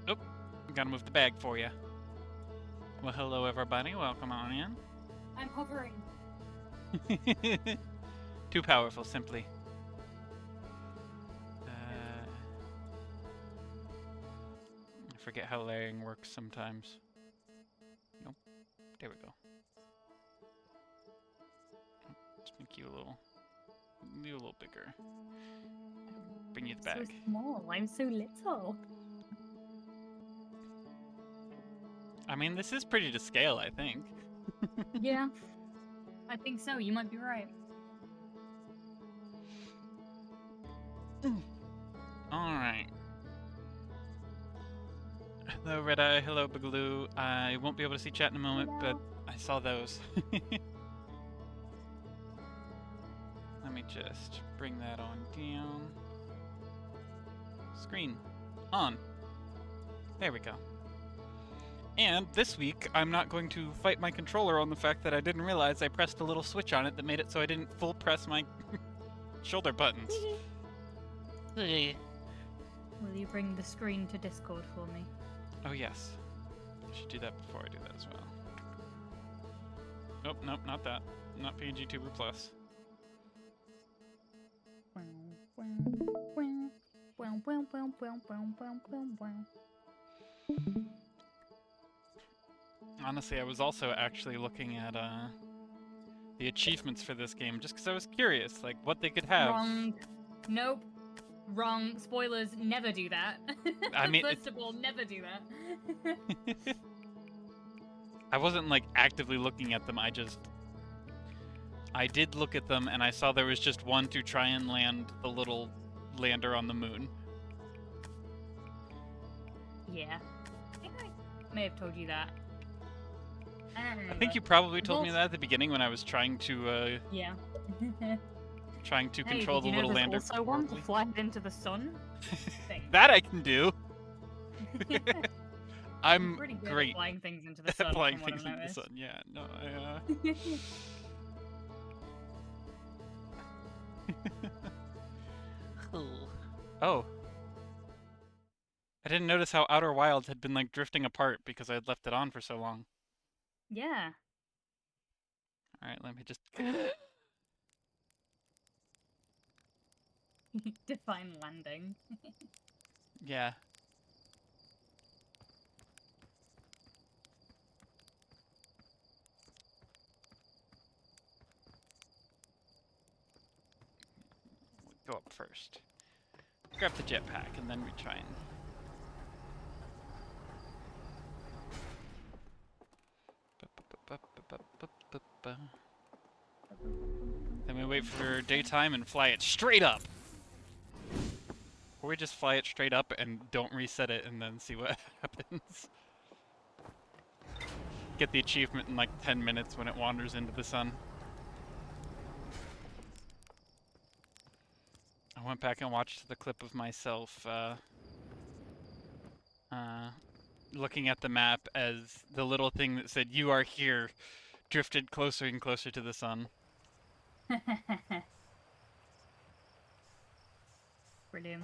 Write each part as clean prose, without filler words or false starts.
Oop, gotta move the bag for you. Well, hello everybody, welcome on in. I'm hovering. Too powerful, simply. I forget how layering works sometimes. Nope. There we go. Let's make you a little bigger. Bring you the bag. So small. I'm so little. I mean, this is pretty to scale, I think. Yeah, I think so. You might be right. Alright. Hello, Red Eye. Hello, Boogaloo. I won't be able to see chat in a moment, but I saw those. Let me just bring that on down. Screen on. There we go. And this week, I'm not going to fight my controller on the fact that I didn't realize I pressed a little switch on it that made it so I didn't full press my shoulder buttons. Will you bring the screen to Discord for me? Oh yes. should do that before I do that as well. Nope, nope, not that. Not PNG Tuber Plus. Honestly, I was also actually looking at the achievements for this game just because I was curious, like what they could have. Wrong. Nope. Wrong. Spoilers. Never do that. I mean, First of all, never do that. I wasn't like actively looking at them. I did look at them and I saw there was just one to try and land the little lander on the moon. Yeah. I think I may have told you that. I think you probably told me that at the beginning when I was trying to Yeah. trying to Hey, control did the you know little there's lander. also one to properly. fly it into the sun? That I can do. I'm pretty good great at flying things into the sun. flying from what things I've into the noticed. sun. Yeah, no, Oh. I didn't notice how Outer Wilds had been like drifting apart because I had left it on for so long. Yeah. Alright, let me just Define landing. Yeah. Go up first. Grab the jetpack and then we try and then we wait for daytime and fly it straight up. Or we just fly it straight up and don't reset it and then see what happens. Get the achievement in like 10 minutes when it wanders into the sun. I went back and watched the clip of myself looking at the map as the little thing that said, "You are here," drifted closer and closer to the sun. Brilliant.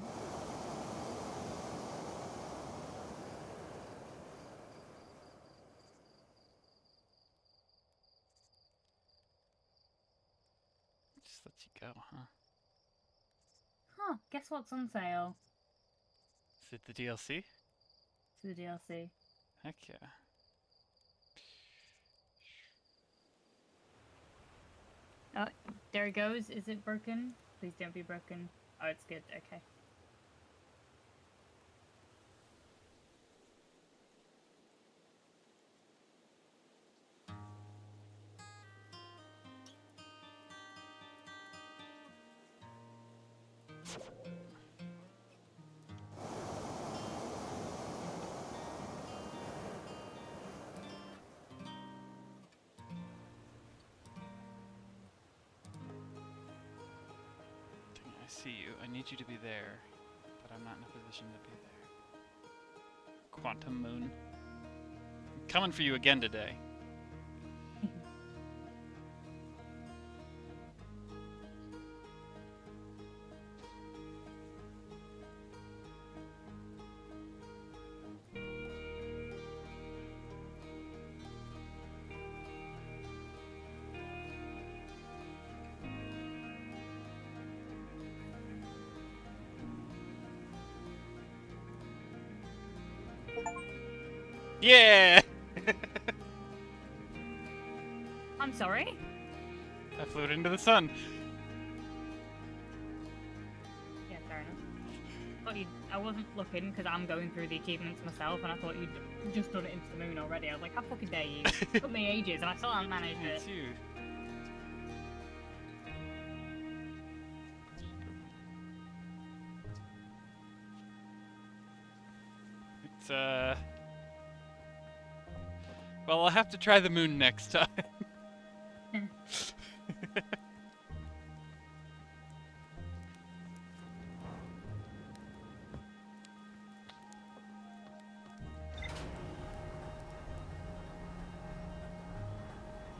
Just lets you go, huh? Huh, guess what's on sale? Is it the DLC? To the DLC. Heck yeah. Oh, there it goes. Is it broken? Please don't be broken. Oh, it's good. Okay. I see you. I need you to be there, but I'm not in a position to be there. Quantum Moon. I'm coming for you again today. Yeah! I'm sorry? I flew it into the sun. Yeah, fair enough. I wasn't looking because I'm going through the achievements myself, and I thought you'd just done it into the moon already. I was like, how fucking dare you? It took me ages, and I still haven't managed it. It's you. It's, well, I'll have to try the moon next time.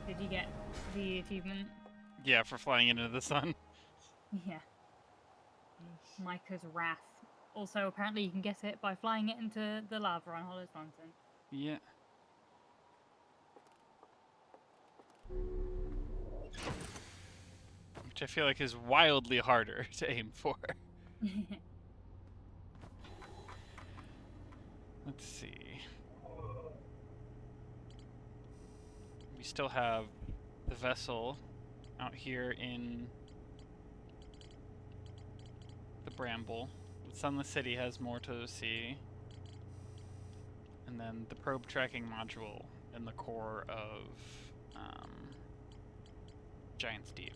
Did you get the achievement? Yeah, for flying into the sun. Yeah. Micah's Wrath. Also, apparently you can get it by flying it into the lava on Hollow Mountain. Yeah. Which I feel like is wildly harder to aim for. Let's see. We still have the vessel out here in the Bramble. Sunless City has more to see. And then the probe tracking module in the core of Giant's Deep.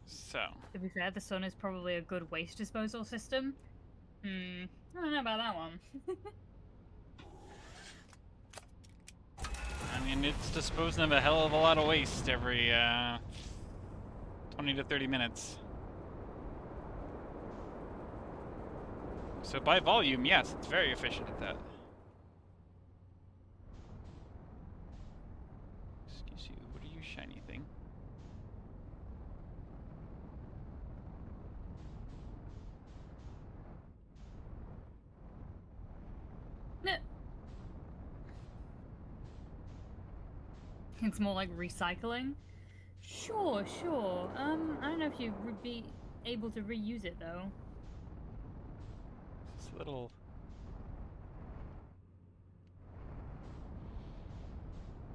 So. To be fair, the sun is probably a good waste disposal system. I don't know about that one. I mean, it's disposing of a hell of a lot of waste every 20 to 30 minutes. So by volume, yes, it's very efficient at that. Excuse you, what are you, shiny thing? It's more like recycling. Sure. I don't know if you would be able to reuse it though. This little.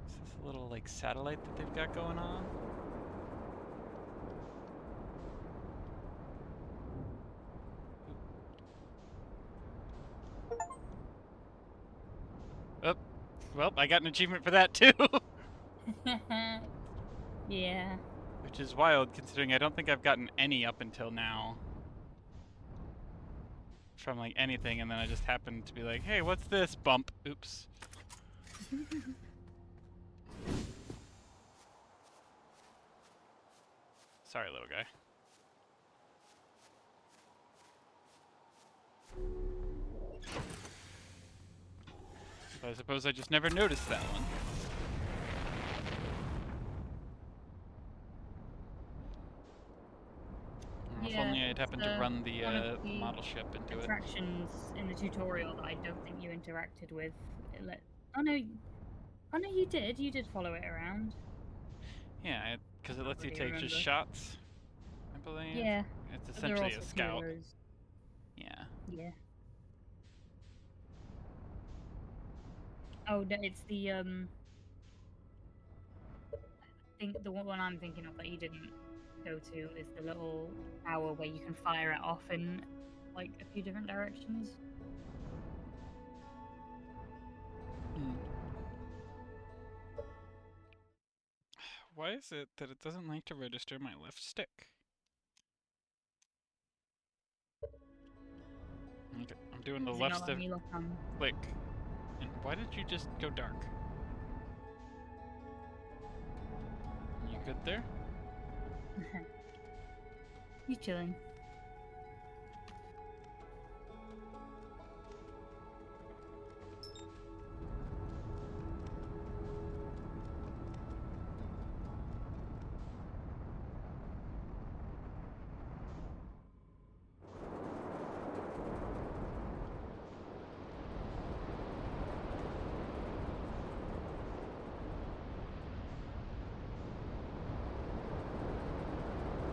Is this a little like satellite that they've got going on? Oh, well, I got an achievement for that too. Yeah. Which is wild, considering I don't think I've gotten any up until now. From, like, anything, and then I just happened to be like, hey, what's this? Bump. Oops. Sorry, little guy. But I suppose I just never noticed that one. If only I'd happened to run the model ship into it. Attractions in the tutorial that I don't think you interacted with. Oh no, you did. You did follow it around. Yeah, because it lets you take just shots, I believe. Yeah. It's essentially a scout. Heroes. Yeah. Yeah. Oh, it's the I think the one I'm thinking of that you didn't go to is the little tower where you can fire it off in like a few different directions. Why is it that it doesn't like to register my left stick? Okay, I'm doing the left stick click. And why did you just go dark? You good there? You chilling?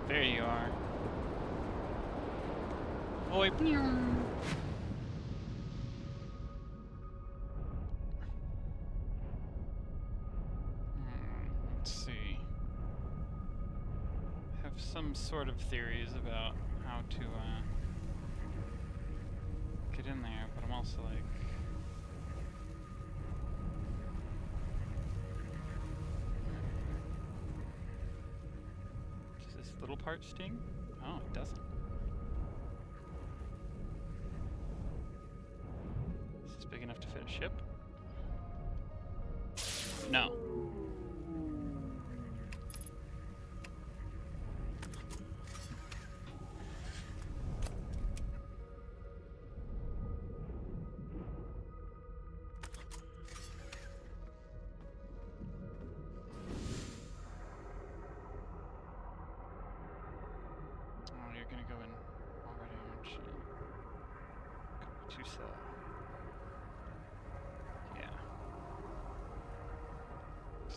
There you are. Oi. Let's see. I have some sort of theories about how to get in there, but I'm also like... Does this little part sting? Oh, it doesn't. Is this big enough to fit a ship? No. Oh, you're gonna go in already, aren't you? Could be too slow. Yeah.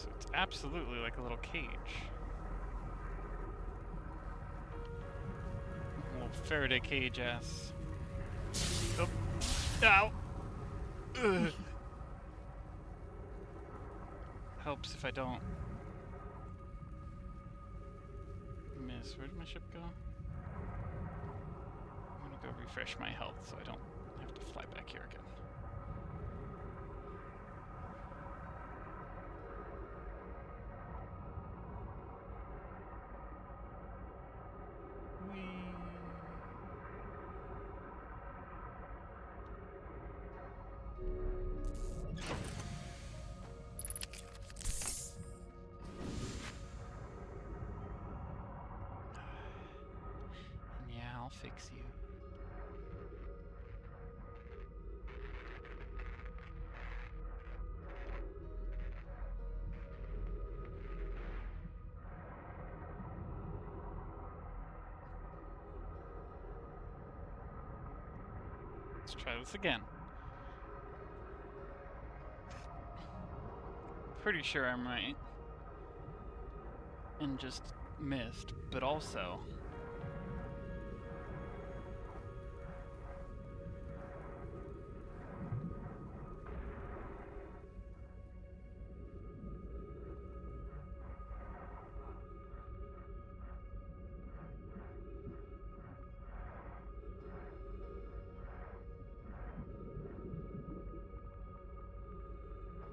So it's absolutely like a little cage. A little Faraday cage ass. Oh. Ow! Ugh. Helps if I don't miss. Where did my ship go? I'm gonna go refresh my health so I don't have to fly back here again. Whee! Yeah, I'll fix you. Let's try this again. Pretty sure I'm right. And just missed, but also...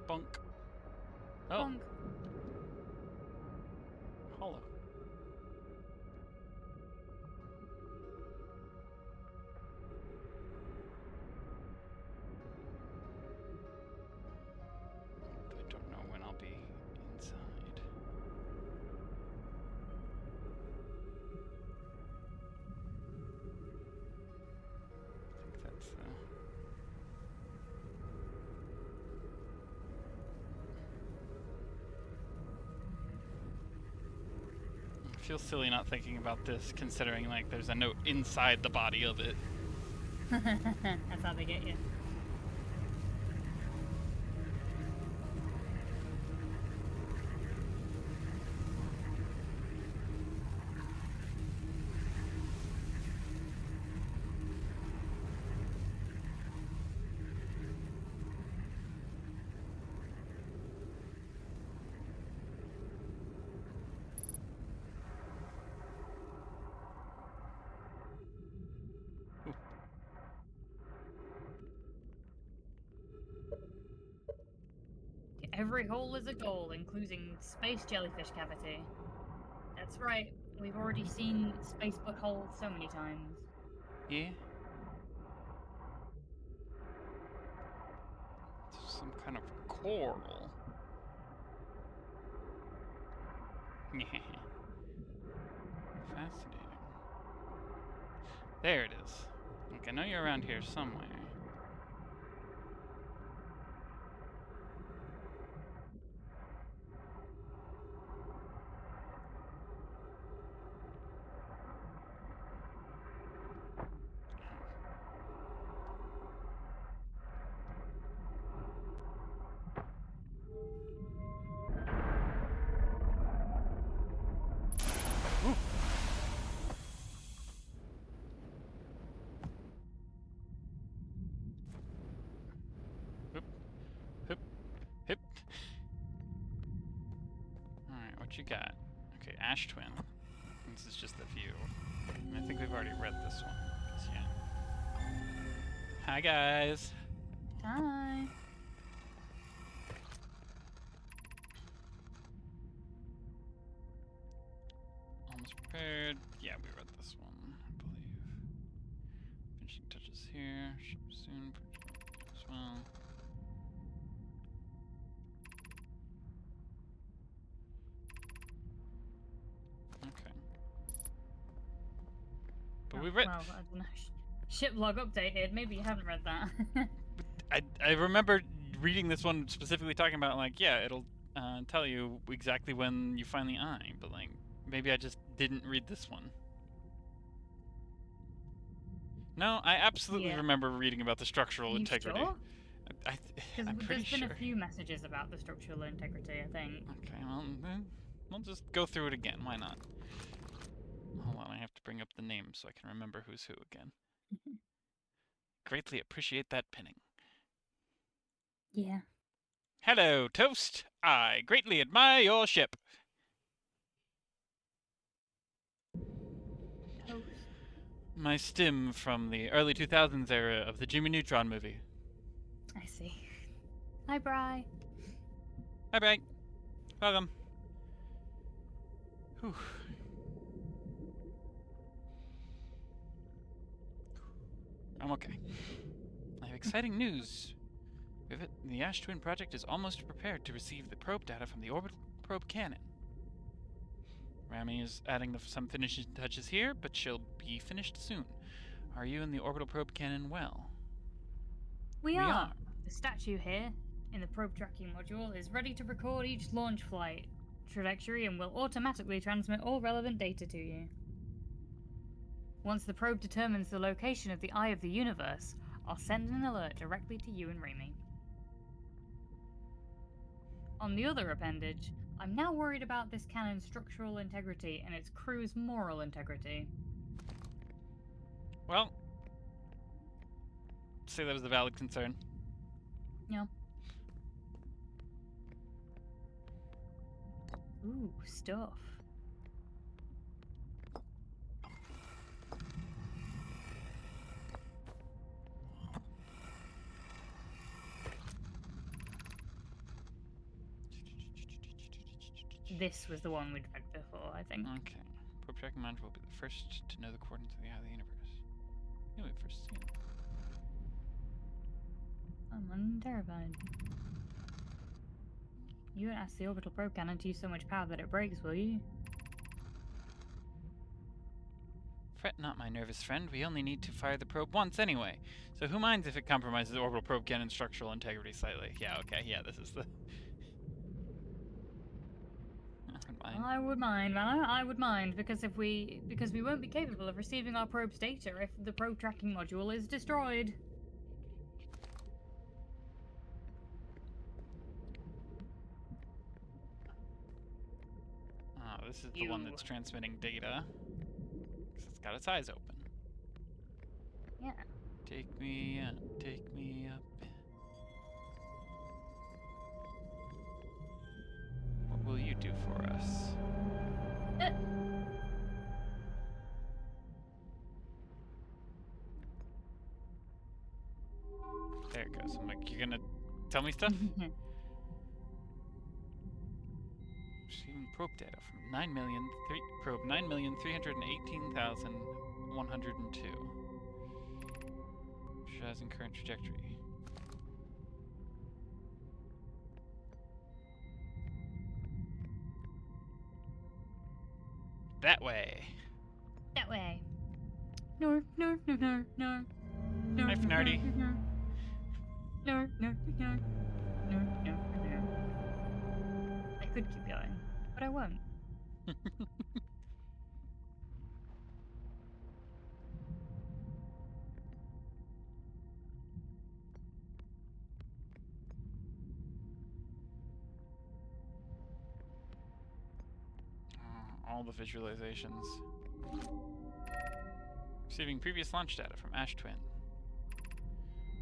Bunk. Oh. Bonk. Hollow. I don't know when I'll be inside. I think that's I feel silly not thinking about this, considering like there's a note inside the body of it. That's how they get you. Every hole is a goal, including space jellyfish cavity. That's right. We've already seen space butthole so many times. Yeah. It's some kind of coral. Fascinating. There it is. Like, I know you're around here somewhere. Ooh. Hip, hip, hip. Alright, what you got? Okay, Ash Twin. This is just the view. And I think we've already read this one. Yeah. Hi, guys. Hi. Almost prepared. Yeah, we read this one, I believe. Finishing touches here. Ship soon. As well. Okay. But we read. Well, I don't know. Ship log updated. Maybe you haven't read that. I remember reading this one specifically talking about like, yeah, it'll tell you exactly when you find the eye, but like maybe I just didn't read this one. No, I absolutely Yeah. remember reading about the structural You integrity. sure? I'm pretty there's been sure. a few messages about the structural integrity, I think. Okay, well, then we'll just go through it again. Why not? Hold on, I have to bring up the names so I can remember who's who again. Greatly appreciate that pinning. Yeah. Hello, Toast. I greatly admire your ship. Toast. My stim from the early 2000s era of the Jimmy Neutron movie. I see. Hi, Bri. Hi, Bank. Welcome. Whew. I'm okay. I have exciting news. The Ash Twin project is almost prepared to receive the probe data from the orbital probe cannon. Rami is adding some finishing touches here, but she'll be finished soon. Are you and the orbital probe cannon well? We are. The statue here, in the probe tracking module, is ready to record each launch flight trajectory and will automatically transmit all relevant data to you. Once the probe determines the location of the Eye of the Universe, I'll send an alert directly to you and Remy. On the other appendage, I'm now worried about this cannon's structural integrity and its crew's moral integrity. Well, say that was a valid concern. Yeah. Ooh, stuff. This was the one we'd read before, I think. Okay. Probe tracking module will be the first to know the coordinates of the Eye of the Universe. Yeah, we've first seen it. I'm terrified. You won't ask the orbital probe cannon to use so much power that it breaks, will you? Fret not, my nervous friend. We only need to fire the probe once anyway. So who minds if it compromises the orbital probe cannon's structural integrity slightly? Yeah, okay, yeah, this is the... I would mind, man. I would mind because we won't be capable of receiving our probe's data if the probe tracking module is destroyed. Oh, this is the one that's transmitting data. 'Cause it's got its eyes open. Yeah. Take me up, take me up. What will you do for us? There it goes. I'm like, you're gonna tell me stuff? Receiving probe data from probe 9,318,102. Visualizing current trajectory. That way. That way. No. Hi, Fnardy. No. I could keep going, but I won't. All the visualizations. Receiving previous launch data from Ash Twin.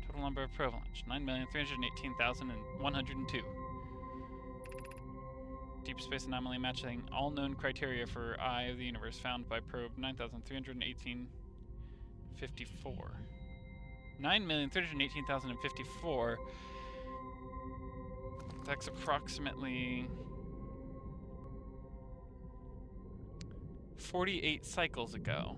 Total number of probe launch, 9,318,102. Deep space anomaly matching all known criteria for Eye of the Universe found by probe 9,318,54. 9,318,054. That's approximately 48 cycles ago.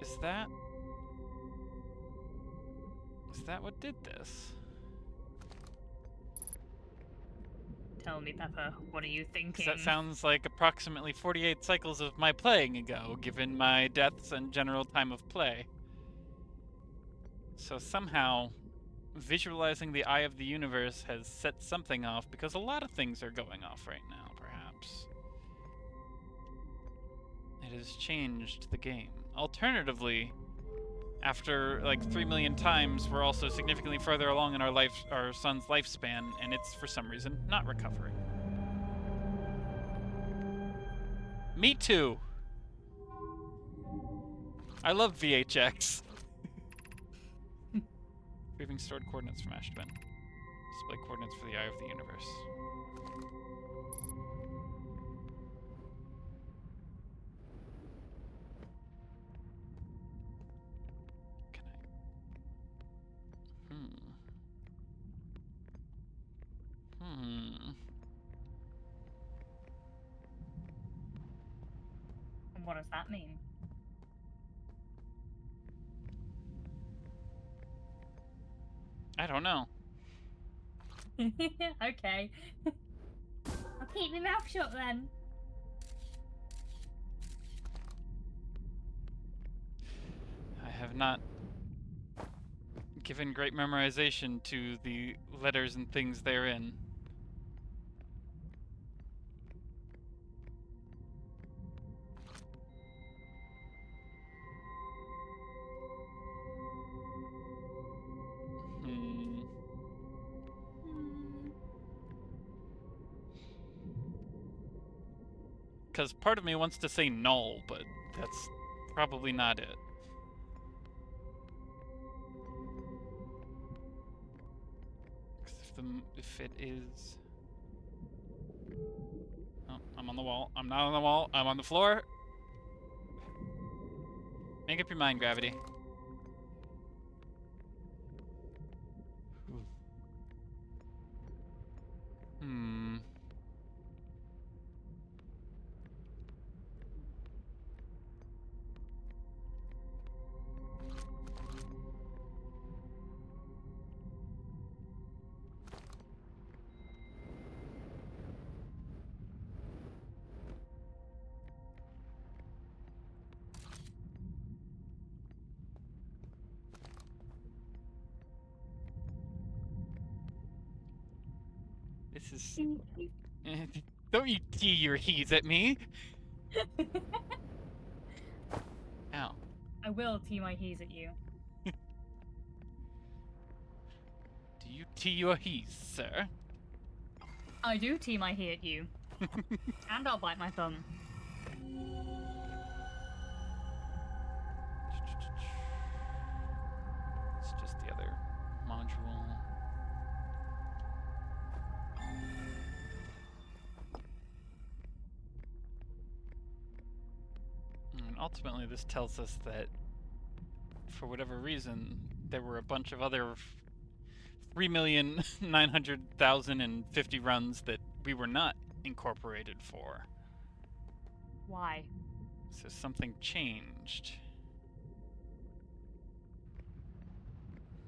Is that what did this? Tell me, Pepper, what are you thinking? That sounds like approximately 48 cycles of my playing ago, given my deaths and general time of play. So somehow, visualizing the Eye of the Universe has set something off, because a lot of things are going off right now, perhaps. It has changed the game alternatively, after like 3 million times, we're also significantly further along in our sun's lifespan, and it's for some reason not recovering. Me too. I love VHX. Retrieving stored coordinates from Ashton. Display coordinates for the eye of the universe. Can I? And what does that mean? I don't know. Okay. I'll keep my mouth shut then. I have not given great memorization to the letters and things therein. Because part of me wants to say null, but that's probably not it. If it is... Oh, I'm on the wall. I'm not on the wall. I'm on the floor. Make up your mind, Gravity. This is... Don't you tee your he's at me! Ow. I will tee my he's at you. Do you tee your he's, sir? I do tee my he at you. And I'll bite my thumb. It's just the other module. And ultimately, this tells us that, for whatever reason, there were a bunch of other 3,900,050 runs that we were not incorporated for. Why? So something changed.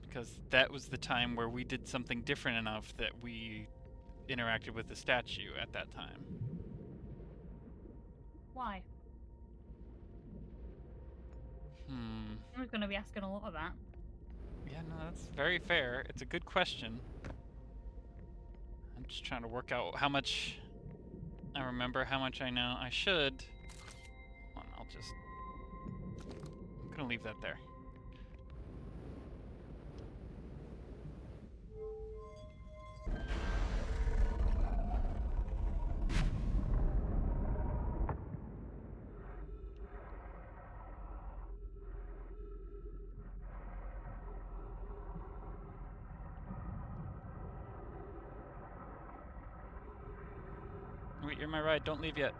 Because that was the time where we did something different enough that we interacted with the statue at that time. Why? I was going to be asking a lot of that. Yeah, no, that's very fair. It's a good question. I'm just trying to work out how much I remember, how much I know. I should. Hold on, I'm gonna leave that there. Wait, you're my ride. Don't leave yet.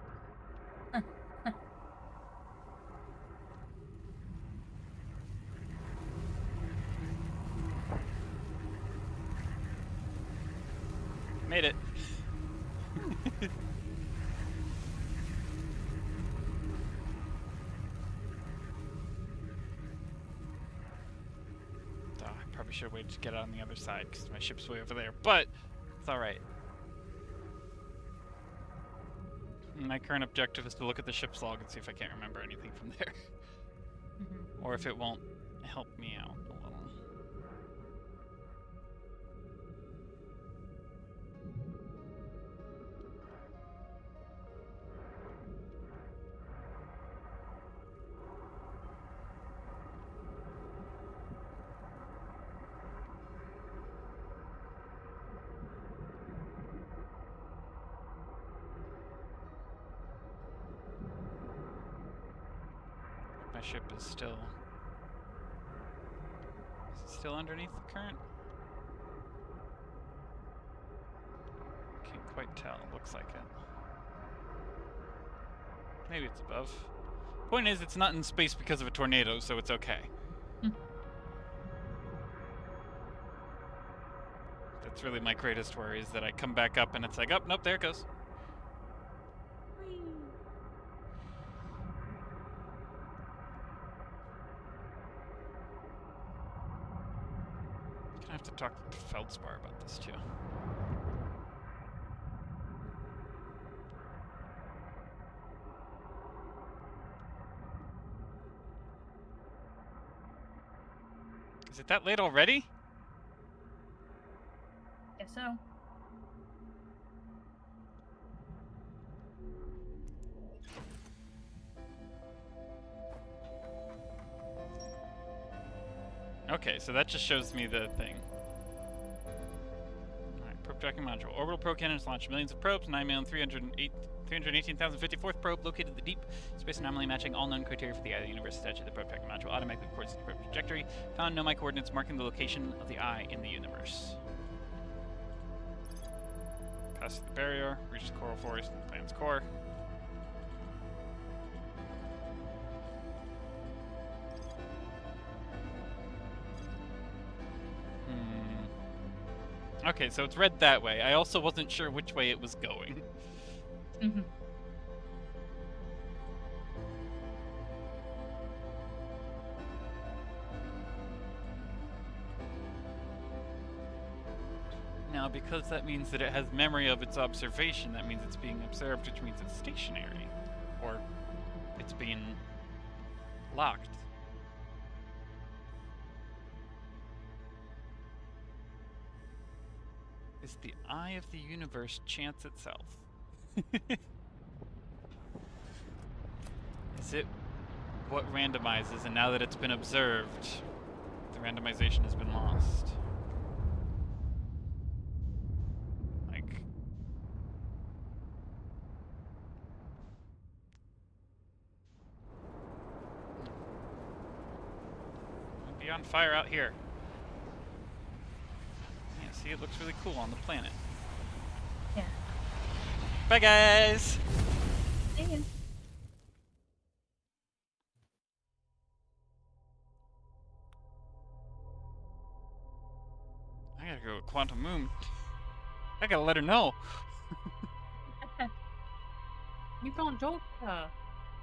Made it. Oh, I probably should have waited to get out on the other side because my ship's way over there, but it's alright. My current objective is to look at the ship's log and see if I can't remember anything from there. Or if it won't help me out a little. my ship is still... Is it still underneath the current? Can't quite tell. Looks like it. Maybe it's above. Point is, it's not in space because of a tornado, so it's okay. That's really my greatest worry, is that I come back up and it's like, oh, nope, there it goes. Gonna have to talk to Feldspar about this too. Is it that late already? Guess so. Okay, so that just shows me the thing. Alright, probe tracking module. Orbital probe cannons launch millions of probes. 9,318,054th probe located the deep space anomaly matching all known criteria for the eye of the universe. Attached to the probe tracking module automatically records the probe trajectory. Found nomai coordinates marking the location of the eye in the universe. Passes the barrier, reaches coral forest and the planet's core. Okay, so it's read that way. I also wasn't sure which way it was going. Mm-hmm. Now, because that means that it has memory of its observation, that means it's being observed, which means it's stationary. Or it's being locked. Is the eye of the universe chance itself? Is it what randomizes, and now that it's been observed, the randomization has been lost? Like... It'd be on fire out here. Yeah, see, it looks really cool on the planet. Yeah. Bye, guys! See ya. I gotta go with Quantum Moon. I gotta let her know. You can't talk to her.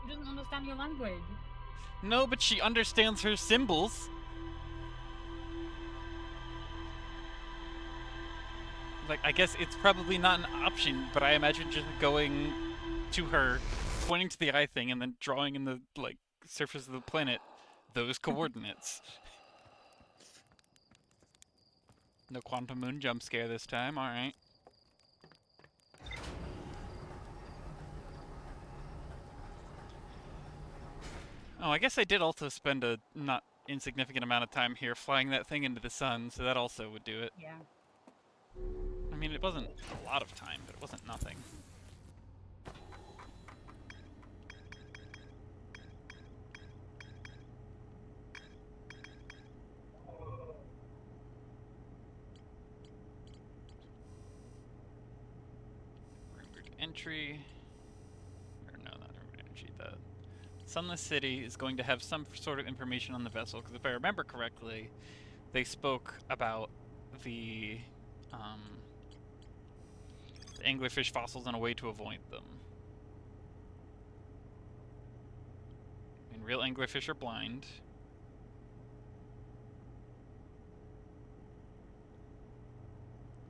She doesn't understand your language. No, but she understands her symbols. Like, I guess it's probably not an option, but I imagine just going to her, pointing to the eye thing, and then drawing in the, like, surface of the planet those coordinates. No Quantum Moon jump scare this time, alright. Oh, I guess I did also spend a not insignificant amount of time here flying that thing into the sun, so that also would do it. Yeah. I mean, it wasn't a lot of time, but it wasn't nothing. Rumored entry. Or no, not rumored entry. The Sunless City is going to have some sort of information on the vessel, because if I remember correctly, they spoke about the anglerfish fossils and a way to avoid them. I mean, real anglerfish are blind.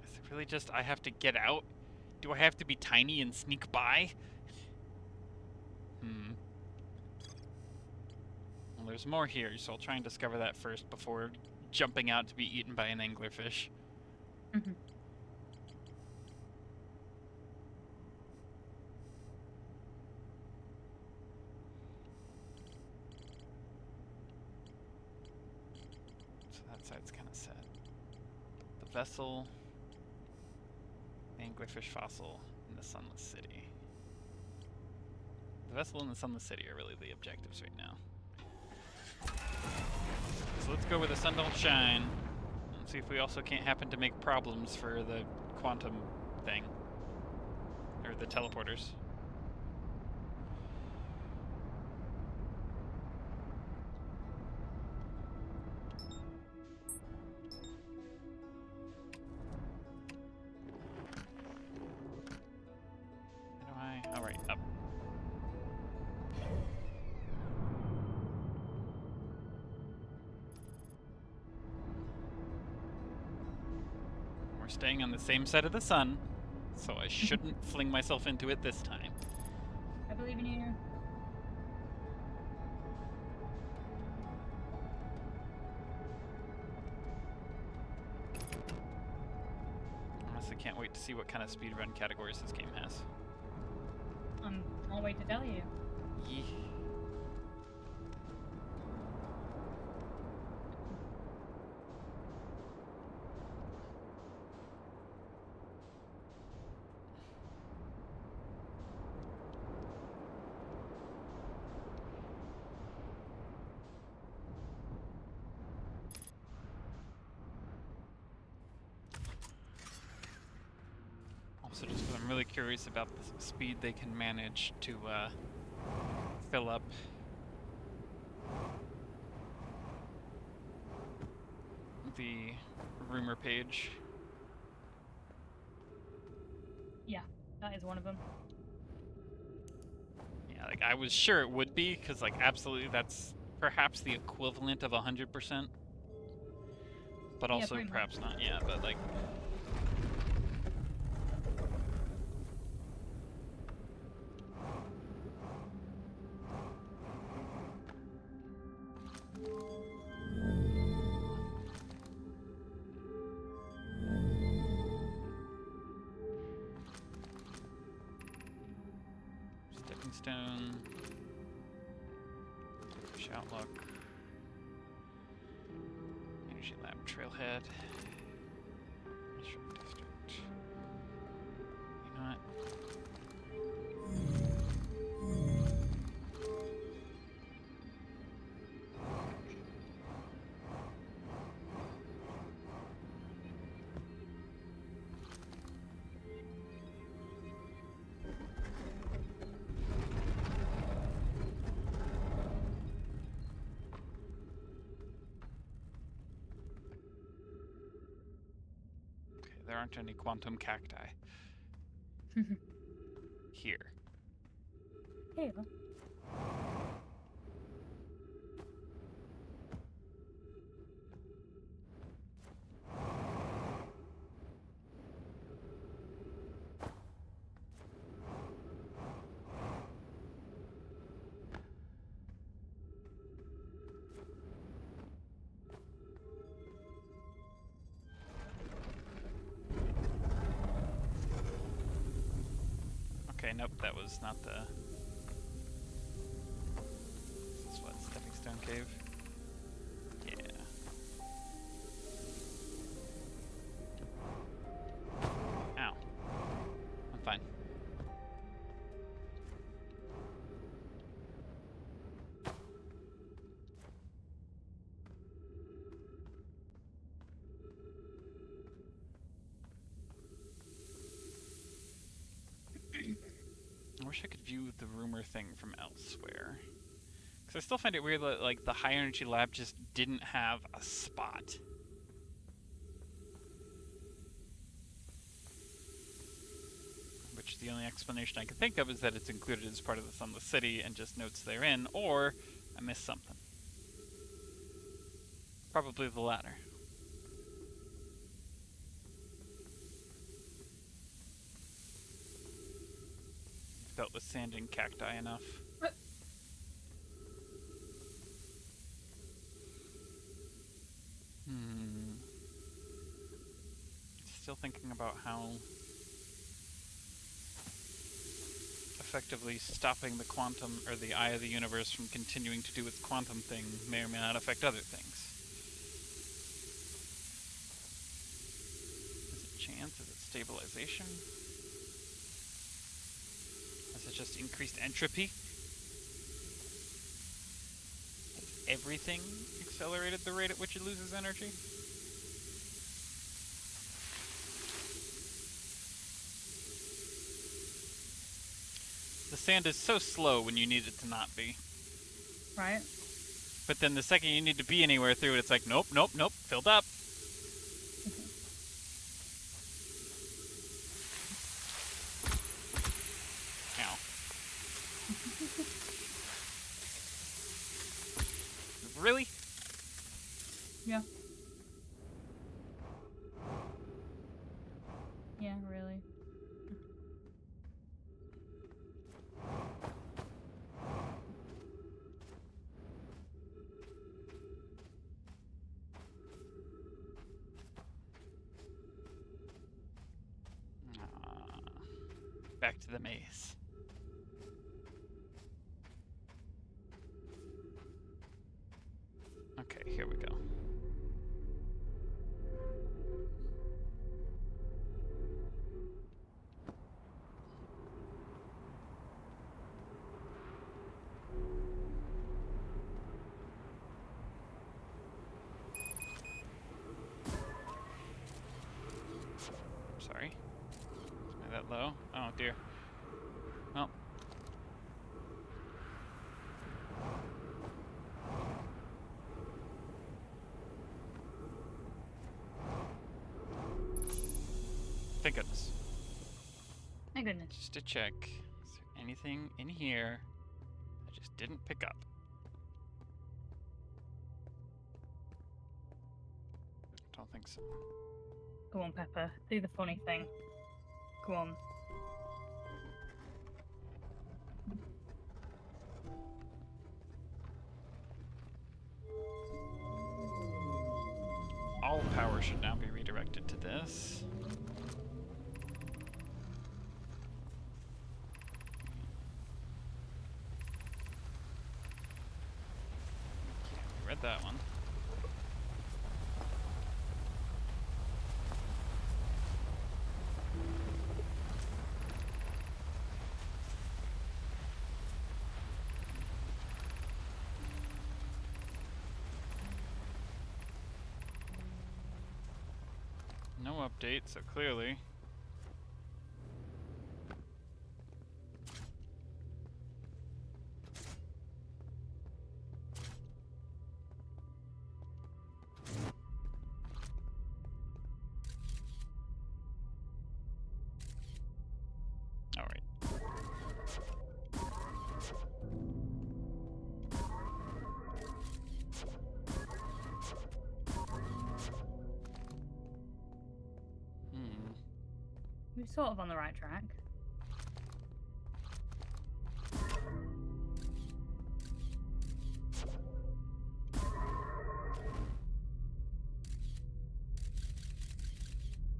Is it really just I have to get out? Do I have to be tiny and sneak by? Well, there's more here, so I'll try and discover that first before jumping out to be eaten by an anglerfish. Mm-hmm. So that side's kind of set. The vessel, the anglerfish fossil, and the Sunless City. The vessel and the Sunless City are really the objectives right now. let's go where the sun don't shine. And see if we also can't happen to make problems for the quantum thing. Or the teleporters. Alright, up. We're staying on the same side of the sun, so I shouldn't fling myself into it this time. I believe in you. Honestly, can't wait to see what kind of speedrun categories this game has. Can't wait to tell you. Yeah. Also, just because I'm really curious about the speed they can manage to fill up the rumor page. Yeah, that is one of them. Yeah, like I was sure it would be, because like absolutely that's perhaps the equivalent of 100%. But also perhaps not, yeah, but like... Stepping stone. Push outlook. Energy lab trailhead. District. You know what? There aren't any quantum cacti. Here. Here. Okay, nope, that was not the... This is what, Stepping Stone Cave? Yeah. Ow. I'm fine. I wish I could view the rumor thing from elsewhere. Because I still find it weird that like the high energy lab just didn't have a spot. Which the only explanation I can think of is that it's included as part of the Sunless City and just notes therein, or I missed something. Probably the latter. Dealt with sand and cacti enough. Still thinking about how effectively stopping the quantum, or the eye of the universe from continuing to do its quantum thing may or may not affect other things. Is it chance? Is it stabilization? Is it just increased entropy? everything accelerated the rate at which it loses energy. The sand is so slow when you need it to not be. Right. But then the second you need to be anywhere through it, it's like, nope, nope, nope, filled up. Ow. Really? Yeah. Yeah, really. Back to the maze. Okay, here we go. Sorry. Am I that low? Oh dear. Well. Thank goodness. Thank goodness. Just to check, is there anything in here I just didn't pick up? Don't think so. Go on, Pepper. Do the funny thing. Go on. All power should now be redirected to this. We read that one. No update, so clearly. All right. We're sort of on the right track.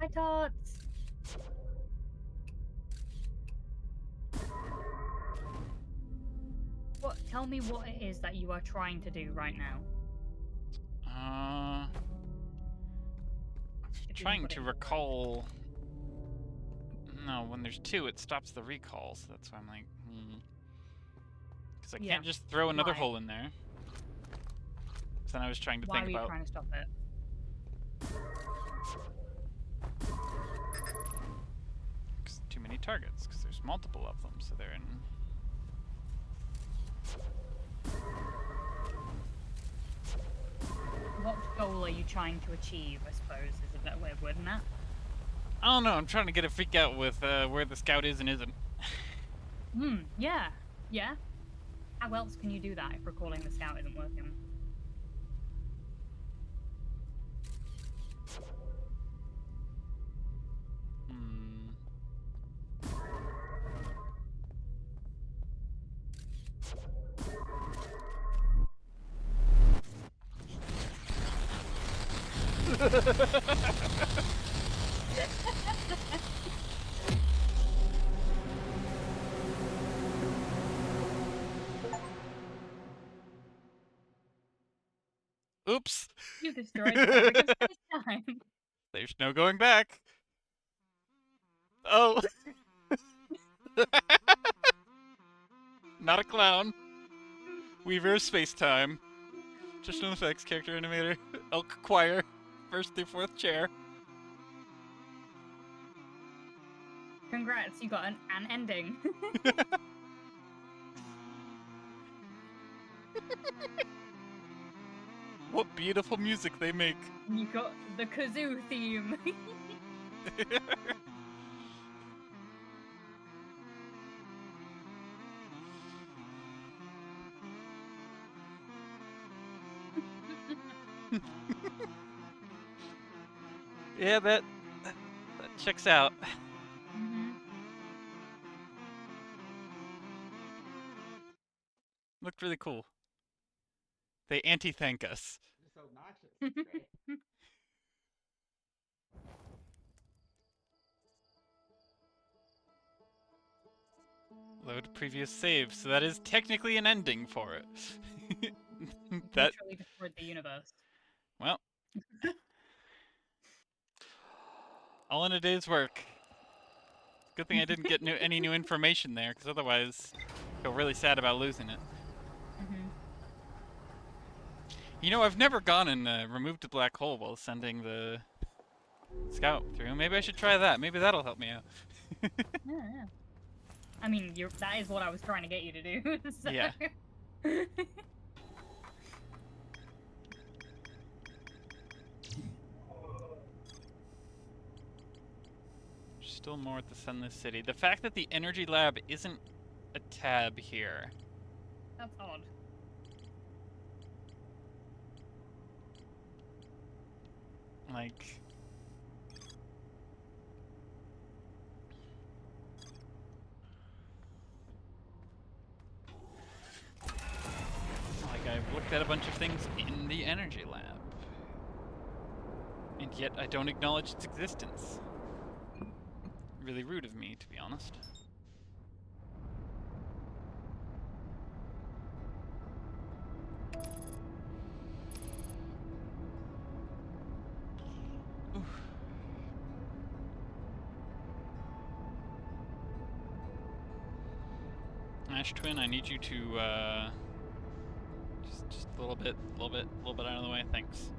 Hi, Tots! What? Tell me what it is that you are trying to do right now. I'm trying to recall. No, when there's two, it stops the recalls. That's why I'm like, because I can't just throw another hole in there. So then I was trying to think about. Why are you trying to stop it? Too many targets, because there's multiple of them, so they're in. What goal are you trying to achieve, I suppose, is a better way of wording that. I don't know, I'm trying to get a freak out with where the scout is and isn't. Yeah. Yeah? How else can you do that if recalling the scout isn't working? Oops! You destroyed the this time. There's no going back. Oh! Not a clown. Weaver of space-time. Additional effects, character animator, elk choir, first through fourth chair. Congrats, you got an ending. What beautiful music they make. You got the kazoo theme. Yeah, that checks out. Mm-hmm. Looked really cool. They anti-thank us. You're so obnoxious. Great. Load previous save, so that is technically an ending for it. That Literally destroyed the universe. well, all in a day's work. Good thing I didn't get any new information there, because otherwise, I feel really sad about losing it. Mm-hmm. You know, I've never gone and removed a black hole while sending the scout through. Maybe I should try that. Maybe that'll help me out. Yeah. I mean, that is what I was trying to get you to do. So. Yeah. Still more at the Sunless City. The fact that the energy lab isn't a tab here. That's odd. Like... I've looked at a bunch of things in the energy lab. And yet I don't acknowledge its existence. Really rude of me, to be honest. Oof. Ash Twin, I need you to just a little bit out of the way, thanks.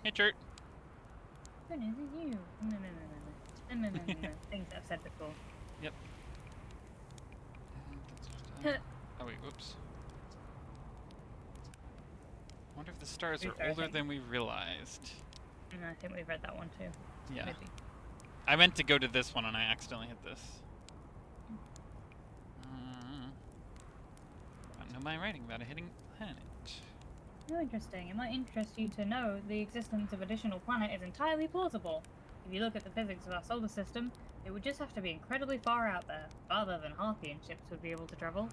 Hey, Chert. Good news is you. Things I've said before. Yep. Oh wait, whoops. I wonder if the stars are older than we realized. I think we've read that one too. Yeah. Maybe. I meant to go to this one and I accidentally hit this. I know my writing about a hitting planet. Oh, interesting. It might interest you to know the existence of additional planet is entirely plausible. If you look at the physics of our solar system, it would just have to be incredibly far out there, farther than Harpian ships would be able to travel.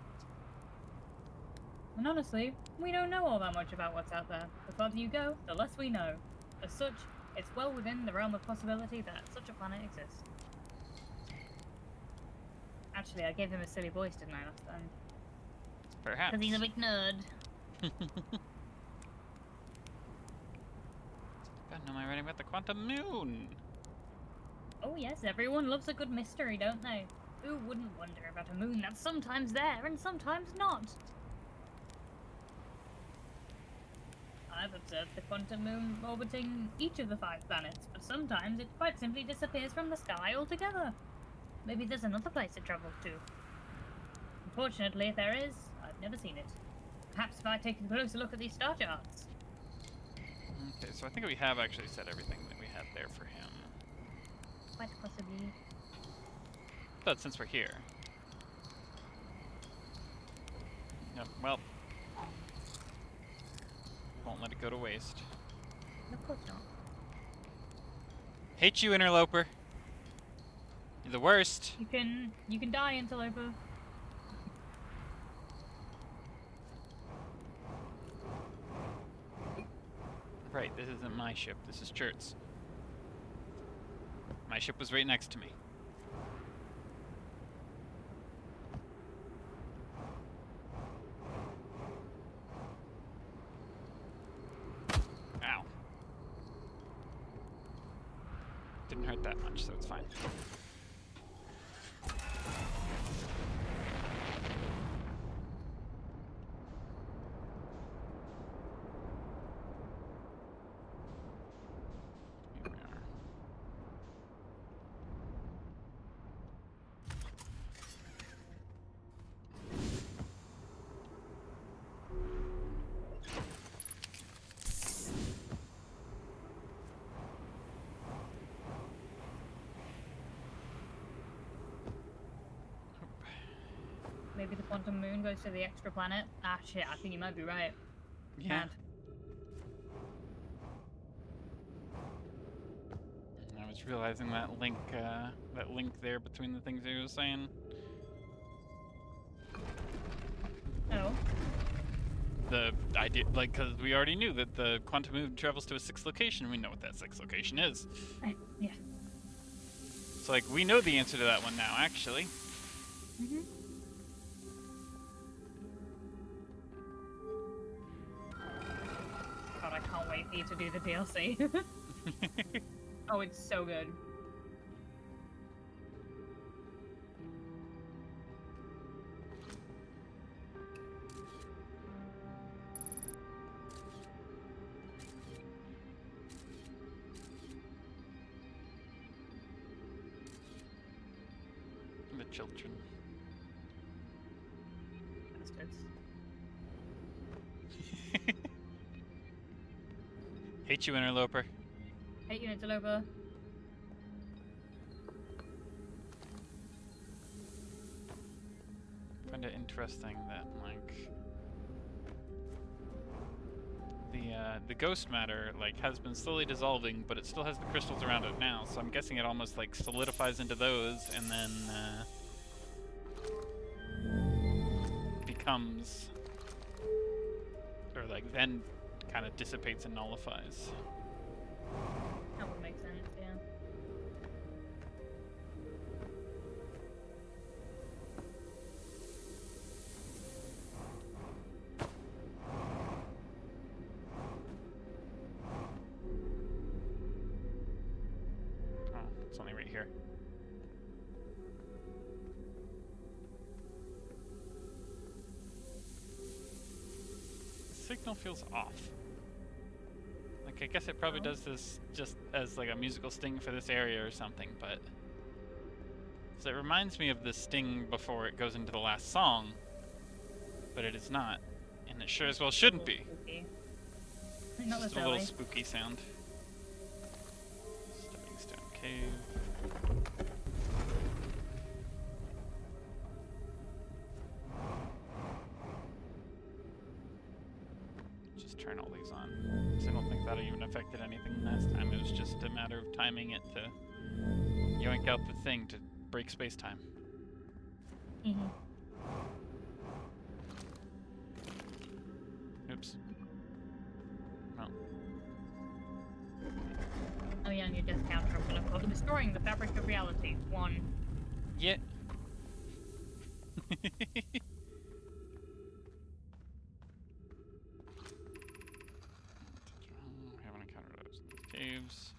And honestly, we don't know all that much about what's out there. The farther you go, the less we know. As such, it's well within the realm of possibility that such a planet exists. Actually, I gave him a silly voice, didn't I, last time? Perhaps. Because he's a big nerd. God, am I writing about the quantum moon? Oh yes, everyone loves a good mystery, don't they? Who wouldn't wonder about a moon that's sometimes there and sometimes not? I've observed the quantum moon orbiting each of the 5 planets, but sometimes it quite simply disappears from the sky altogether. Maybe there's another place it travels to. Unfortunately, if there is, I've never seen it. Perhaps if I take a closer look at these star charts. Okay, so I think we have actually said everything that we had there for him. Quite possibly. But since we're here... Yep, well. Won't let it go to waste. Of course not. Hate you, interloper. You're the worst. You can die, interloper. Right, this isn't my ship. This is Chert's. My ship was right next to me. Ow. Didn't hurt that much, so it's fine. Here we are. Maybe the quantum moon goes to the extra planet. Ah, shit, I think you might be right. Yeah. Mad. I was realizing that link there between the things he was saying. Oh. The idea, like, because we already knew that the quantum moon travels to a sixth location. We know what that sixth location is. Yeah. So, like, we know the answer to that one now, actually. Mm-hmm. God, I can't wait for you to do the DLC. Oh, it's so good. The children. Bastards. Hate you, interloper. Hate you, interloper. Find it interesting that, like, the ghost matter, like, has been slowly dissolving, but it still has the crystals around it now, so I'm guessing it almost, like, solidifies into those and then becomes, or, like, then kind of dissipates and nullifies. That would make sense, yeah. Oh, it's only right here. The signal feels off. Like, I guess it probably does this just as, like, a musical sting for this area or something, but... So it reminds me of the sting before it goes into the last song, but it is not. And it sure as well shouldn't be. Spooky. It's Not just a little necessarily. spooky sound. Stepping Stone Cave. Just turn all these on. 'Cause I don't think that even affected anything last time. It was just a matter of timing it to yoink out the thing to break space-time. Mm-hmm. Oops. No. Oh yeah, and your death counter up and called destroying the fabric of reality. 1. Yeah. Haven't encountered those in these caves.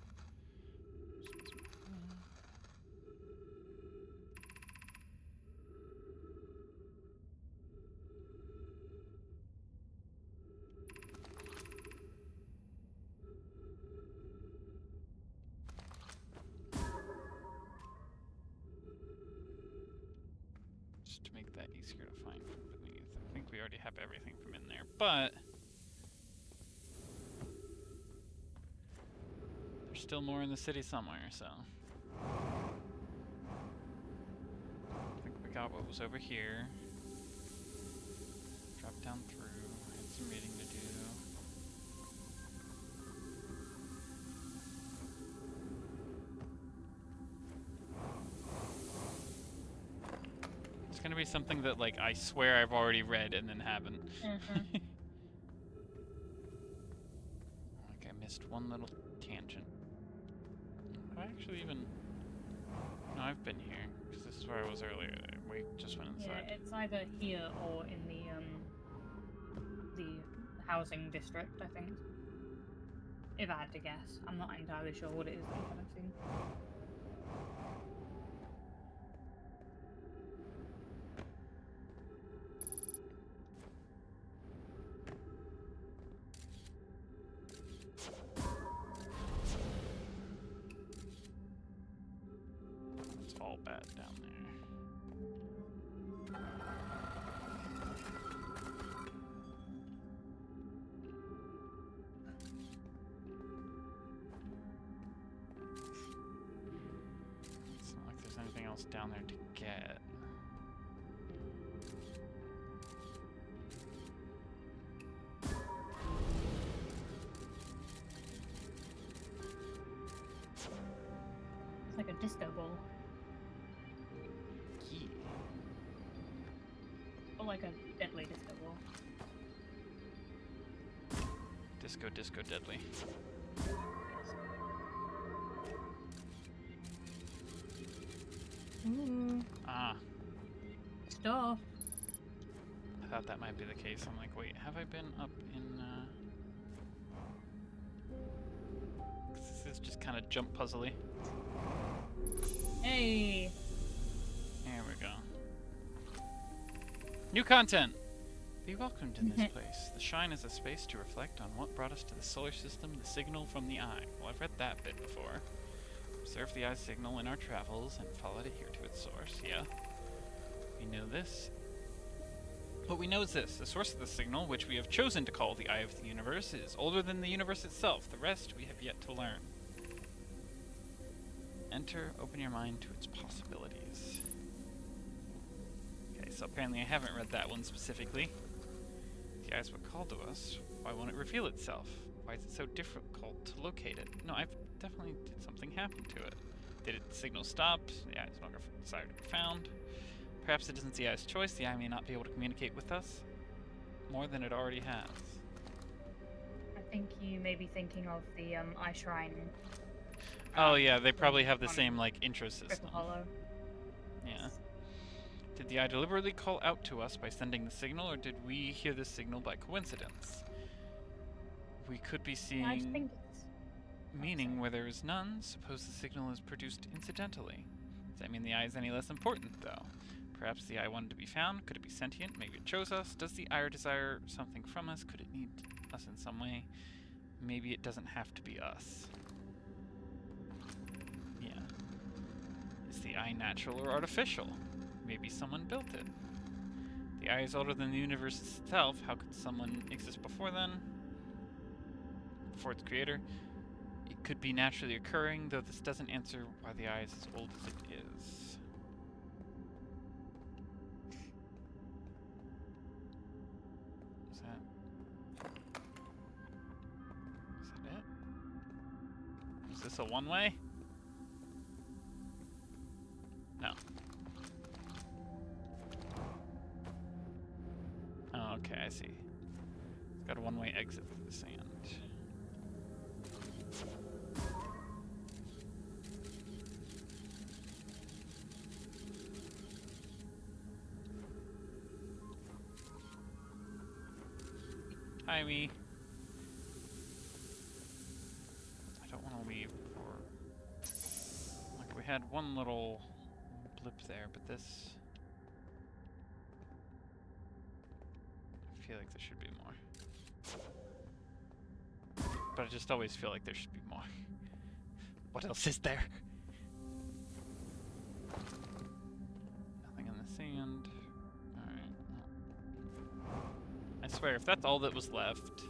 Just to make that easier to find from beneath. I think we already have everything from in there, but there's still more in the city somewhere, so I think we got what was over here. Drop gonna be something that, like, I swear I've already read and then haven't. Mhm. Like, I missed one little tangent. Have I actually even... No, I've been here, because this is where I was earlier. We just went Yeah, inside. it's either here or in the housing district, I think. If I had to guess. I'm not entirely sure what it is that we haven't seen. It's all bad down there. It's not like there's anything else down there to get. It's like a disco ball. Yeah. Or like a deadly disco ball. Disco, disco, deadly. Ooh. Ah, Stuff. I thought that might be the case. I'm like, wait, have I been up in, 'cause this is just kind of jump puzzly. Hey. There we go. New content! Be welcomed in this place. The shrine is a space to reflect on what brought us to the solar system, the signal from the eye. Well, I've read that bit before. Observe the eye's signal in our travels and follow it here to its source. Yeah. We know this. What we know is this. The source of the signal, which we have chosen to call the eye of the universe, is older than the universe itself. The rest we have yet to learn. Enter, open your mind to its possibilities. Okay, so apparently I haven't read that one specifically. The eye's what called to us. Why won't it reveal itself? Why is it so difficult to locate it? No, I've definitely did something happen to it. Did the signal stop? The eye is no longer desired to be found. Perhaps it isn't the eye's choice. The eye may not be able to communicate with us more than it already has. I think you may be thinking of the eye shrine. Oh yeah, they probably have the on same like intro system. Crystal Hollow. Yeah. Did the eye deliberately call out to us by sending the signal, or did we hear the signal by coincidence? We could be seeing I just think it's meaning where there is none. Suppose the signal is produced incidentally. Does that mean the eye is any less important, though? Perhaps the eye wanted to be found. Could it be sentient? Maybe it chose us. Does the eye desire something from us? Could it need us in some way? Maybe it doesn't have to be us. Yeah. Is the eye natural or artificial? Maybe someone built it. The eye is older than the universe itself. How could someone exist before then? Before its creator? It could be naturally occurring, though this doesn't answer why the eye is as old as it is. Is that it? Is this a one-way? No. Oh, okay, I see. It's got a one-way exit through the sand. Hi, me. I don't want to leave before... Like, we had one little blip there, but this... I feel like there should be more. But I just always feel like there should be more. What else is there? Nothing in the sand. Alright. I swear, if that's all that was left...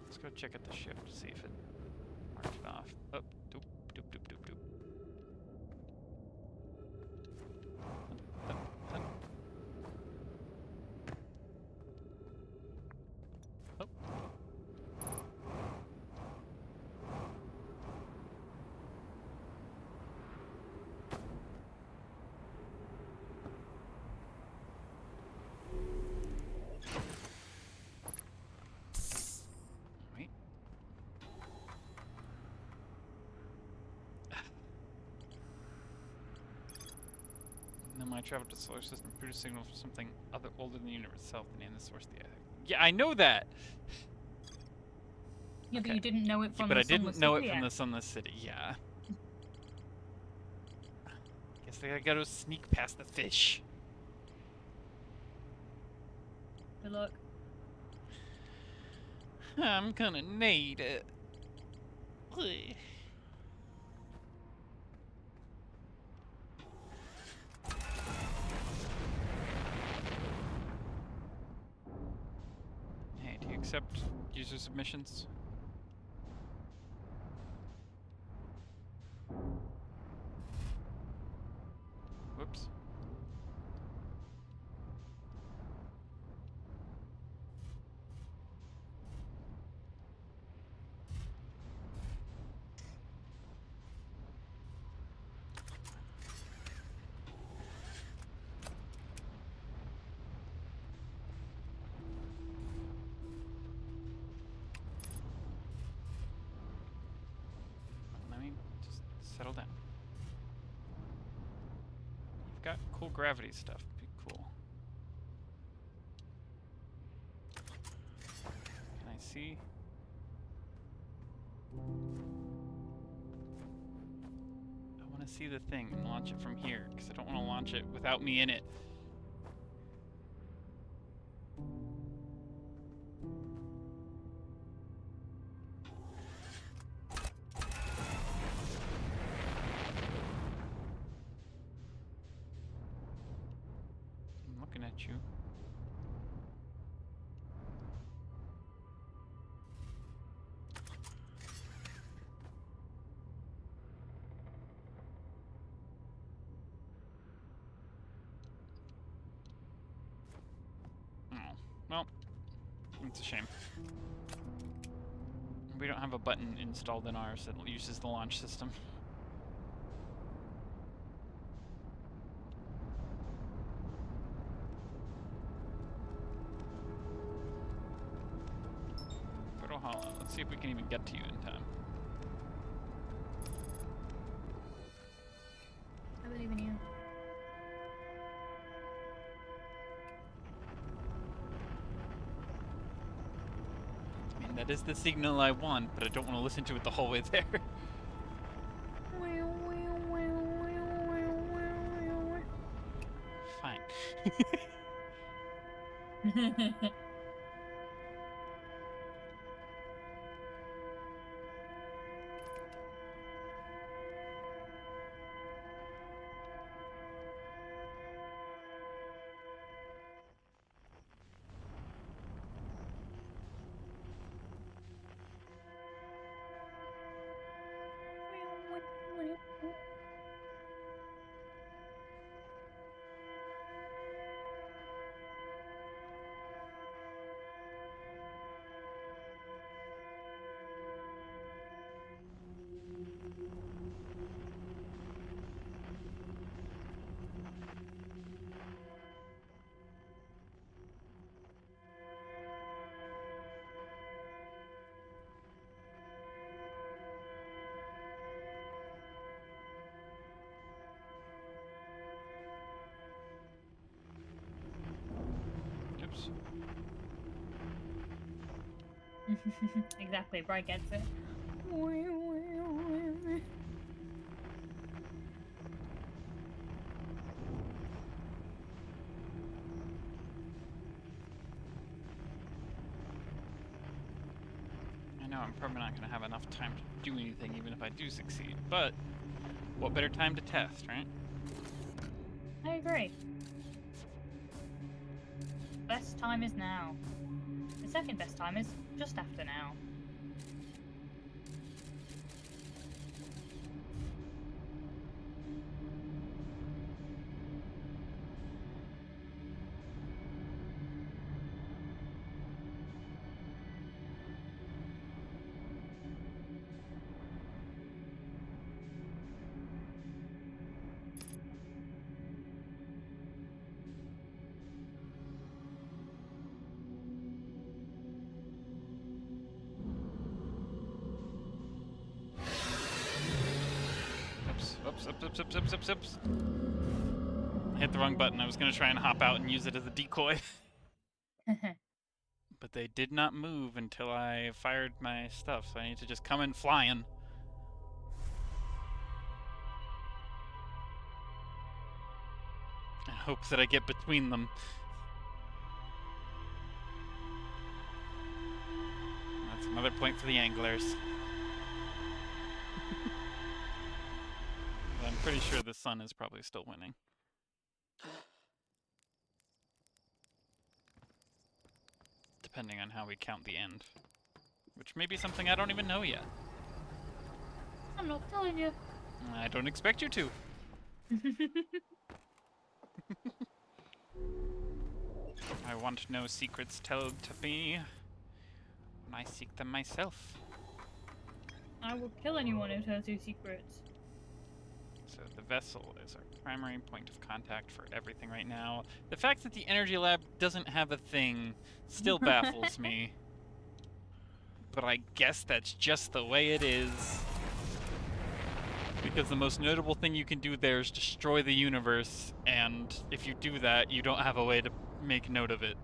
Let's go check at the ship to see if it marked it off. Oh, doop, doop, doop, doop, doop. When I traveled to the solar system, produced a signal for something other older than the universe itself. The name of the source of the Yeah, I know that! Yeah, Okay. but you didn't know it from But the I didn't Sunless know City it from yet. the Sunless City, yeah. Guess I gotta sneak past the fish. Good luck. I'm gonna need it. Ugh. Hey, do you accept user submissions? Whoops. Let me just settle down. You've got cool gravity stuff. Be cool. Can I see? I want to see the thing and launch it from here, because I don't want to launch it without me in it. I'm looking at you. Oh, well, it's a shame. We don't have a button installed in ours that uses the launch system. Portal Hollow. Let's see if we can even get to you in time. I believe in you. I mean, that is the signal I want, but I don't want to listen to it the whole way there. Fine. Oops. Exactly, Bright gets it. I know I'm probably not going to have enough time to do anything even if I do succeed, but what better time to test, right? I agree. Best time is now. The second best time is just after now. Oops, oops, oops, oops, oops, oops, oops, oops. I hit the wrong button. I was going to try and hop out and use it as a decoy. But they did not move until I fired my stuff, so I need to just come in flying. And hope that I get between them. That's another point for the anglers. But I'm pretty sure the sun is probably still winning. Depending on how we count the end. Which may be something I don't even know yet. I'm not telling you. I don't expect you to. I want no secrets told to me. I seek them myself. I will kill anyone who tells you secrets. So the vessel is our primary point of contact for everything right now. The fact that the energy lab doesn't have a thing still baffles me. But I guess that's just the way it is. Because the most notable thing you can do there is destroy the universe, and if you do that, you don't have a way to make note of it.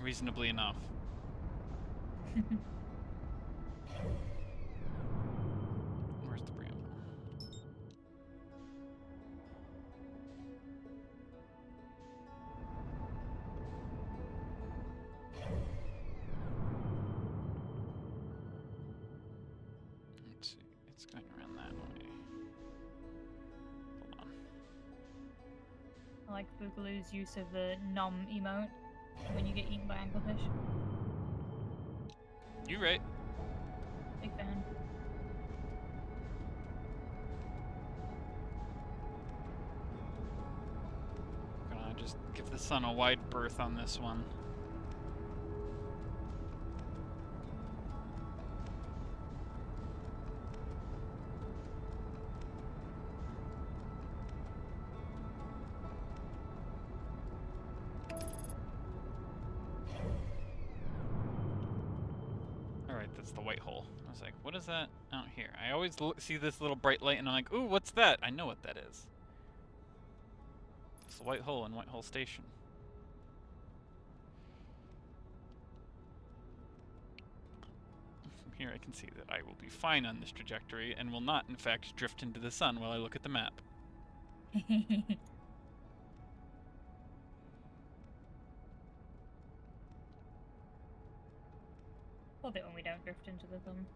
Reasonably enough. Where's the preamble? Let's see, it's going around that way. Hold on. I like Boogaloo's use of the nom emote when you get eaten by anglerfish. You right. Big fan. Gonna just give the sun a wide berth on this one. That's the white hole. I was like, what is that out here? I always see this little bright light and I'm like, ooh, what's that? I know what that is. It's the white hole in White Hole Station. From here I can see that I will be fine on this trajectory and will not, in fact, drift into the sun while I look at the map. Love it when we don't drift into the sun.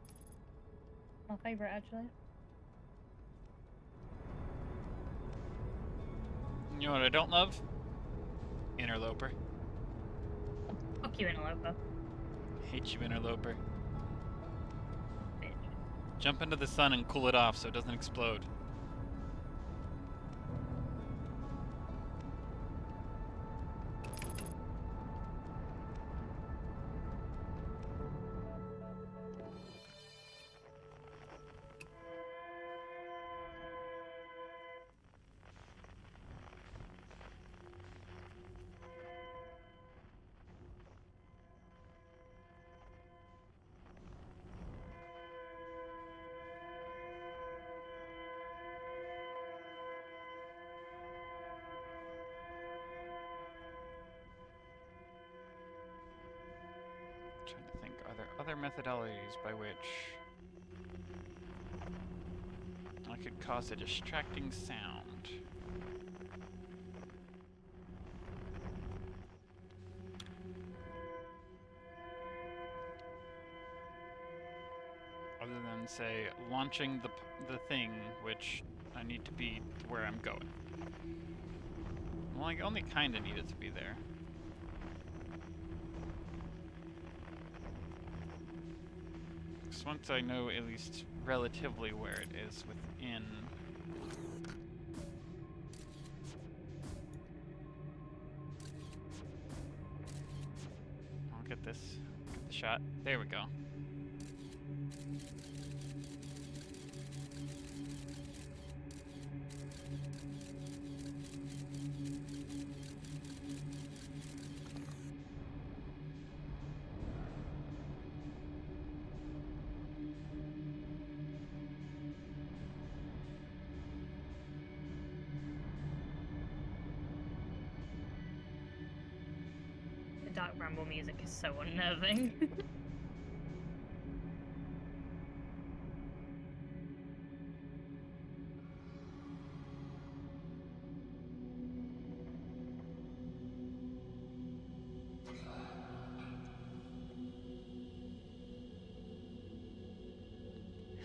My favourite, actually. You know what I don't love? Interloper. Fuck you, Interloper. Hate you, Interloper. Bitch. Jump into the sun and cool it off so it doesn't explode. Trying to think, are there other methodologies by which I could cause a distracting sound? Other than, say, launching the thing, which I need to be where I'm going. Well, I only kind of need it to be there. Because once I know at least relatively where it is within... I'll get this, get the shot. There we go. Dark Bramble music is so unnerving.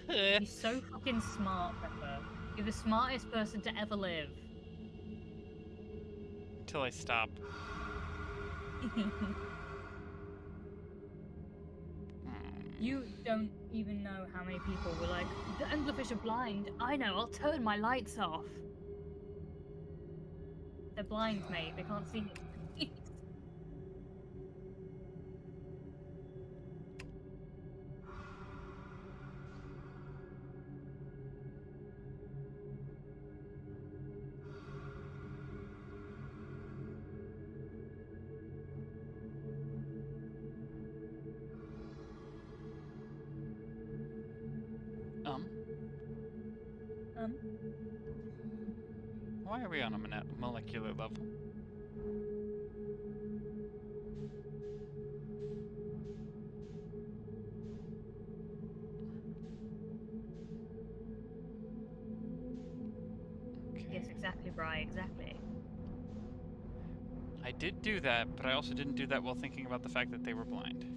You're so fucking smart, Pepper. You're the smartest person to ever live. Until I stop. You don't even know how many people were like, the anglerfish are blind. I know, I'll turn my lights off. They're blind, mate. They can't see it. Why are we on a molecular level? Okay. Yes, exactly, Bri, exactly. I did do that, but I also didn't do that while thinking about the fact that they were blind.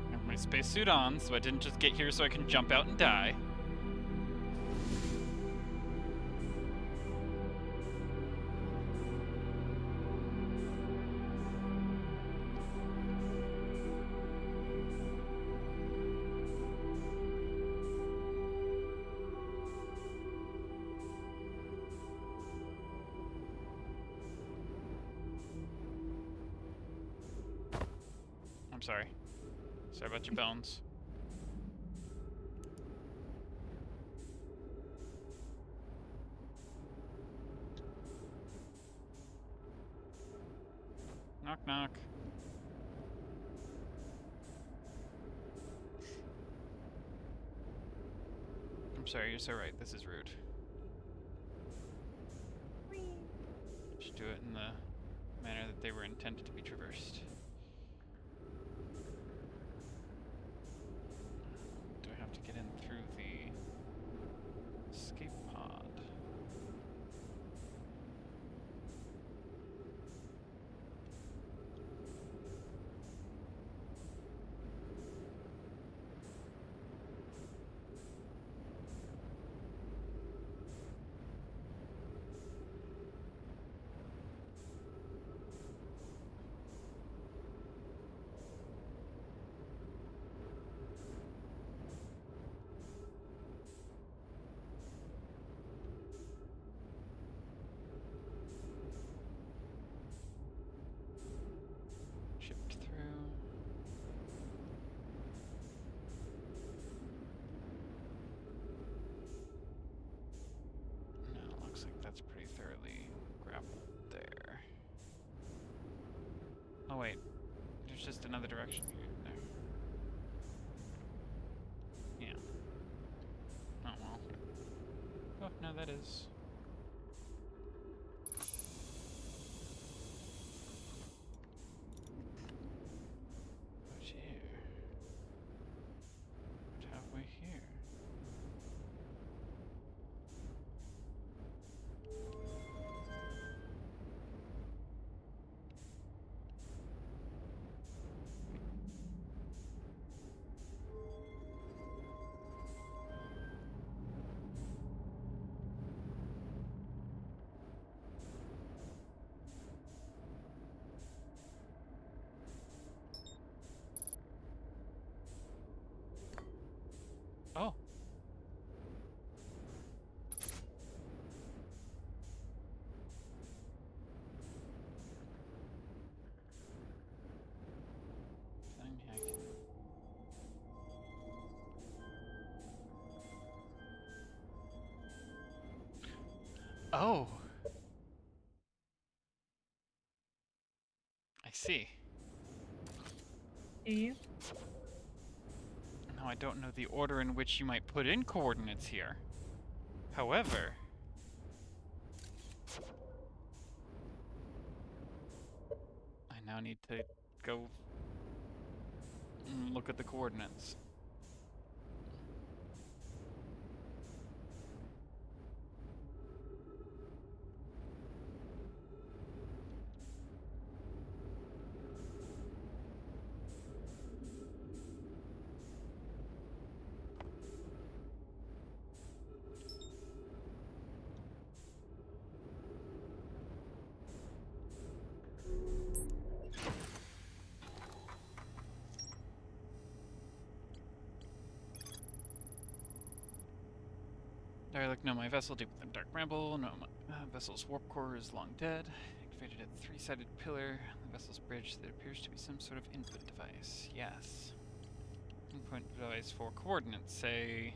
I have my spacesuit on, so I didn't just get here so I can jump out and die. I'm sorry. Sorry about your bones. Knock, knock. I'm sorry, you're so right. This is rude. Should do it in the manner that they were intended to be traversed. Do I have to get in through the escape pod? Chipped through. No, it looks like that's pretty thoroughly grappled there. Oh wait, there's just another direction here. No. Yeah. Oh well. Oh, no, that is. What's here? What have we here? Oh. Oh. I see. Do you? Now I don't know the order in which you might put in coordinates here. However, I now need to go look at the coordinates. Derelict, no, my vessel deep within Dark Ramble. No, my vessel's warp core is long dead. Activated at the three-sided pillar. The vessel's bridge that appears to be some sort of input device. Yes. Input device for coordinates. Say,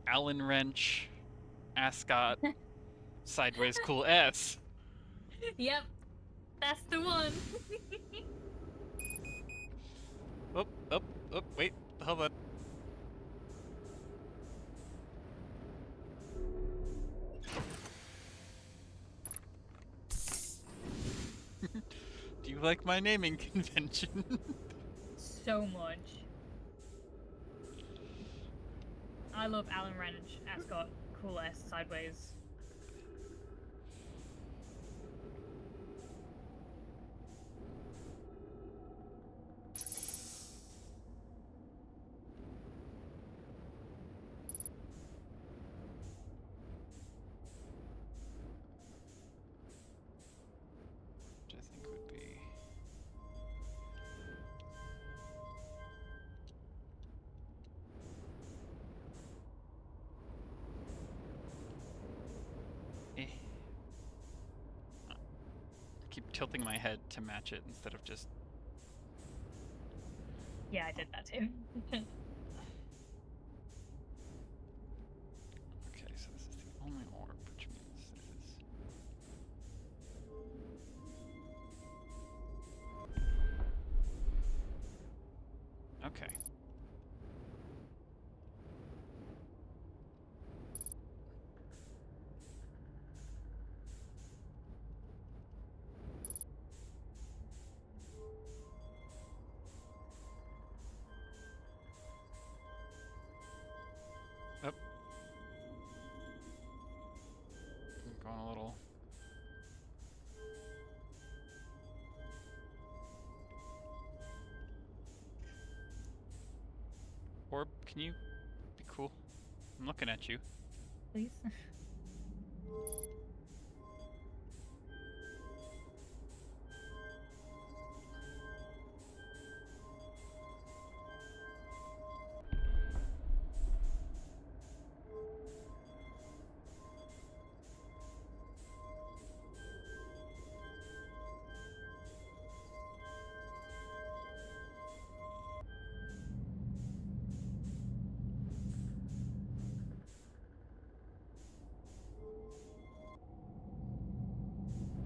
Allen wrench, ascot, sideways cool S. Yep, that's the one. Wait, hold on. Do you like my naming convention? So much. I love Alan Wrench, Ascot, Cool S, Sideways. Which I think would be... I keep tilting my head to match it instead of just... Yeah, I did that too. Okay, so this is the only orb, which means this is... Okay. Oh. I'm going a little... Orb, can you be cool? I'm looking at you. Please.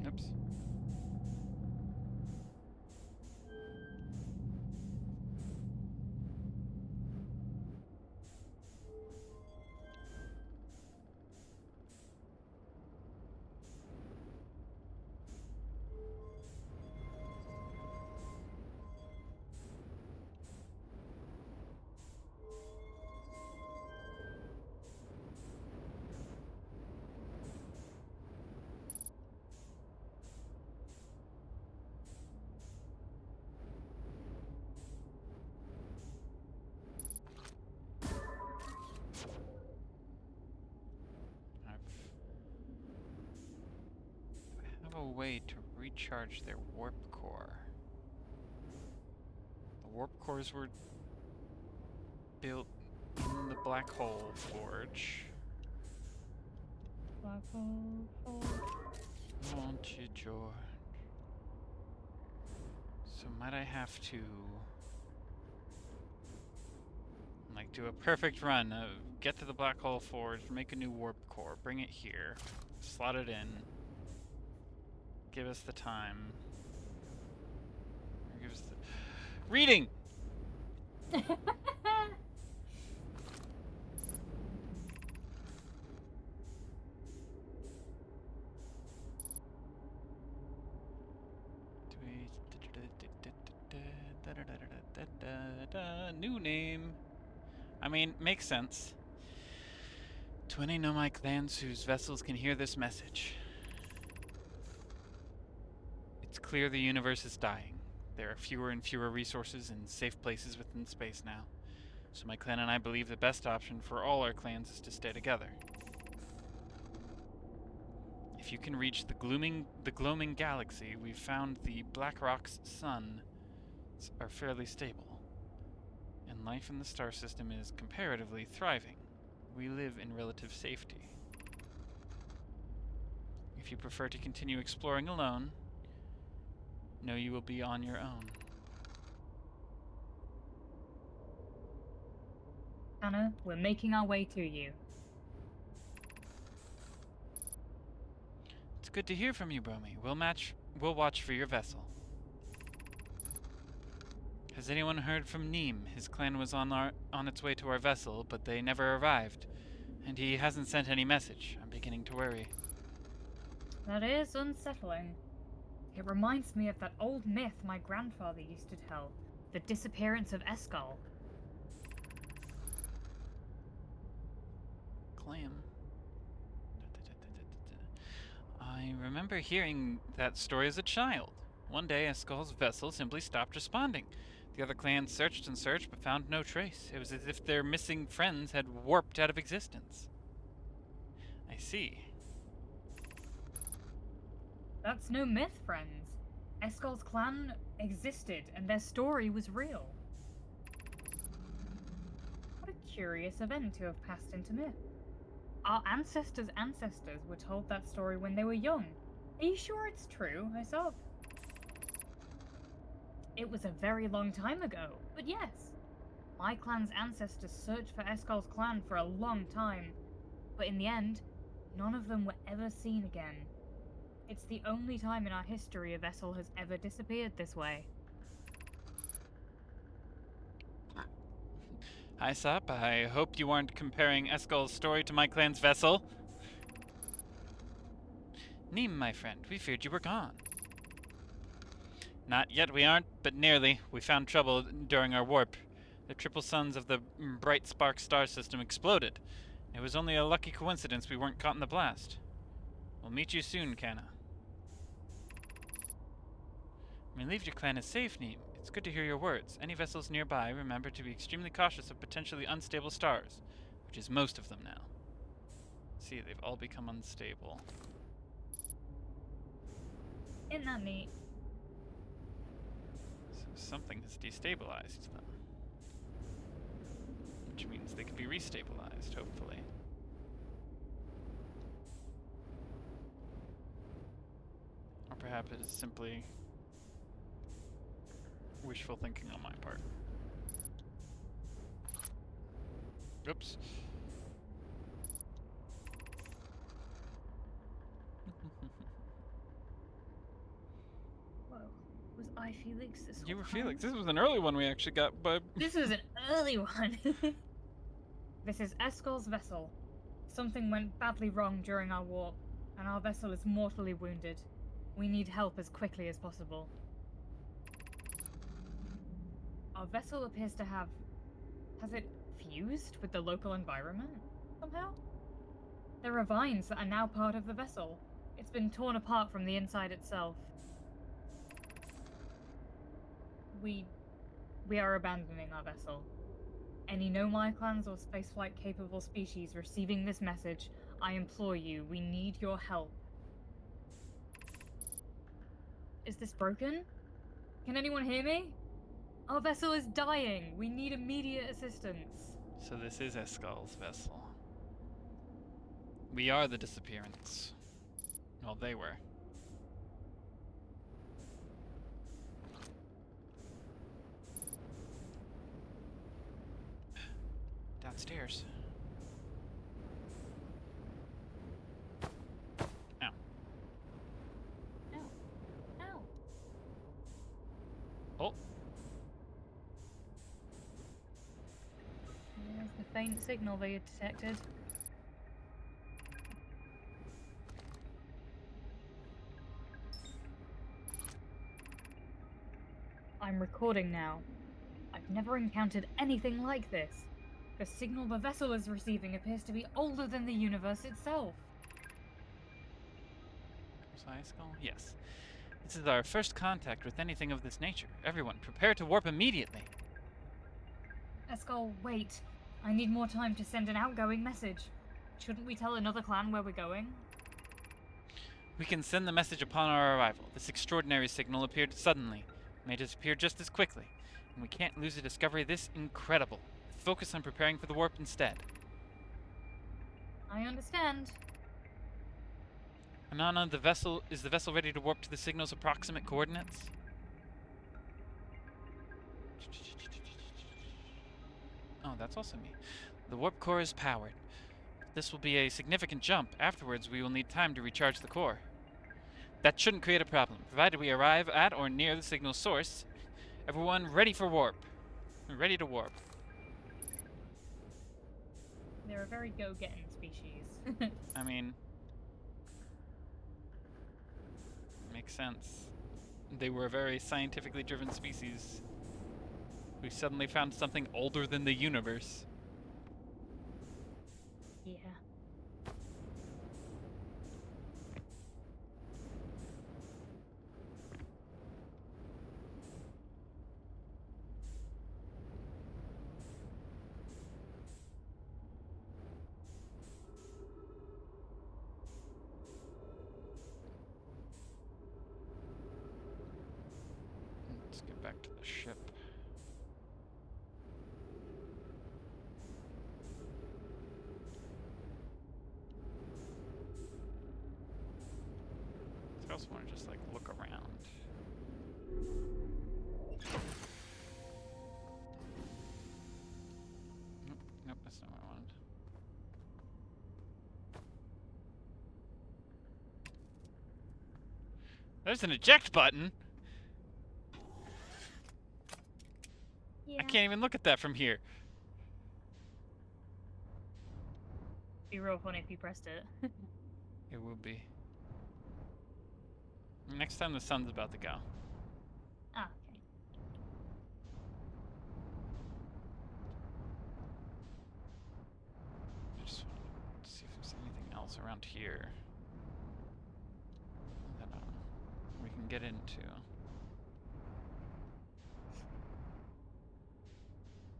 Oops. I have a way to recharge their warp core. The warp cores were built in the black hole forge. Black hole forge. Won't you, George? So might I have to like do a perfect run of get to the black hole forge, make a new warp core, bring it here, slot it in, give us the time. Give us the reading. New name. I mean, makes sense. To any Nomai clans whose vessels can hear this message. It's clear the universe is dying. There are fewer and fewer resources and safe places within space now. So my clan and I believe the best option for all our clans is to stay together. If you can reach the gloaming galaxy, we've found the Black Rock's sun are fairly stable, and life in the star system is comparatively thriving. We live in relative safety. If you prefer to continue exploring alone, know you will be on your own. Anna, we're making our way to you. It's good to hear from you, Bromy. We'll watch for your vessel. Has anyone heard from Neem? His clan was on its way to our vessel, but they never arrived. And he hasn't sent any message. I'm beginning to worry. That is unsettling. It reminds me of that old myth my grandfather used to tell. The disappearance of Eskal. Clam. I remember hearing that story as a child. One day, Eskal's vessel simply stopped responding. The other clans searched and searched, but found no trace. It was as if their missing friends had warped out of existence. I see. That's no myth, friends. Eskal's clan existed, and their story was real. What a curious event to have passed into myth. Our ancestors' ancestors were told that story when they were young. Are you sure it's true? I saw. It was a very long time ago, but yes. My clan's ancestors searched for Eskal's clan for a long time, but in the end, none of them were ever seen again. It's the only time in our history a vessel has ever disappeared this way. Hi, Sop. I hope you aren't comparing Eskal's story to my clan's vessel. Neem, my friend, we feared you were gone. Not yet we aren't, but nearly. We found trouble during our warp. The triple suns of the bright spark star system exploded. It was only a lucky coincidence we weren't caught in the blast. We'll meet you soon, Kana. Relieved your clan is safe, Neem. It's good to hear your words. Any vessels nearby, remember to be extremely cautious of potentially unstable stars, which is most of them now. See, they've all become unstable. Isn't that neat? So something has destabilized them. Which means they can be restabilized, hopefully. Or perhaps it is simply wishful thinking on my part. Oops. Whoa. Was I Felix this whole You were time? Felix. This was an early one we actually got, but This was an early one. This is Eskal's vessel. Something went badly wrong during our warp, and our vessel is mortally wounded. We need help as quickly as possible. Our vessel appears to have... Has it fused with the local environment, somehow? There are vines that are now part of the vessel. It's been torn apart from the inside itself. We are abandoning our vessel. Any Nomai clans or spaceflight-capable species receiving this message, I implore you, we need your help. Is this broken? Can anyone hear me? Our vessel is dying. We need immediate assistance. so this is Eskal's vessel. We are the disappearance. Well, they were. Downstairs. A faint signal they detected. I'm recording now. I've never encountered anything like this. The signal the vessel is receiving appears to be older than the universe itself. Skull? Yes. This is our first contact with anything of this nature. Everyone, prepare to warp immediately. Escol, wait. I need more time to send an outgoing message. Shouldn't we tell another clan where we're going? We can send the message upon our arrival. This extraordinary signal appeared suddenly. It may disappear just as quickly. And we can't lose a discovery this incredible. Focus on preparing for the warp instead. I understand. Anana, is the vessel ready to warp to the signal's approximate coordinates? Oh, that's also me. The warp core is powered. This will be a significant jump. Afterwards, we will need time to recharge the core. That shouldn't create a problem, provided we arrive at or near the signal source. Everyone ready for warp. Ready to warp. They're a very go-getting species. I mean, makes sense. They were a very scientifically driven species who suddenly found something older than the universe. Yeah. Let's get back to the ship. I also want to just like look around. Nope, nope, that's not what I wanted. There's an eject button. Yeah. I can't even look at that from here. Be real funny if you pressed it. It will be. Next time the sun's about to go. Ah, okay. I just want to see if there's anything else around here that we can get into.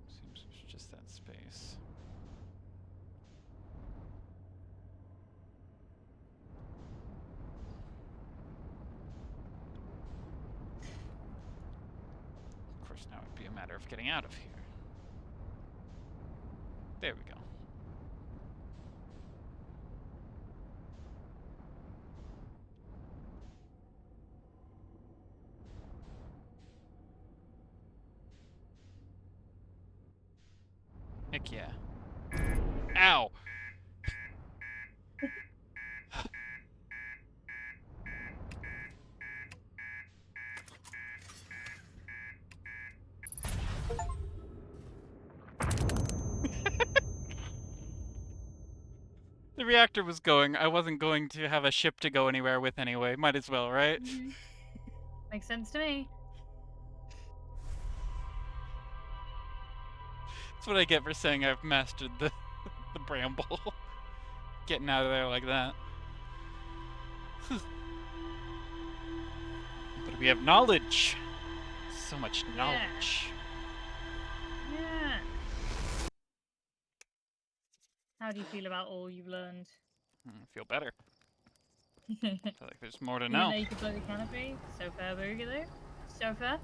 Seems it's just that space. Of course, now it'd be a matter of getting out of here. There we go. Heck yeah. Ow! The reactor was going. I wasn't going to have a ship to go anywhere with anyway. Might as well, right? Mm-hmm. Makes sense to me. That's what I get for saying I've mastered the bramble. Getting out of there like that. But we have knowledge. So much knowledge. Yeah. How do you feel about all you've learned? I feel better. You I feel like there's more to know know. you could blow the canopy? So fair, Boogaloo. So fair.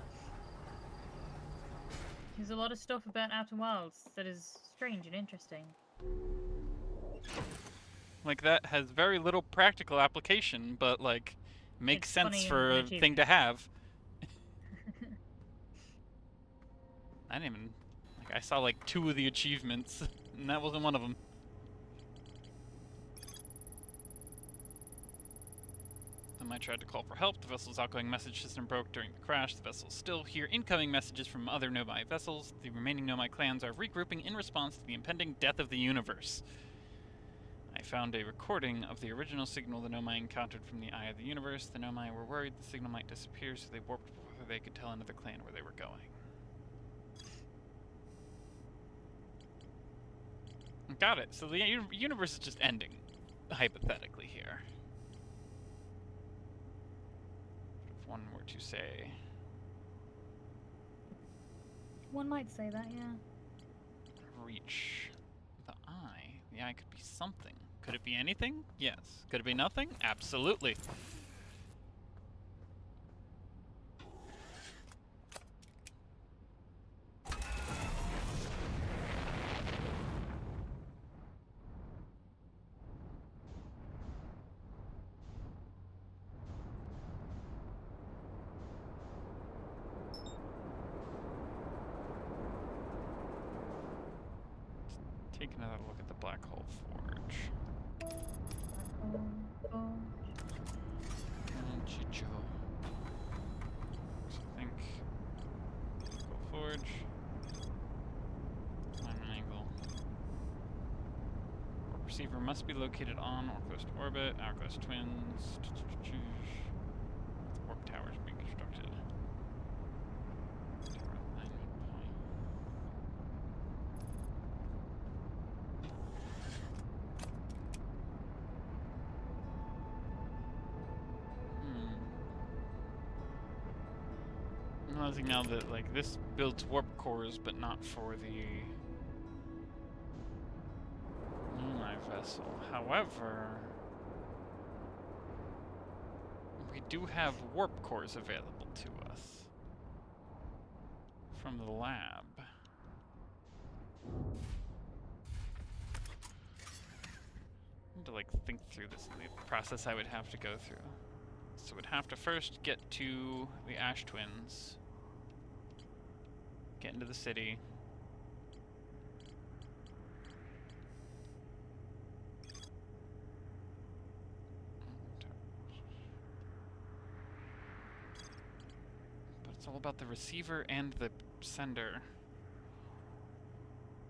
There's a lot of stuff about Outer Wilds that is strange and interesting. Like, that has very little practical application, but, like, makes It's sense funny for a and thing to have. I didn't even... Like, I saw, like, 2 of the achievements, and that wasn't one of them. Nomai tried to call for help. The vessel's outgoing message system broke during the crash. The vessels still hear incoming messages from other Nomai vessels. The remaining Nomai clans are regrouping in response to the impending death of the universe. I found a recording of the original signal the Nomai encountered from the Eye of the Universe. The Nomai were worried the signal might disappear, so they warped before they could tell another clan where they were going. Got it. So the universe is just ending, hypothetically, here. If one were to say... One might say that, yeah. Reach the eye. The eye could be something. Could it be anything? Yes. Could it be nothing? Absolutely. Take another look at the Black Hole Forge. And Chicho. So I think Black Hole Forge. Climb an angle. Warp receiver must be located on Orcoast orbit. Orcoast twins. Warp towers being constructed. Tower alignment point. I'm realizing now that, like, this builds warp cores, but not for the Moonlight vessel. However, we do have warp cores available to us from the lab. I need to, like, think through this, the process I would have to go through. So we'd have to first get to the Ash Twins, get into the city, but it's all about the receiver and the sender.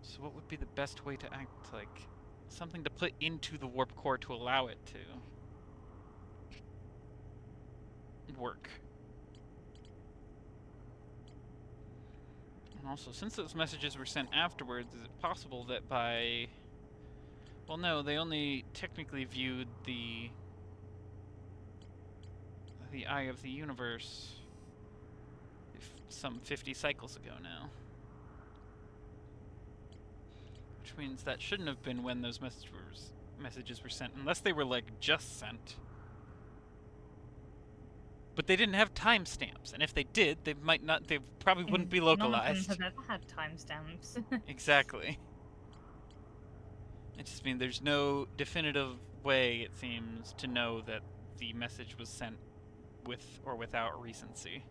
So what would be the best way to act, like, something to put into the warp core to allow it to work? And also, since those messages were sent afterwards, is it possible that by... Well, no, they only technically viewed the Eye of the Universe some 50 cycles ago now. Which means that shouldn't have been when those messages were sent, unless they were, like, just sent. But they didn't have timestamps, and if they did, they probably wouldn't be localized. None of them have ever had timestamps. Exactly. It just means there's no definitive way, it seems, to know that the message was sent with or without recency.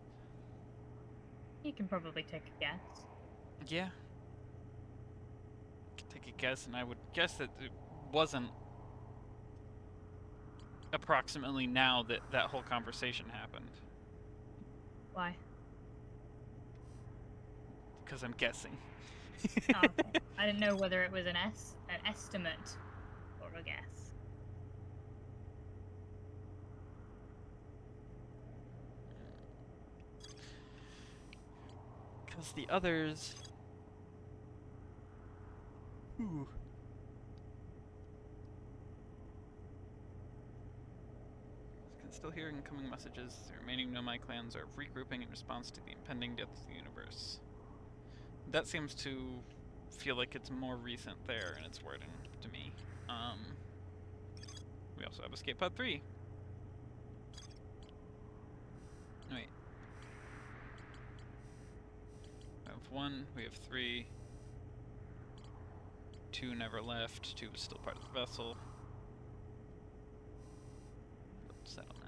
You can probably take a guess. Yeah. Could take a guess, and I would guess that it wasn't approximately now that that whole conversation happened. Why? Because I'm guessing. Oh, okay. I didn't know whether it was an estimate or a guess. Because the others... Ooh. Still hearing incoming messages. The remaining Nomai clans are regrouping in response to the impending death of the universe. That seems to feel like it's more recent there in its wording to me. We also have Escape Pod 3. Wait. We have 1, we have 3. 2 never left, 2 was still part of the vessel. Settlement.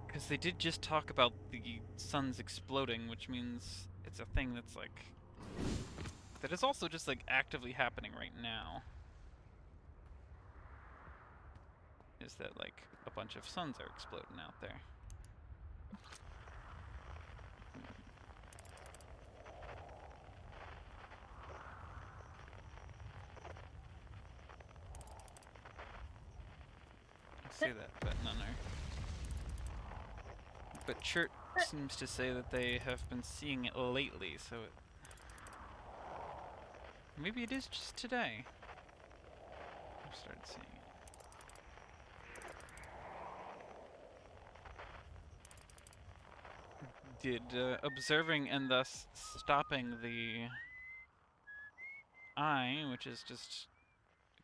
Because they did just talk about the suns exploding, which means it's a thing that's, like, that is also just like actively happening right now is that like a bunch of suns are exploding out there. I say that, but none are. But Chert seems to say that they have been seeing it lately, so it... Maybe it is just today. I've started seeing it. Did observing and thus stopping the eye, which is just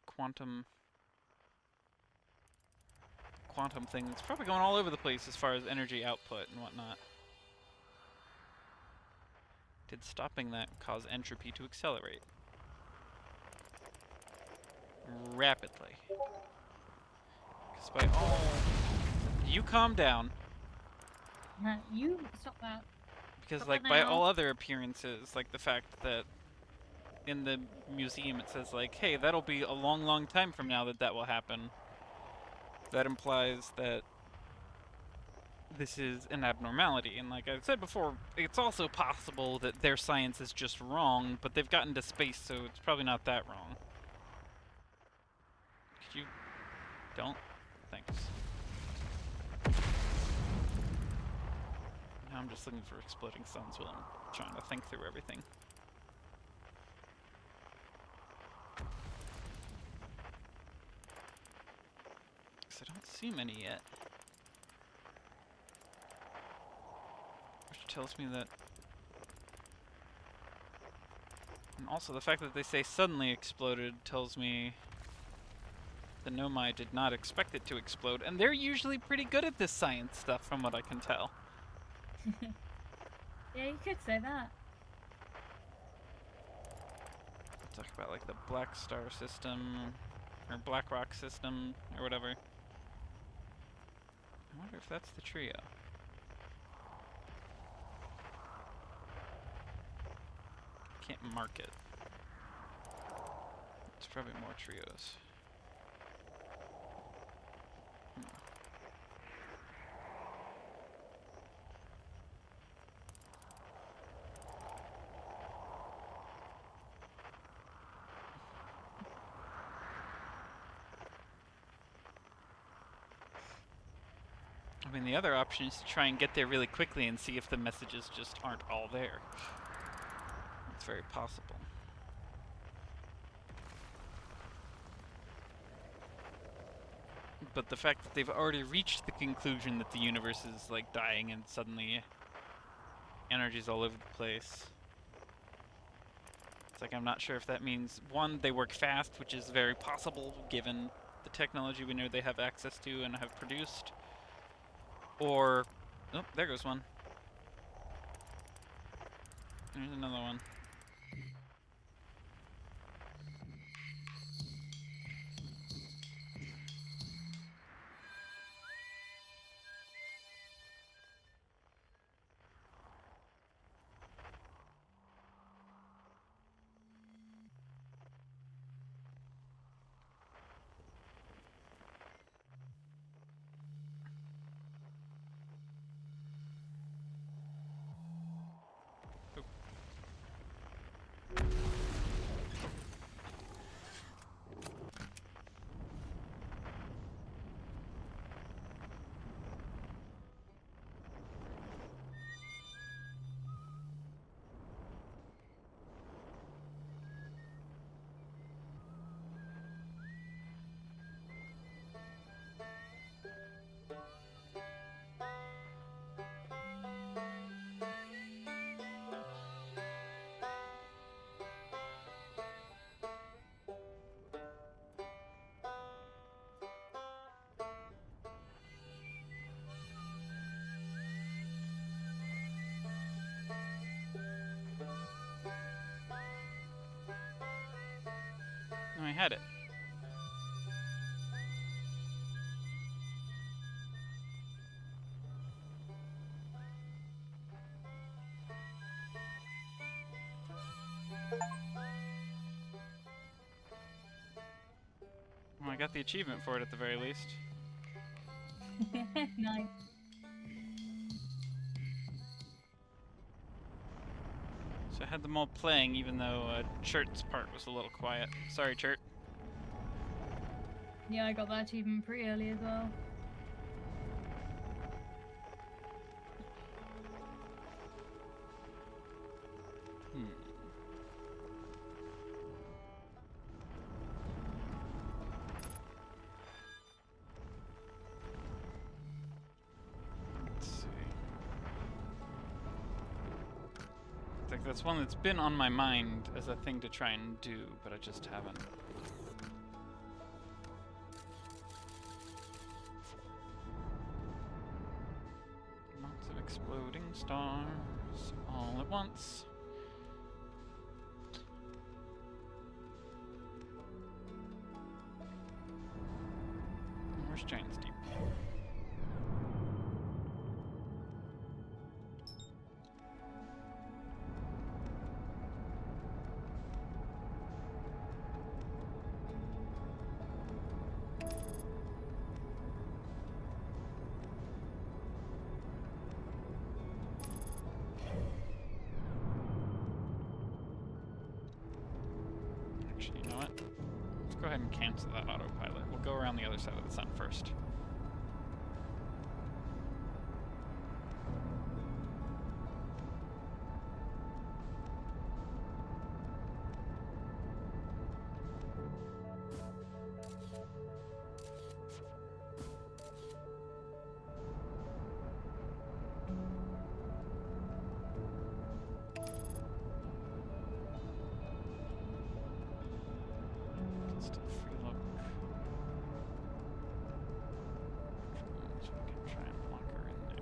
quantum thing that's probably going all over the place as far as energy output and whatnot. Did stopping that cause entropy to accelerate? Rapidly. Because by all... You calm down. You stop that. Because Stop like that by now. all other appearances, like the fact that in the museum it says like, hey, that'll be a long, long time from now that that will happen. That implies that this is an abnormality. And like I said before, it's also possible that their science is just wrong, but they've gotten to space, so it's probably not that wrong. Could you... Don't? Thanks. Now I'm just looking for exploding suns while I'm trying to think through everything. Because I don't see many yet. Which tells me that... And also the fact that they say suddenly exploded tells me the Nomai did not expect it to explode, and they're usually pretty good at this science stuff from what I can tell. Yeah, you could say that. Talk about like the Black Star system, or Black Rock system, or whatever. I wonder if that's the trio. Can't mark it. It's probably more trios. I mean, the other option is to try and get there really quickly and see if the messages just aren't all there. It's very possible. But the fact that they've already reached the conclusion that the universe is like dying and suddenly energy's all over the place. It's like I'm not sure if that means, one, they work fast, which is very possible given the technology we know they have access to and have produced. Or, oh, there goes one. There's another one. No, I had it. got the achievement for it at the very least. Nice. So I had them all playing, even though Chert's part was a little quiet. Sorry, Chert. Yeah, I got that achievement pretty early as well. Let's see. Like that's one that's been on my mind as a thing to try and do, but I just haven't. Lots of exploding stars all at once. Where's Giant's Deep? Actually, you know what? Let's go ahead and cancel that autopilot. We'll go around the other side of the sun first. Still free look. So we can try and lock her in there.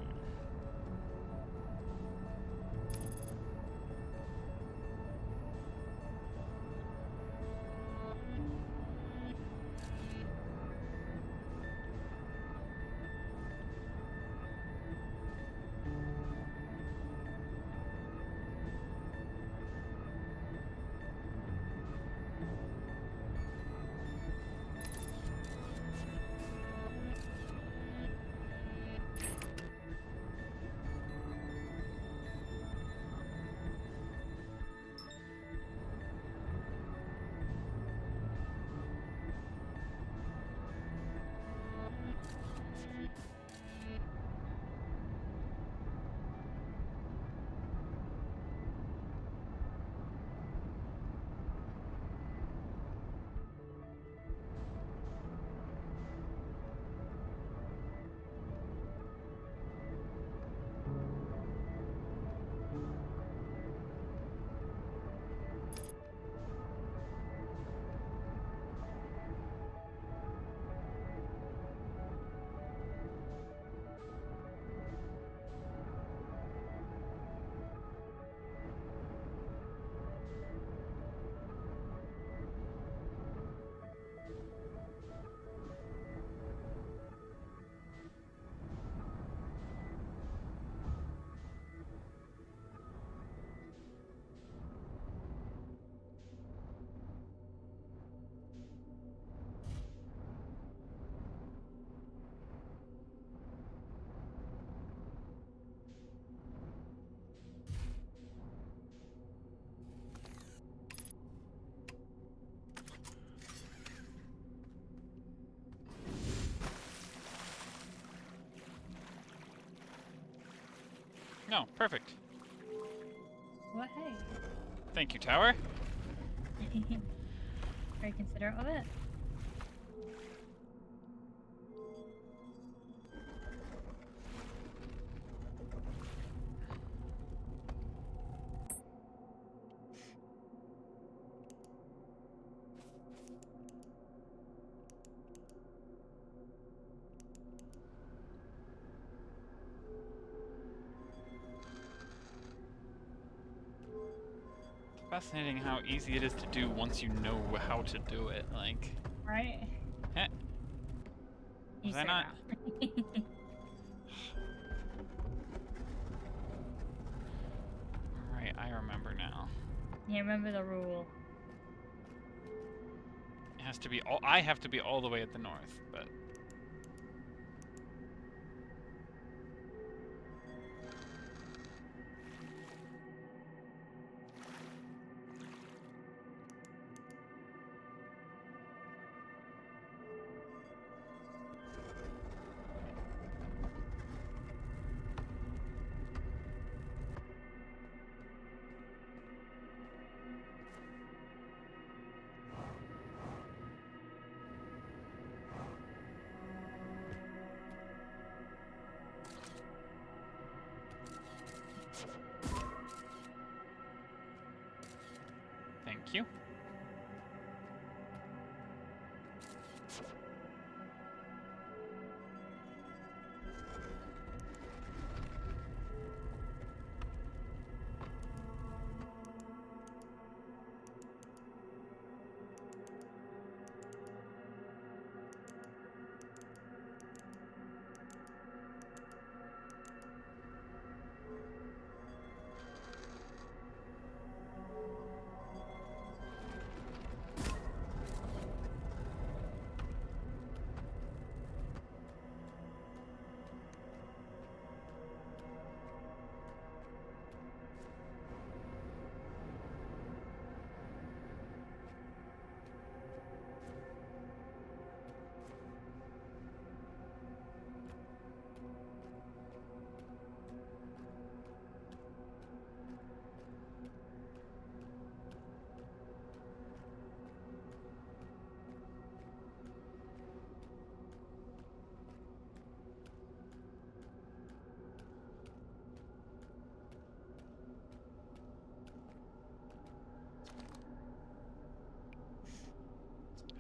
No, perfect. Well, hey. Thank you, Tower. Very considerate of it. Fascinating how easy it is to do once you know how to do it. Like, Right? eh, You was I say not? that. Alright, I remember now. You remember the rule. Yeah, has to be all. I have to be all the way at the north, but. Thank you.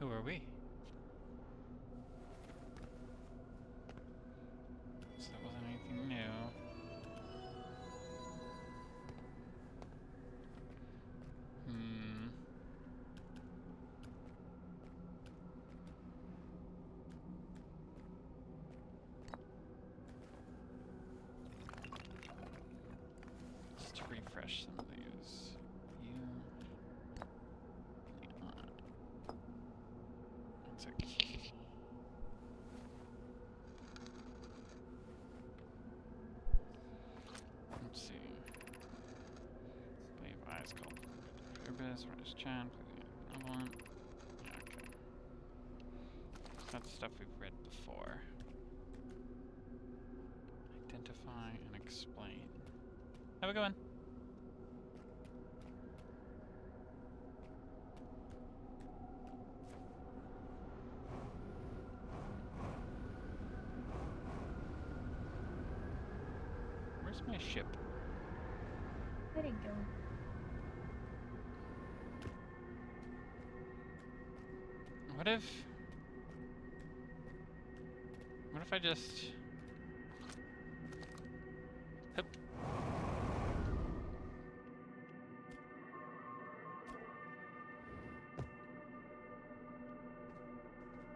Who are we? So that wasn't anything new. Just to refresh some of these. That's a key. Let's see. Believe eyes called Herbis, what is Chan? Yeah, okay. That's stuff we've read before. Identify and explain. How we going? Where's my ship? There you go. What if I just... Hup.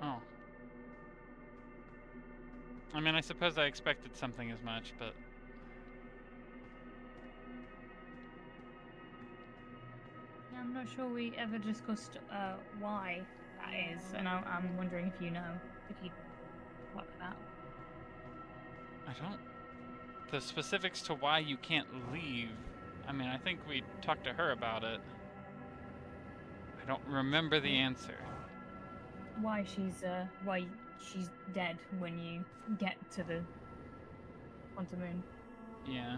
Oh. I mean, I suppose I expected something as much, but... I'm not sure we ever discussed why that is, and I'm wondering if you know, if you talk that. I don't... The specifics to why you can't leave... I mean, I think we talked to her about it. I don't remember the answer. Why she's dead when you get to the quantum moon. Yeah.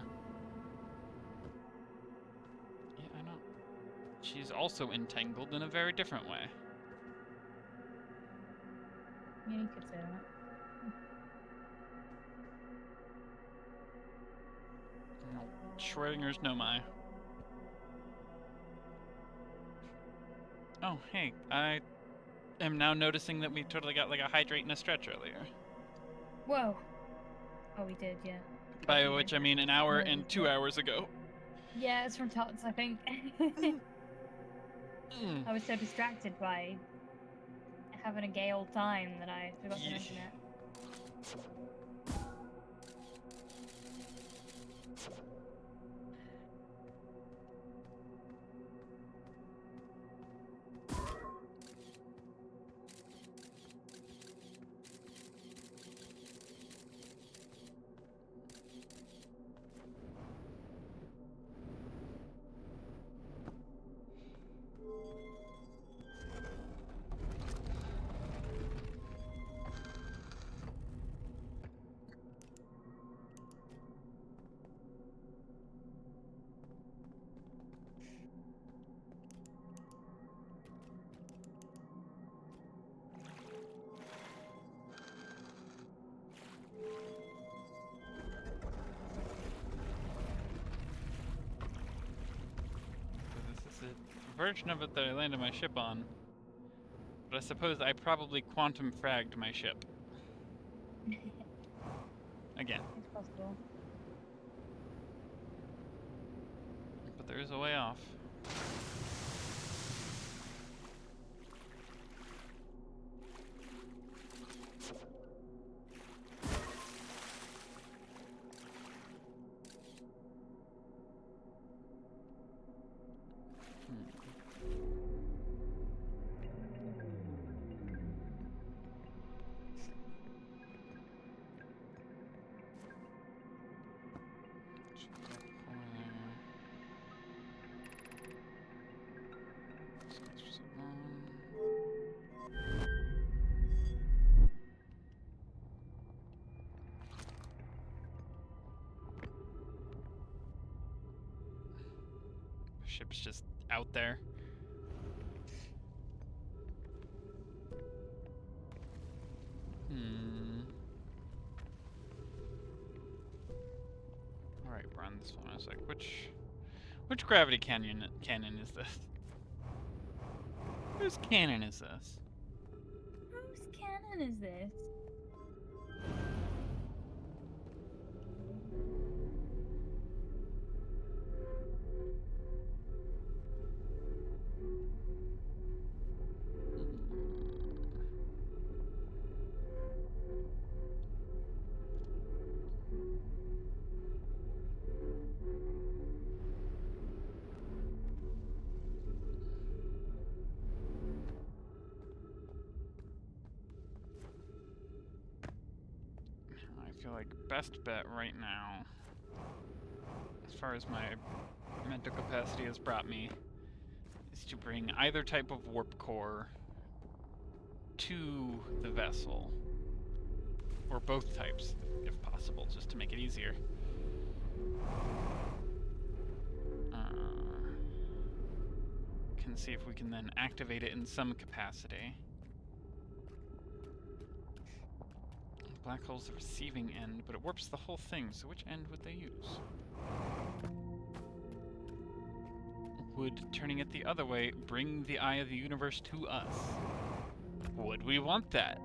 Yeah, I don't... She's also entangled in a very different way. Yeah, you could say that. No, Schrodinger's no my. Oh, hey, I am now noticing that we totally got like a hydrate and a stretch earlier. Whoa. Oh, we did, yeah. By which I mean an hour and 2 hours ago. Yeah, it's from Tots, I think. I was so distracted by having a gay old time that I forgot to mention it. version of it that I landed my ship on. But I suppose I probably quantum fragged my ship. Again. It's possible. But there is a way off. Ship's just out there. Alright, we're on this one. I was like, which gravity cannon is this? Whose cannon is this? Whose cannon is this? I feel like best bet right now, as far as my mental capacity has brought me, is to bring either type of warp core to the vessel. Or both types, if possible, just to make it easier. Can see if we can then activate it in some capacity. Black hole's the receiving end, but it warps the whole thing, so which end would they use? Would turning it the other way bring the eye of the universe to us? Would we want that?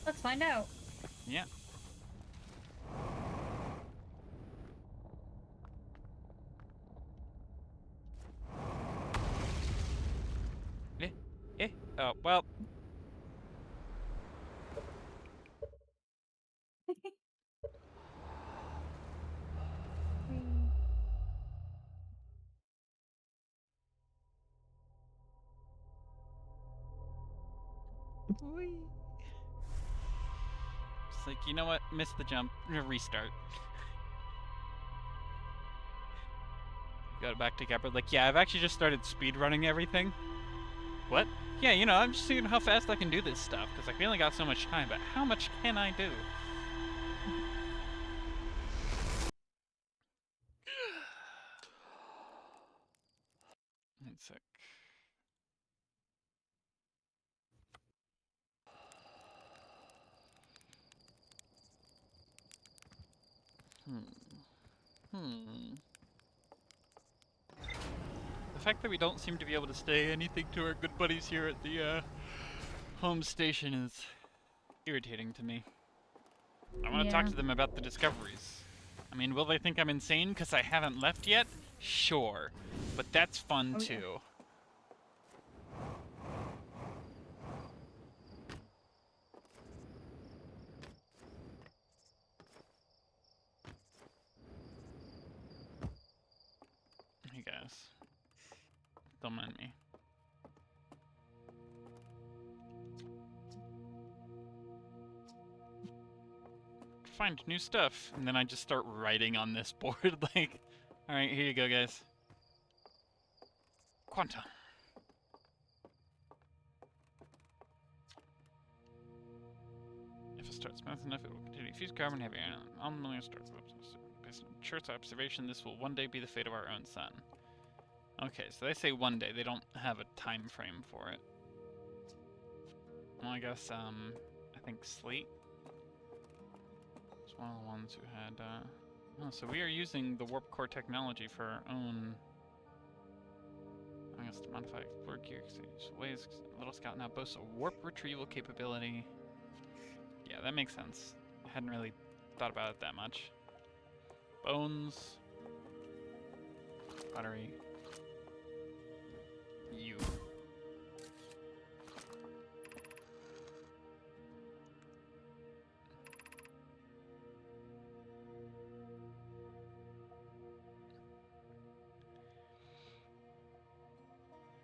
Let's find out. Yeah. Oh, well. It's like, you know what? Missed the jump. Restart. Got it back to Gabber. Like, yeah, I've actually just started speedrunning everything. What? Yeah, you know, I'm just seeing how fast I can do this stuff, because like, we only got so much time, but how much can I do? One sec. The fact that we don't seem to be able to say anything to our good buddies here at the home station is irritating to me. I want to talk to them about the discoveries. I mean, will they think I'm insane because I haven't left yet? Sure. But that's fun too. Hey guys. Don't mind me. Find new stuff, and then I just start writing on this board like, alright, here you go guys. Quanta. If it starts smooth enough, it will continue to fuse carbon heavy on the million stars. Based on Church's observation, this will one day be the fate of our own sun. Okay, so they say one day. They don't have a time frame for it. Well, I guess, I think Slate was one of the ones who had, Oh, so we are using the warp core technology for our own. I guess to modify warp gear. Ways Little Scout now boasts a warp retrieval capability. Yeah, that makes sense. I hadn't really thought about it that much. Bones. Pottery. You.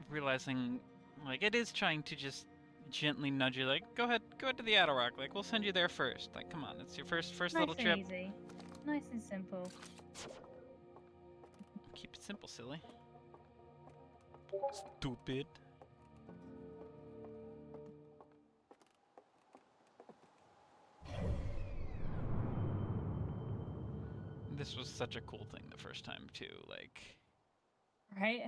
Realizing, like, it is trying to just gently nudge you, like, go ahead to the Adder Rock. Like, we'll send you there first. Like, come on, it's your first Nice little and trip. easy. Nice and simple. Keep it simple, silly. Stupid. This was such a cool thing the first time, too. Like, Right?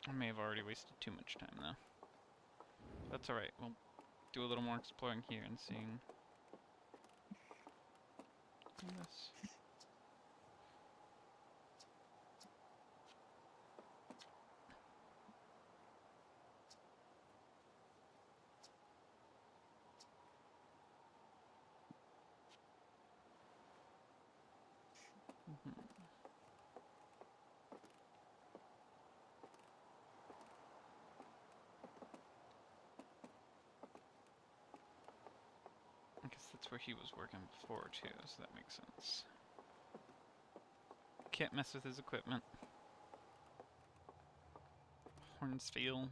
I may have already wasted too much time, though. That's alright. We'll do a little more exploring here and seeing this. I guess that's where he was working before, too, so that makes sense. Can't mess with his equipment. Hornsfield.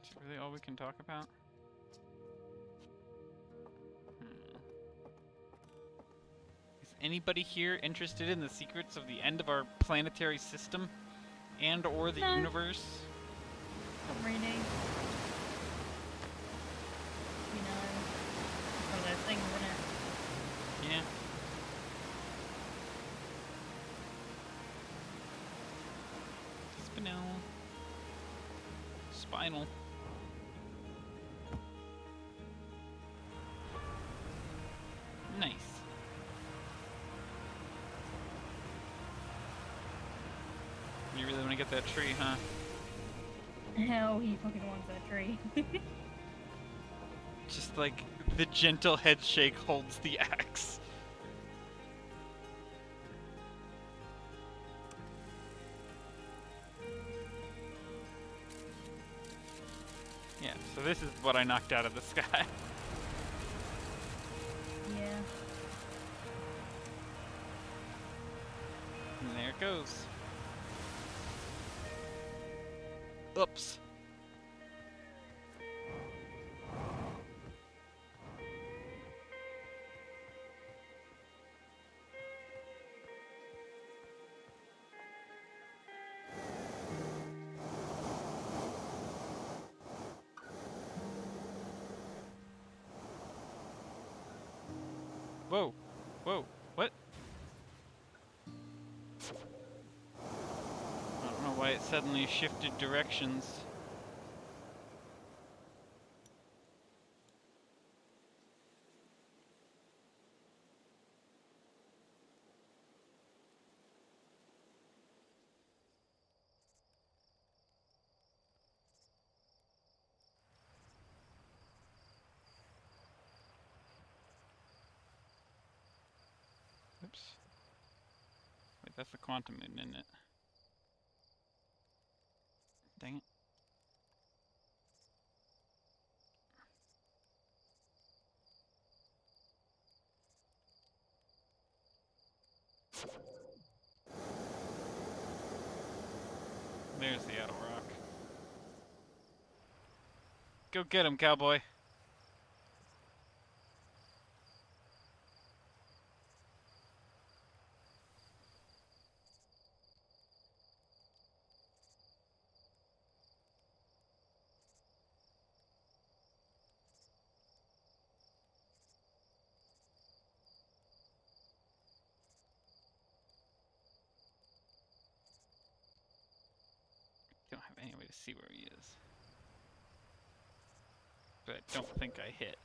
Is it really all we can talk about? Is anybody here interested in the secrets of the end of our planetary system? And or the No. universe? Not really. You know, it's one of those things, isn't it? Yeah. Spinel. Spinal. Nice. You really want to get that tree, huh? Hell, he fucking wants that tree. Just like the gentle head shake holds the axe. Yeah, so this is what I knocked out of the sky. Yeah. And there it goes. Oops. Whoa. Whoa. What? I don't know why it suddenly shifted directions. Oops. Wait, that's the quantum moon, isn't it? Dang it. There's the Adder Rock. Go get him, cowboy. have any way to see where he is. But I don't think I hit.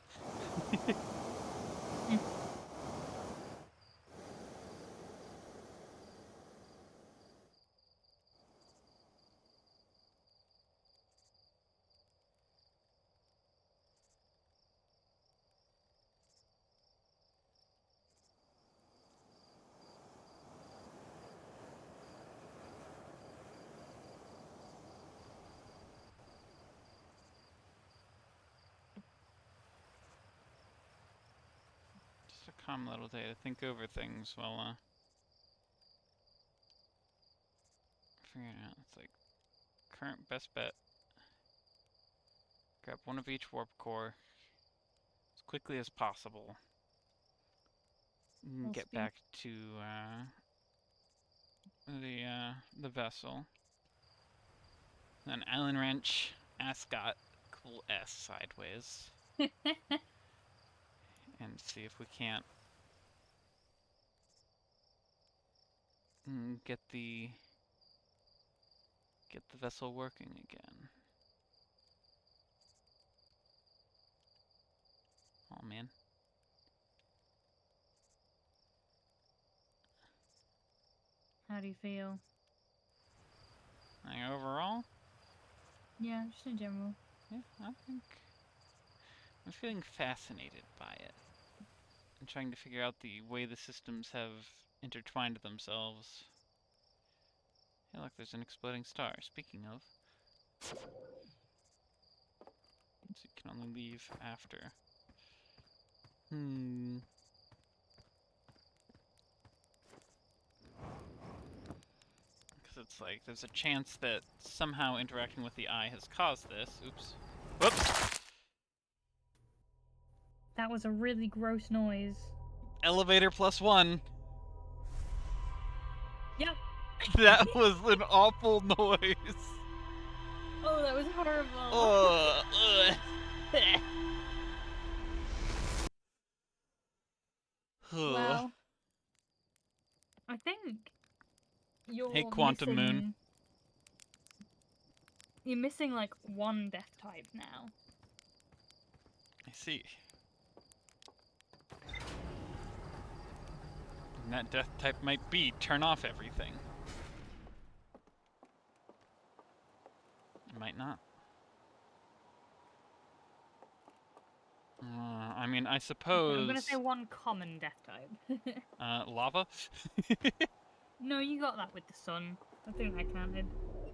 Just a calm little day to think over things while figuring it out. It's like current best bet. Grab one of each warp core as quickly as possible. And get back to the vessel. Then Island Wrench, Ascot, cool S sideways. And see if we can't get the vessel working again. Oh man. How do you feel? Like overall? Yeah, just in general. Yeah, I think I'm feeling fascinated by it. I'm trying to figure out the way the systems have intertwined themselves. Hey, look, there's an exploding star. Speaking of, so you can only leave after. Because it's like there's a chance that somehow interacting with the eye has caused this. Oops. Whoops. That was a really gross noise. Elevator +1. Yep. That was an awful noise. Oh, that was horrible. Well, I think you're Hey, Quantum Moon. You're missing like one death type now. I see. And that death type might be turn off everything. It might not. I mean, I suppose... I'm gonna say one common death type. Lava? No, you got that with the sun. I think that counted.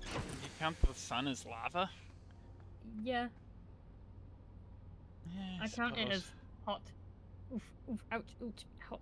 You count the sun as lava? Yeah. Yeah, I count it as hot. Oof, oof, ouch, ouch, hot.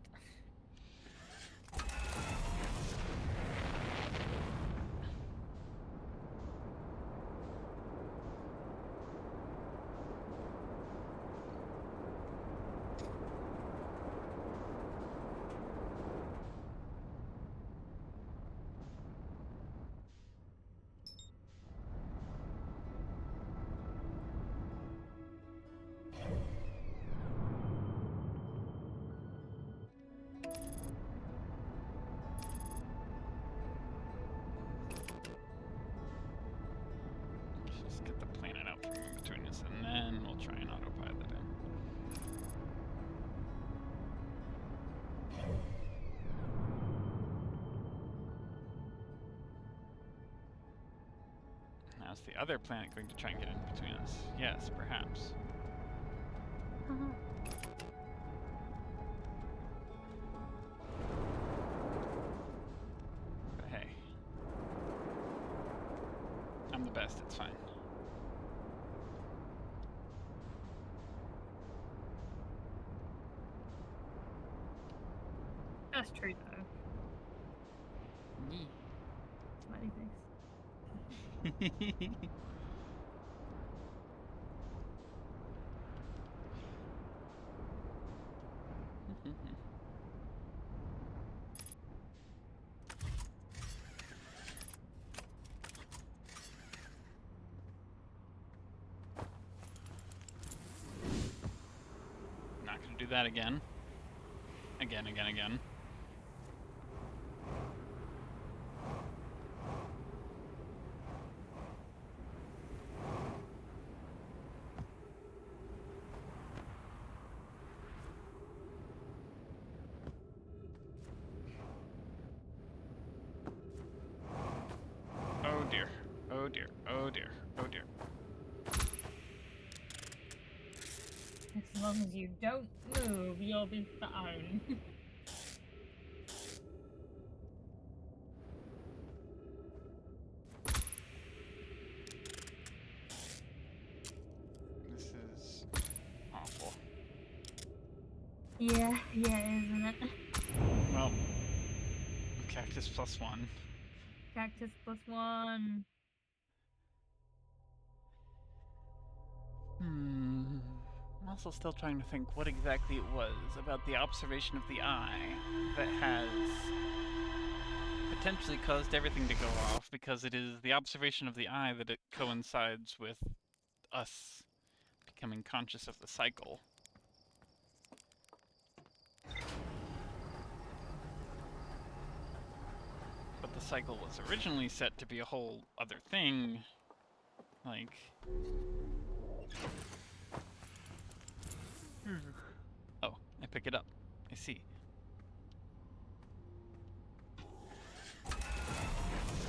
Just get the planet out from in between us, and then we'll try and autopilot it. Now is the other planet going to try and get in between us? Yes, perhaps. But hey. I'm the best, it's fine. That's true though. Yee. Smiley face. Not gonna do that again. Again. Oh dear. Oh dear. Oh dear. As long as you don't move, you'll be fine. This is awful. Yeah, isn't it? Well, cactus +1. Cactus +1. I'm also still trying to think what exactly it was about the observation of the eye that has potentially caused everything to go off, because it is the observation of the eye that it coincides with us becoming conscious of the cycle. But the cycle was originally set to be a whole other thing, like... Oh, I pick it up. I see.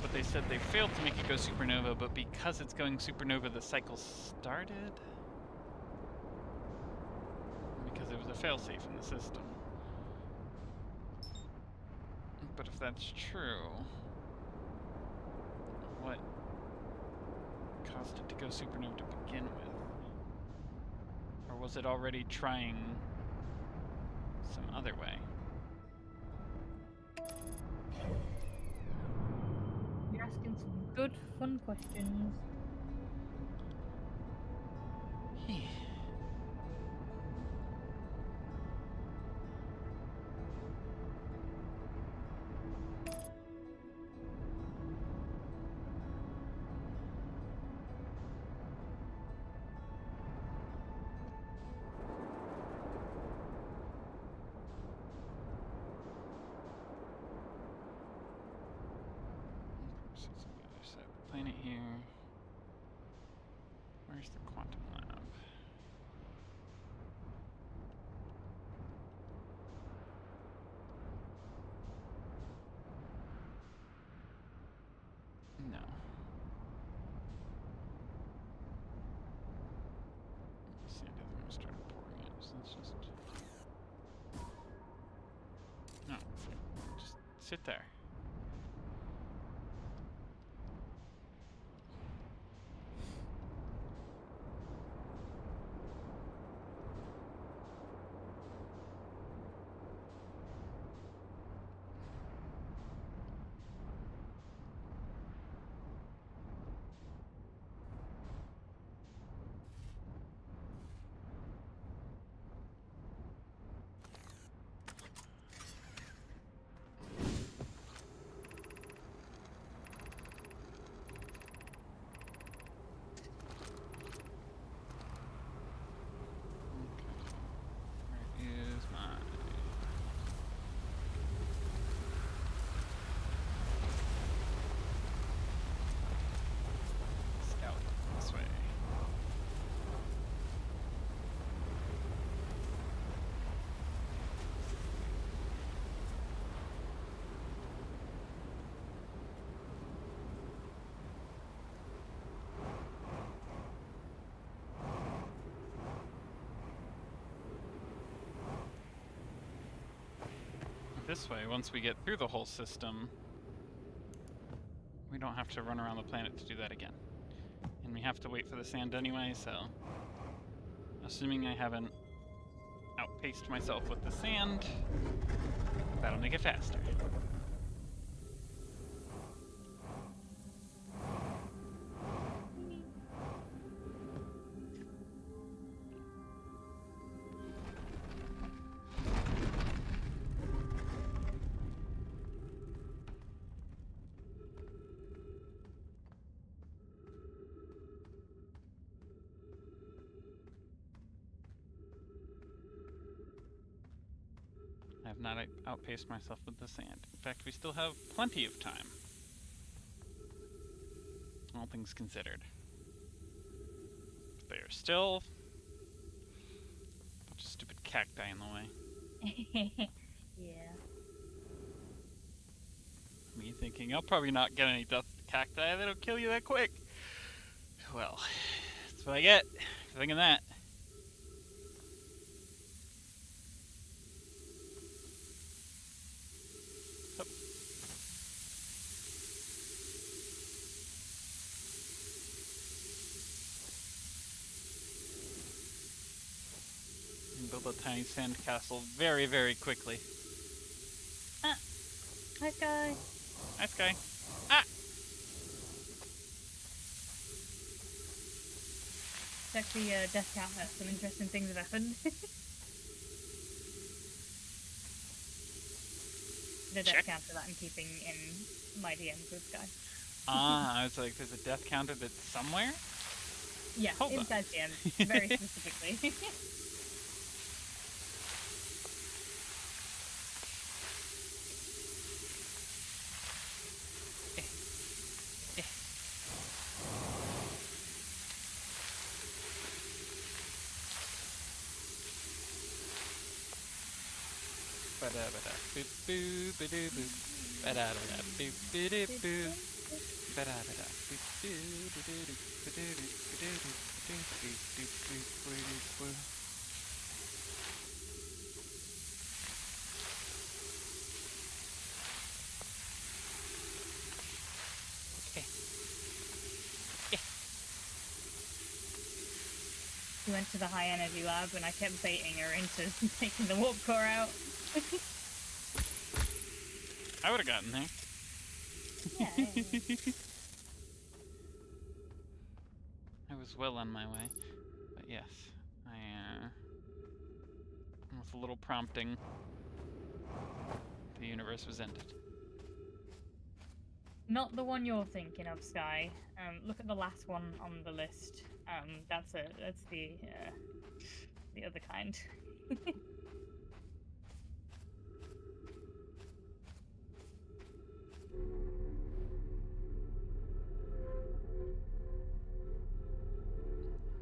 But they said they failed to make it go supernova, but because it's going supernova, the cycle started? Because it was a failsafe in the system. But if that's true, what caused it to go supernova to begin with? Or was it already trying some other way? You're asking some good, fun questions. So it's on the other side of the planet here. Where's the quantum lab? No. Sand hasn't even started pouring yet, so let's just... No. Just sit there. Where is my... Scout this way. This way, once we get through the whole system, we don't have to run around the planet to do that again. And we have to wait for the sand anyway, so... Assuming I haven't outpaced myself with the sand, that'll make it faster. I have not outpaced myself with the sand. In fact, we still have plenty of time. All things considered. But they are still a bunch of stupid cacti in the way. Yeah. Me thinking, I'll probably not get any death cacti, they don't kill you that quick. well, that's what I get for thinking that. Oh. Build a tiny sand castle very, very quickly. Ah, nice guy. Nice guy. Ah! Check the death counter. Some interesting things have happened. The death Check. counter that I'm keeping in my DMs with Sky. Ah, I was like, there's a death counter that's somewhere? Yeah, Hold on. inside DMs, very specifically. She went to the high energy lab and I kept baiting her into taking the warp core out. I would have gotten there. Yeah. I was well on my way. But yes, with a little prompting, the universe was ended. Not the one you're thinking of, Sky. Look at the last one on the list. That's the other kind.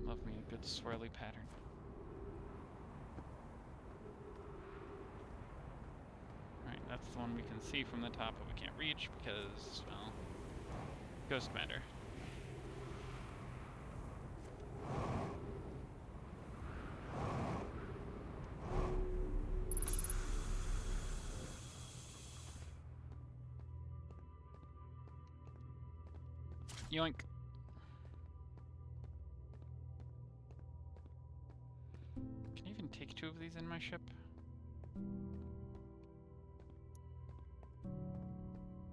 Love me a good swirly pattern. Alright, that's the one we can see from the top, but we can't reach because, well, ghost matter. Yoink. Can you even take 2 of these in my ship?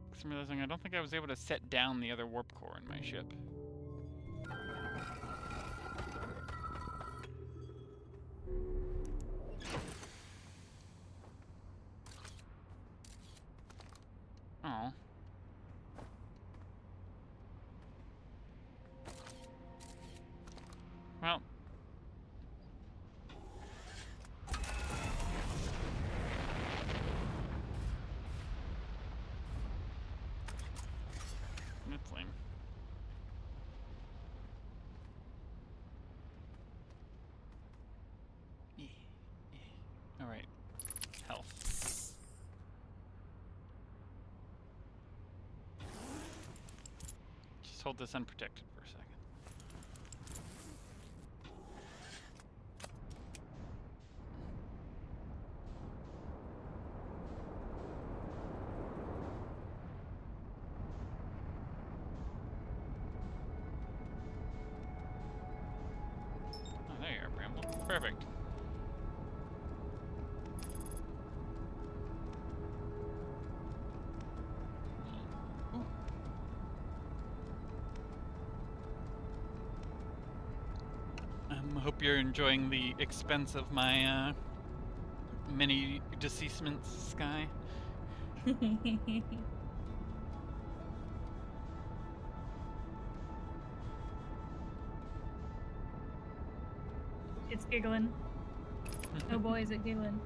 Because I'm realizing I don't think I was able to set down the other warp core in my ship. Oh. Well. That's lame. Alright. Health. Just hold this unprotected for a second. Oh, there you are, Bramble. Perfect. Ooh. Hope you're enjoying the expense of my many deceasements, Sky. It's giggling. Oh boy, is it giggling.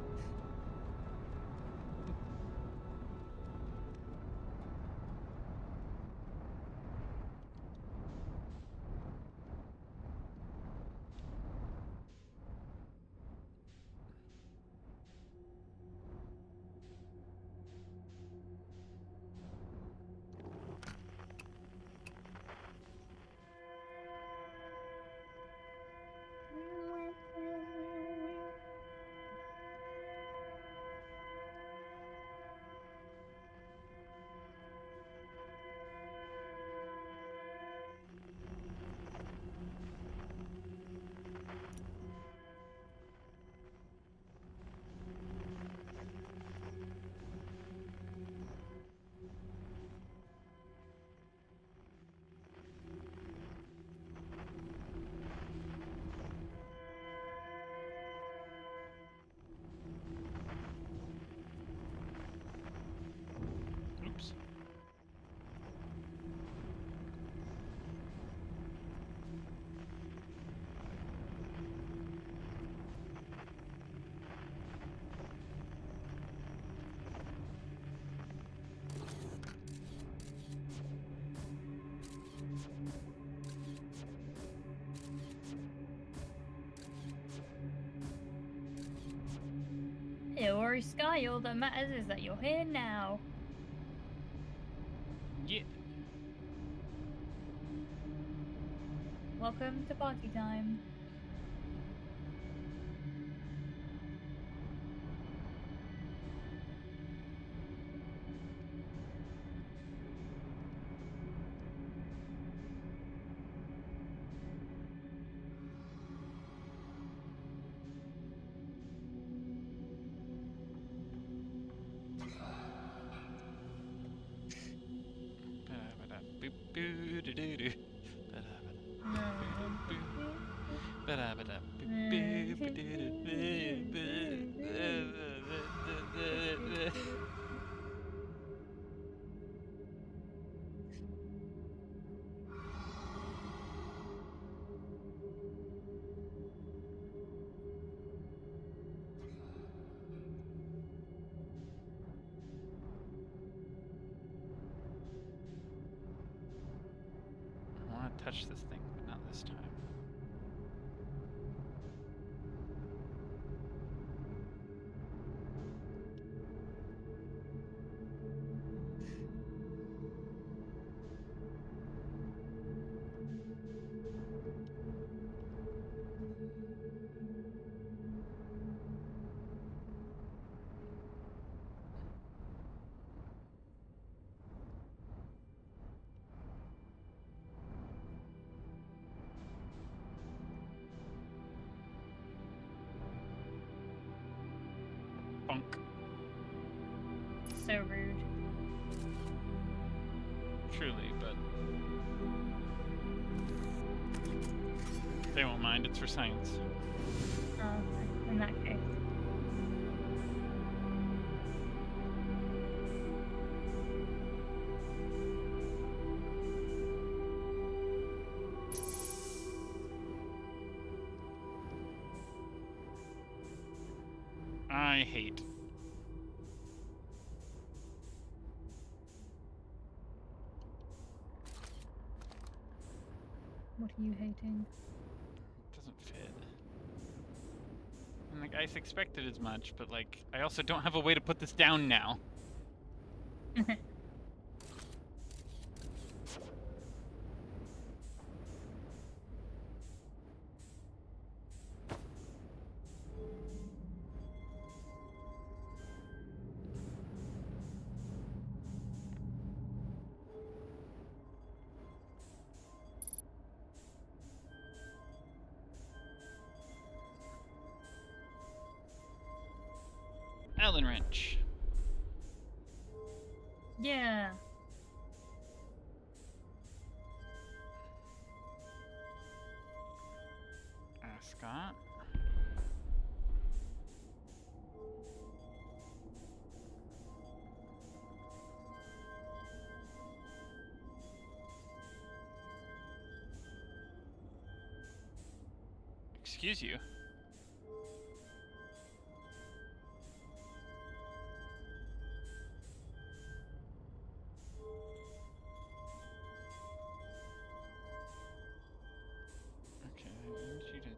No worries, Sky. All that matters is that you're here now. Yeah. Welcome to party time. I want to touch this thing, but not this time. Bonk. So rude. Truly, but they won't mind. It's for science. Oh, okay. In that case. I hate. What are you hating? It doesn't fit. And like, I expected as much, but like, I also don't have a way to put this down now. Allen wrench. Yeah. Ascot. Excuse you. Okay, I need you to.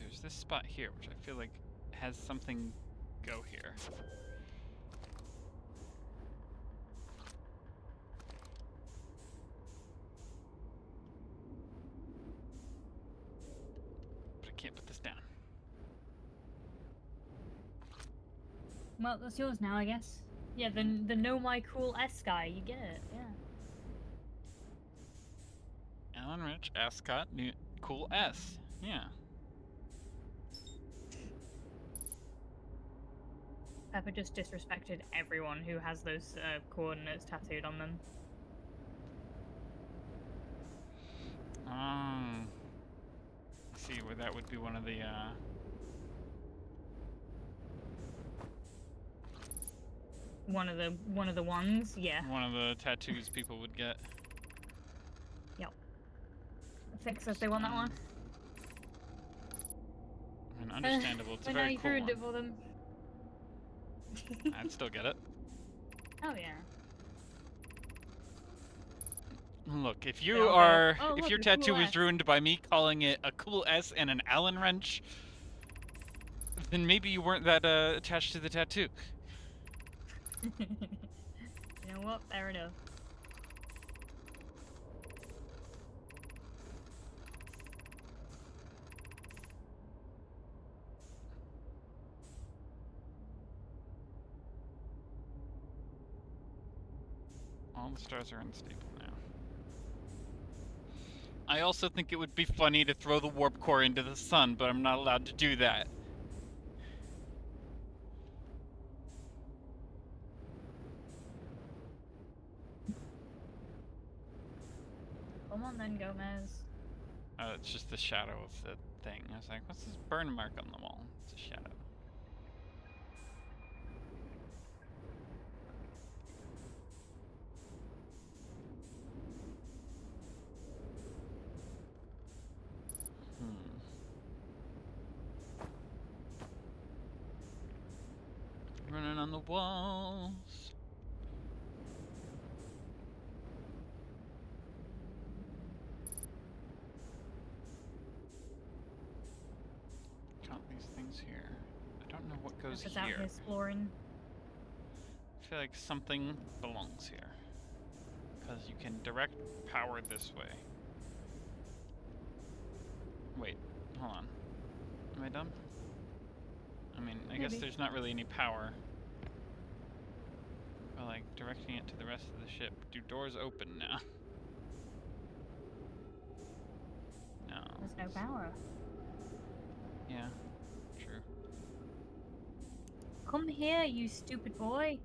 There's this spot here, which I feel like has something go here. But I can't put this down. Well, that's yours now, I guess. Yeah, the Know My Cool S guy, you get it, yeah. Allen Rich, Ascot, new, cool S. Yeah. Pepper just disrespected everyone who has those coordinates tattooed on them. I see where that would be one of the One of the ones, yeah. One of the tattoos people would get. Yep. Fix if they want that one. I mean, understandable. It's a Now very you've cool ruined one. it for them. I'd still get it. Oh yeah. Look, if you They'll go, are, "Oh, if look, your a cool tattoo was S." ruined by me calling it a cool S and an Allen wrench, then maybe you weren't that attached to the tattoo. You know what? Fair enough. All the stars are unstable now. I also think it would be funny to throw the warp core into the sun, but I'm not allowed to do that. Come on then, Gomez. Oh, it's just the shadow of the thing. I was like, what's this burn mark on the wall? It's a shadow. Running on the walls. Count these things here. I don't know what goes Just out here. here exploring. I feel like something belongs here. Because you can direct power this way. Wait, hold on. Am I done? I mean, I guess Maybe. there's not really any power. But like, directing it to the rest of the ship. Do doors open now? No. There's no power. Yeah, true. Come here, you stupid boy.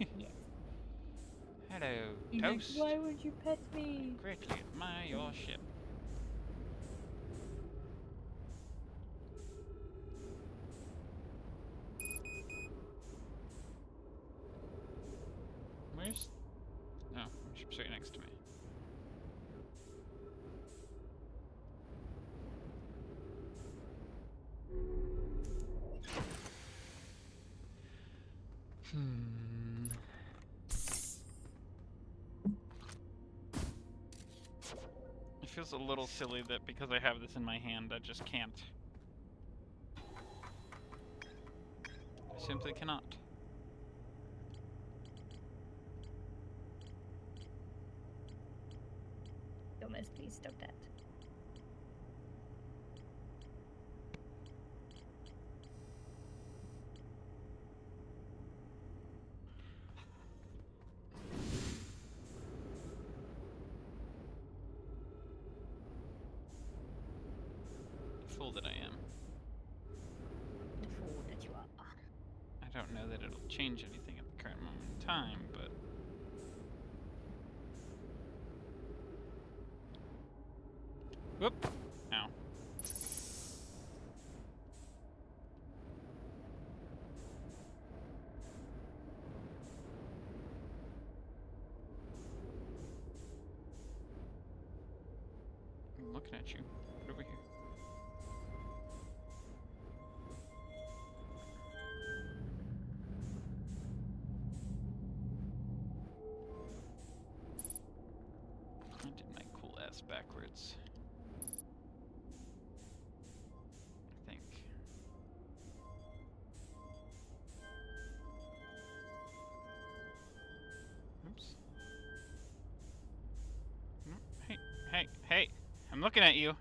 Yes. Hello, He's like, Toast. why would you pet me? Greatly admire your ship. Where's... No, ship's right next to me. It feels a little silly that because I have this in my hand, I just can't. I simply cannot. Gomez, please stop that. Fool that I am. The fool that you are. I don't know that it'll change anything at the current moment in time, but... Whoop! Ow. I'm looking at you. Get over here. I did my cool ass backwards. I think. Oops. No, hey, hey, hey! I'm looking at you.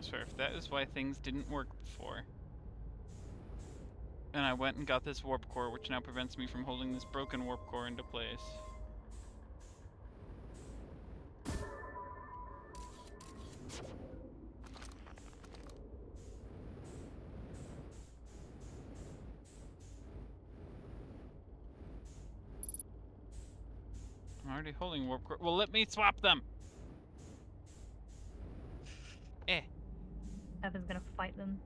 swear, if that is why things didn't work before. And I went and got this warp core, which now prevents me from holding this broken warp core into place. I'm already holding warp core. Well, let me swap them! Eh. Evan's gonna fight them.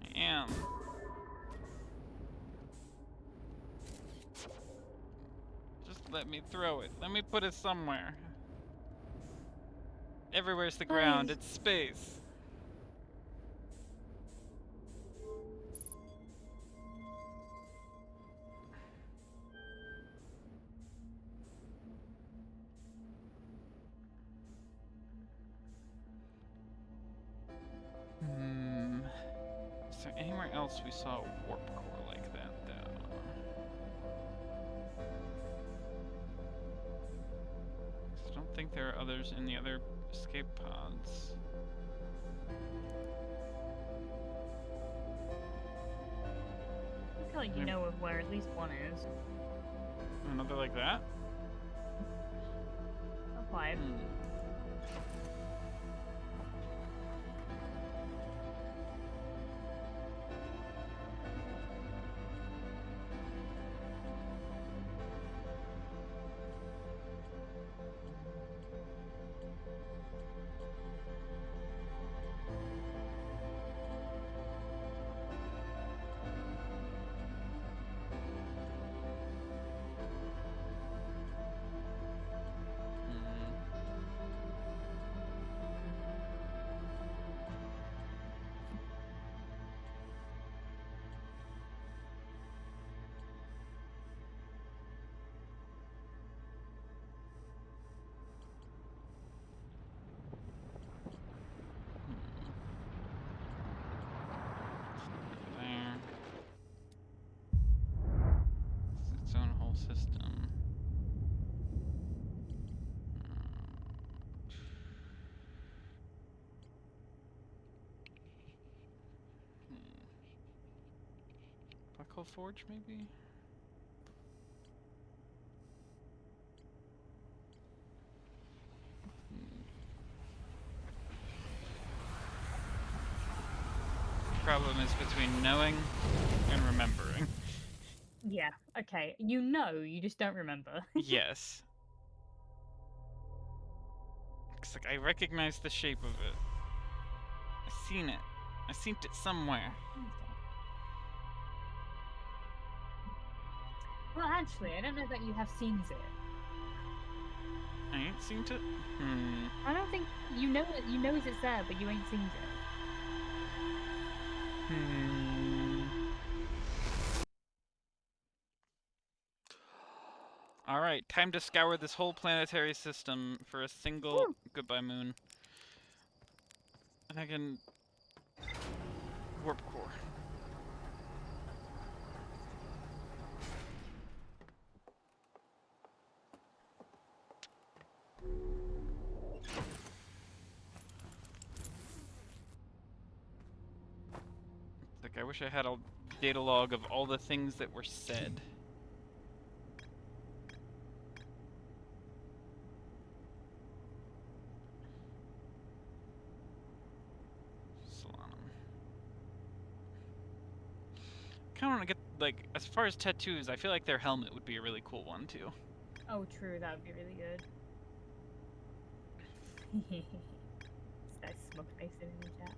I am. Just let me throw it. Let me put it somewhere. Everywhere's the ground. It's space. Is there anywhere else we saw a warp core like that, though? I don't think there are others in the other escape pods. I feel like you know of where at least one is. Another like that? Applied. There. It's its own whole system. Black Hole Forge, maybe? Problem is between knowing and remembering. Yeah, okay. You know, you just don't remember. Yes. It's like I recognize the shape of it. I've seen it. I've seen it somewhere. Well, actually, I don't know that you have seen it. I ain't seen it? I don't think you know it. You know it's there, but you ain't seen it. Alright, time to scour this whole planetary system for a single goodbye moon. And I can warp core. Like, I wish I had a data log of all the things that were said. I kind of want to get, like, as far as tattoos, I feel like their helmet would be a really cool one, too. Oh, true. That would be really good. It's that smug face in the chat.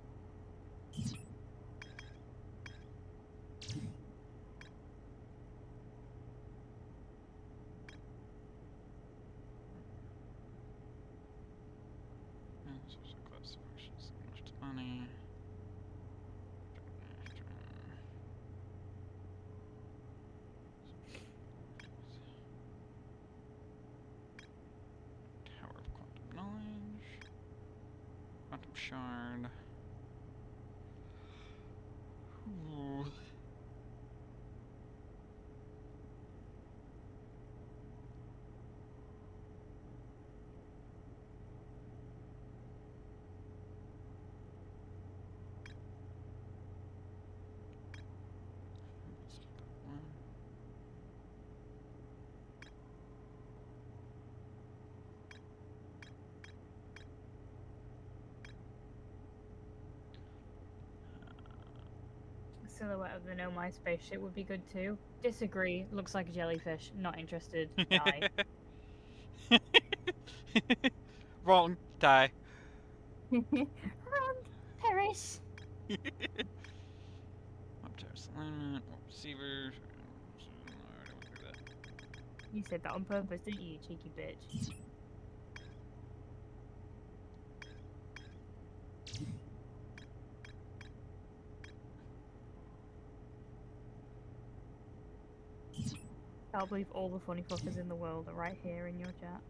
Money. Tower of Quantum Knowledge. Quantum Shard. Ooh. silhouette of the Nomai spaceship would be good too. Disagree. Looks like a jellyfish. Not interested. Die. Wrong. Die. Run, perish. Up-terrace alignment, receiver. You said that on purpose, didn't you, cheeky bitch? Can't believe all the funny fuckers in the world are right here in your chat.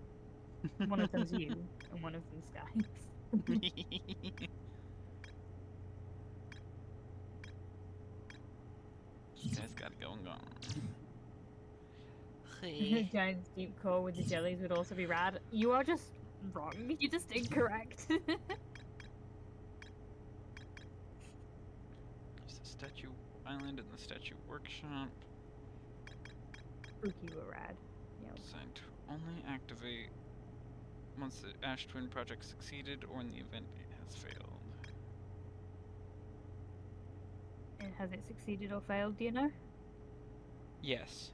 One of them's you, and one of them's Sky. This guy's got it going on. Giant deep core with the jellies would also be rad. You are just wrong. You're just incorrect. There's the statue island and the statue workshop. Spooky were rad. Yep. Designed to only activate once the Ash Twin project succeeded or in the event it has failed. And has it succeeded or failed, do you know? Yes.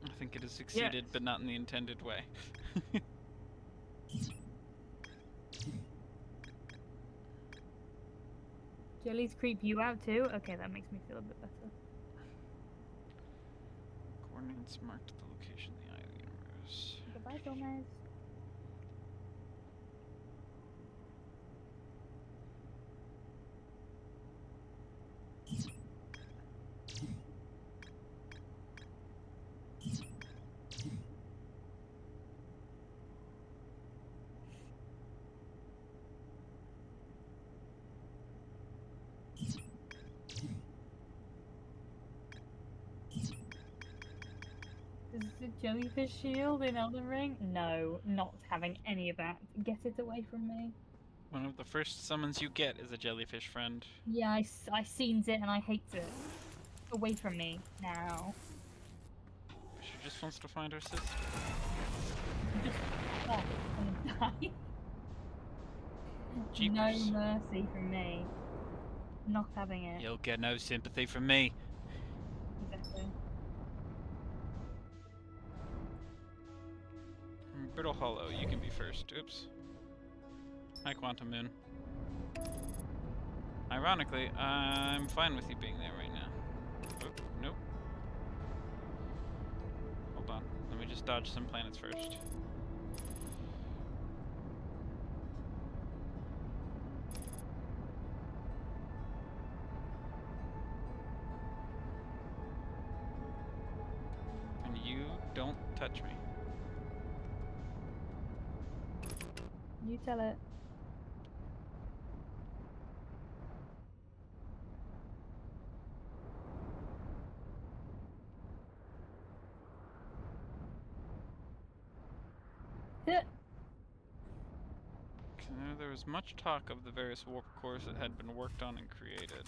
I think it has succeeded, Yes. but not in the intended way. Jellies creep you out too? Okay, that makes me feel a bit better. Coordinates marked the location of the eye of the universe. Goodbye, Gomez. Is the jellyfish shield in Elden Ring? No, not having any of that. Get it away from me. One of the first summons you get is a jellyfish friend. Yeah, I seen it and I hate it. Away from me now. She just wants to find her sister. Just off and die. No Jeepers. mercy from me. Not having it. You'll get no sympathy from me. Exactly. Brittle Hollow, you can be first. Oops. Hi, Quantum Moon. Ironically, I'm fine with you being there right now. Oop, nope. Hold on. Let me just dodge some planets first. And you don't touch me. You tell it. There was much talk of the various warp cores that had been worked on and created.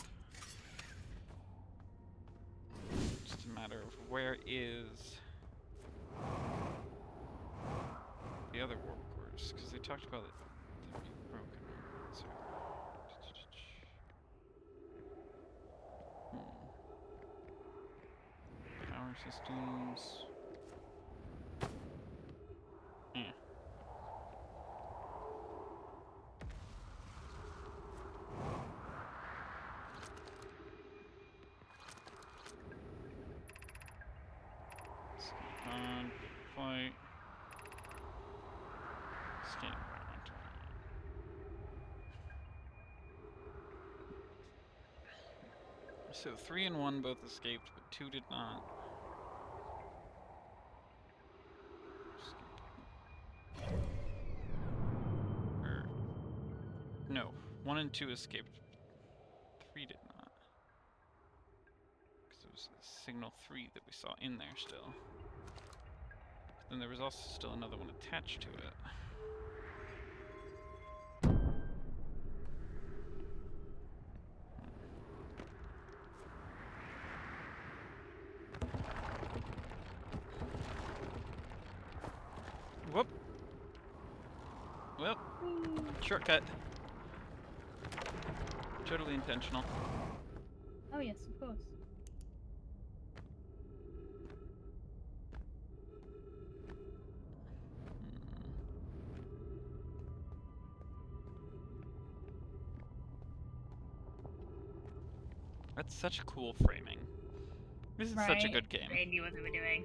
Just a matter of where is the other warp cores, because they talked about it being broken. So, power systems. Flight. Scan environmental. So 3 and 1 both escaped, but 2 did not. No, 1 and 2 escaped. 3 did not. Because it was signal 3 that we saw in there still. Then there was also still another one attached to it. Whoop! Well, Shortcut. Totally intentional. Oh yes, of course. That's such cool framing. This is such a good game. They knew what they were doing.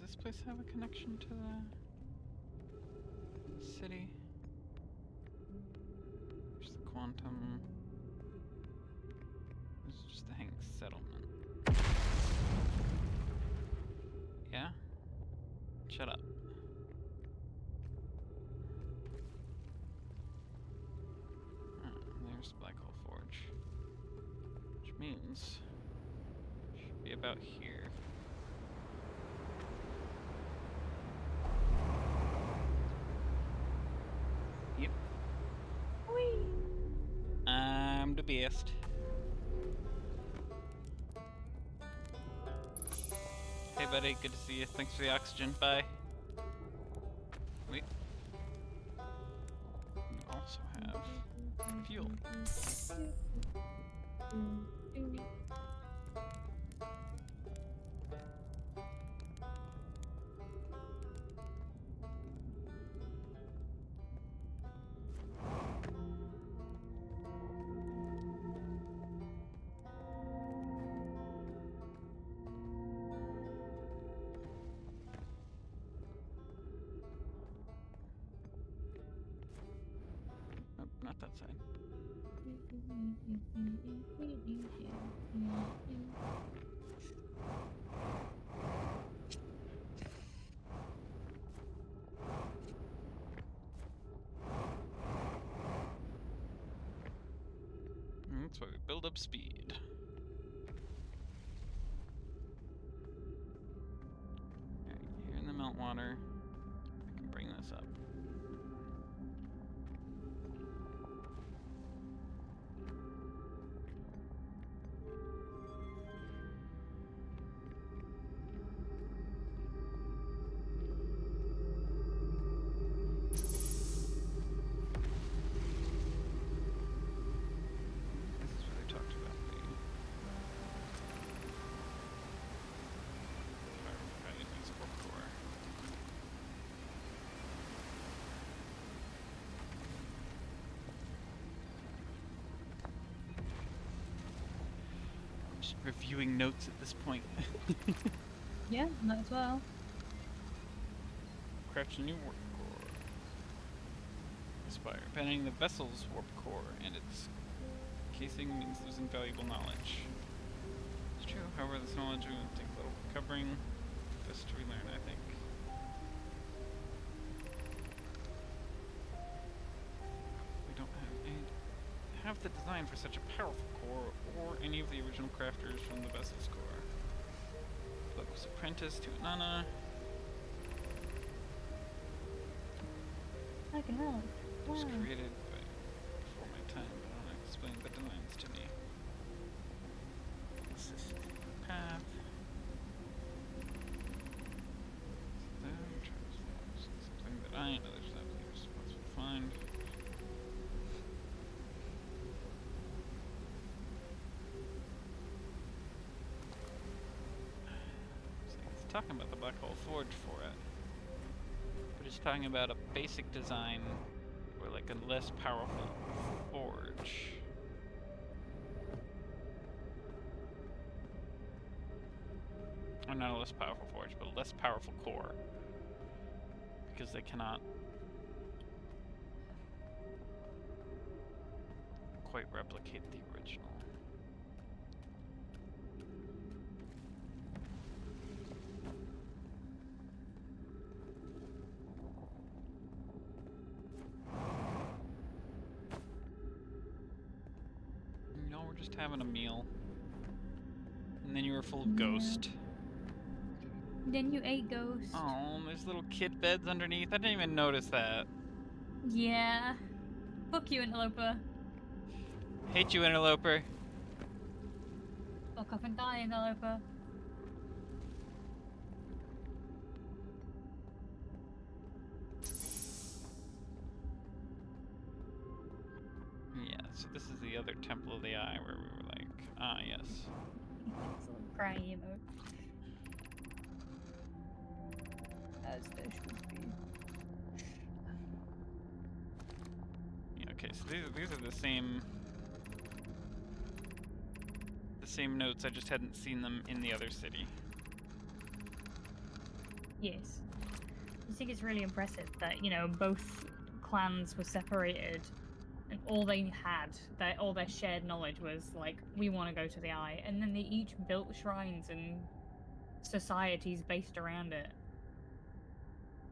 Does this place have a connection to the city? There's the quantum. This is just the hang settlement. Yeah? Shut up. There's Black Hole Forge. Which means it should be about here. Yep. Whee! I'm the best. Hey buddy, good to see you. Thanks for the oxygen. Bye. Wait. We also have fuel. Nope, not that side. That's why we build up speed. Alright, here in the meltwater, I can bring this up. This is what I talked about. The warp core. Just reviewing notes at this point. Yeah, might as well. Craft a new warp core. Aspire. Abandoning the vessel's warp core and its casing means losing valuable knowledge. It's true, however, this knowledge will take little recovering. Best to relearn, I think. We don't have the design for such a powerful core or any of the original crafters from the vessel's core. Book was apprenticed to Nana. I can help. It was created before my time, but I want to explain the designs to me. Assist path. Something that I and others have to be responsible to find. It's talking about the Black Hole Forge for it. But it's talking about a basic design or like a less powerful forge. Or not a less powerful forge, but a less powerful core. Because they cannot quite replicate the original. Just having a meal. And then you were full of Yeah. ghost. Then you ate ghost. Oh, there's little kid beds underneath. I didn't even notice that. Yeah. Fuck you, interloper. Hate you, interloper. Fuck off and die, interloper. Yeah, so this is the other Temple of the Eye where we were like, ah, yes. Little crying emote. As there should be. Yeah, okay, so these are the same notes. I just hadn't seen them in the other city. Yes. I think it's really impressive that, you know, both clans were separated and all they had, all their shared knowledge was like, we want to go to the Eye, and then they each built shrines and societies based around it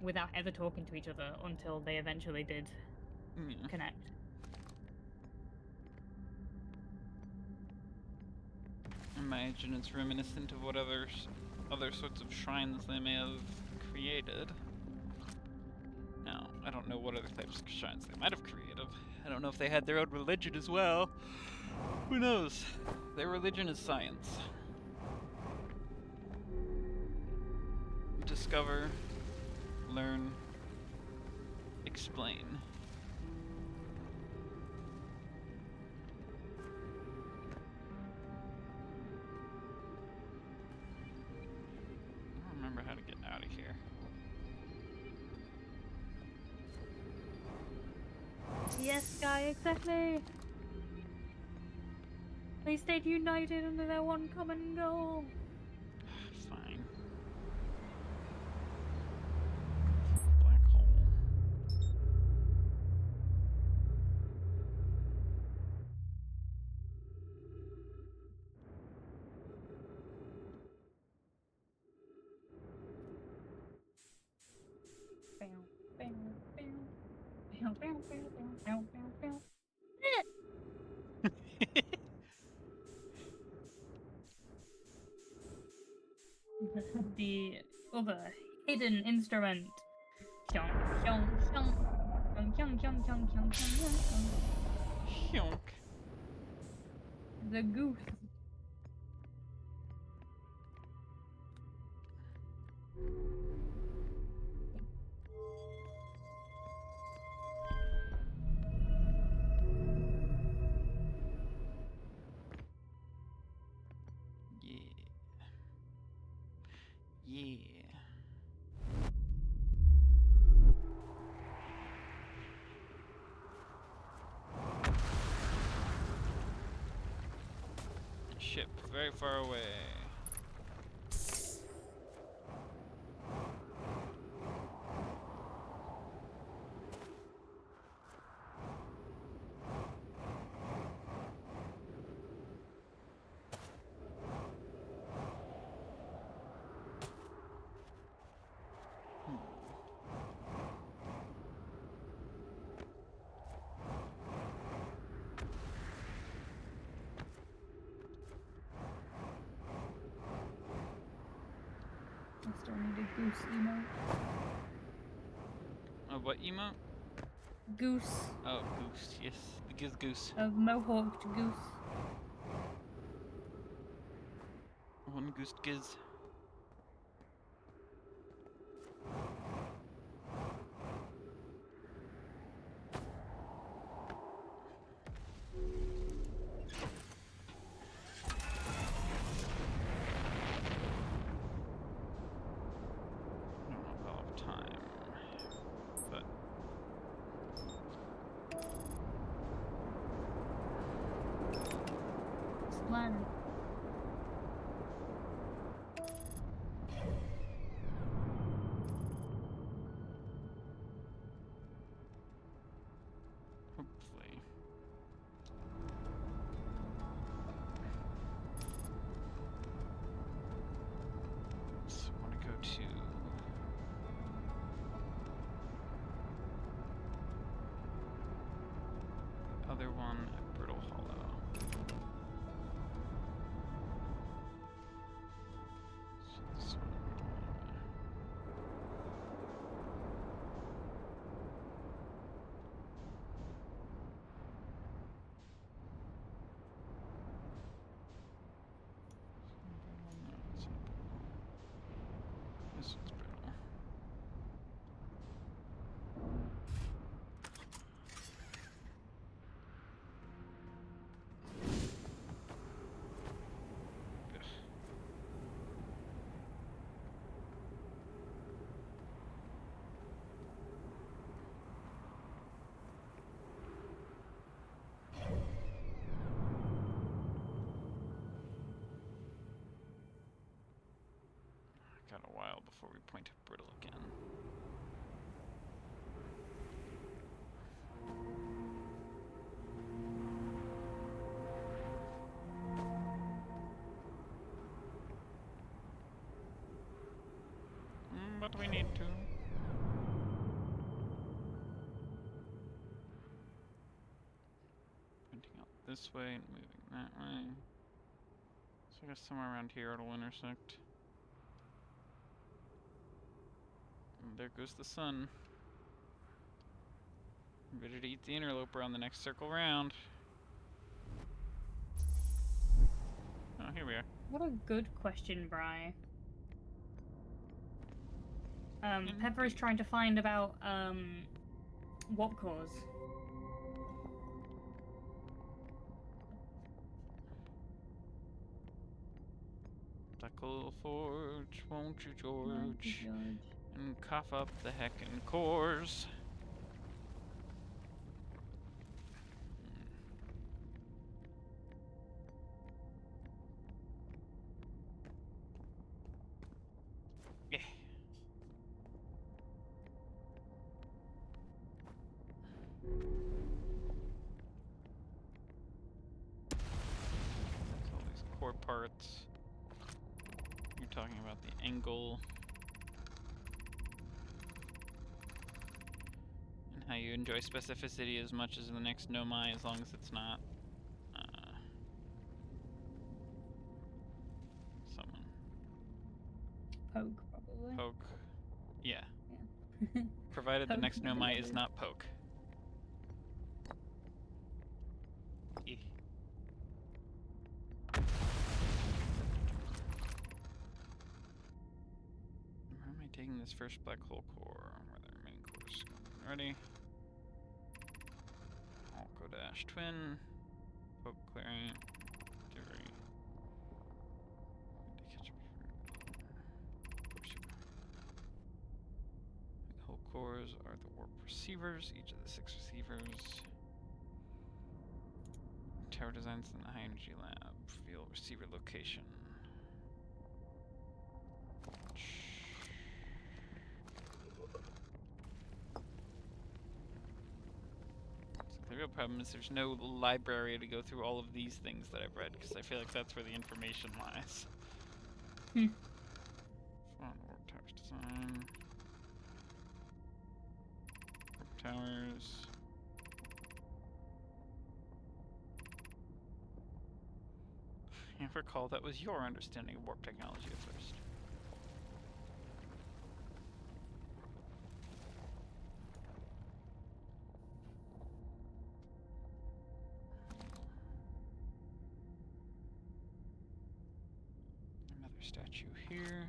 without ever talking to each other until they eventually did Yeah. connect. Imagine it's reminiscent of what other sorts of shrines they may have created. Now, I don't know what other types of shrines they might have created. I don't know if they had their own religion as well. Who knows? Their religion is science. Discover, learn, explain. I don't remember how to get out of here. Yes, Guy, exactly. They stayed united under their one common goal. Fine. Black hole. The other hidden instrument. Shonk, shonk, shonk. Shonk, shonk, shonk, shonk, shonk, shonk, shonk. Hyonk. The goose. Yeah. Yeah. Ship very far away. I still need a goose emote. What emote? Goose. Oh, goose. Yes, the goose. A mohawked goose. One goose giz. I don't know if I'll have time, but Splatter. hopefully. So I want to go to the other one at Brittle Hollow. every point of brittle again. But we need to. Pointing out this way and moving that way. So I guess somewhere around here it'll intersect. And there goes the sun. Ready to eat the interloper on the next circle round. Oh, here we are. What a good question, Bri. Pepper is trying to find about what cause. Duckle Forge, won't you, George? Won't you, George? And cough up the heckin' cores. Yeah. That's all these core parts. You're talking about the angle. And how you enjoy specificity as much as the next Nomai, as long as it's not someone. Poke, probably. Poke. Yeah. Yeah. Provided the Poke next would be Nomai good. is not Poke. Eh. Where am I taking this first black hole core? Where the remaining cores going? Ready? Alco dash twin. Poke clearing. Dairy. The whole cores are the warp receivers, each of the 6 receivers. Tower designs in the high energy lab. Reveal receiver location. So the real problem is there's no library to go through all of these things that I've read, because I feel like that's where the information lies. Hmm. On warp towers design. Warp towers. I recall that was your understanding of warp technology at first. Another statue here.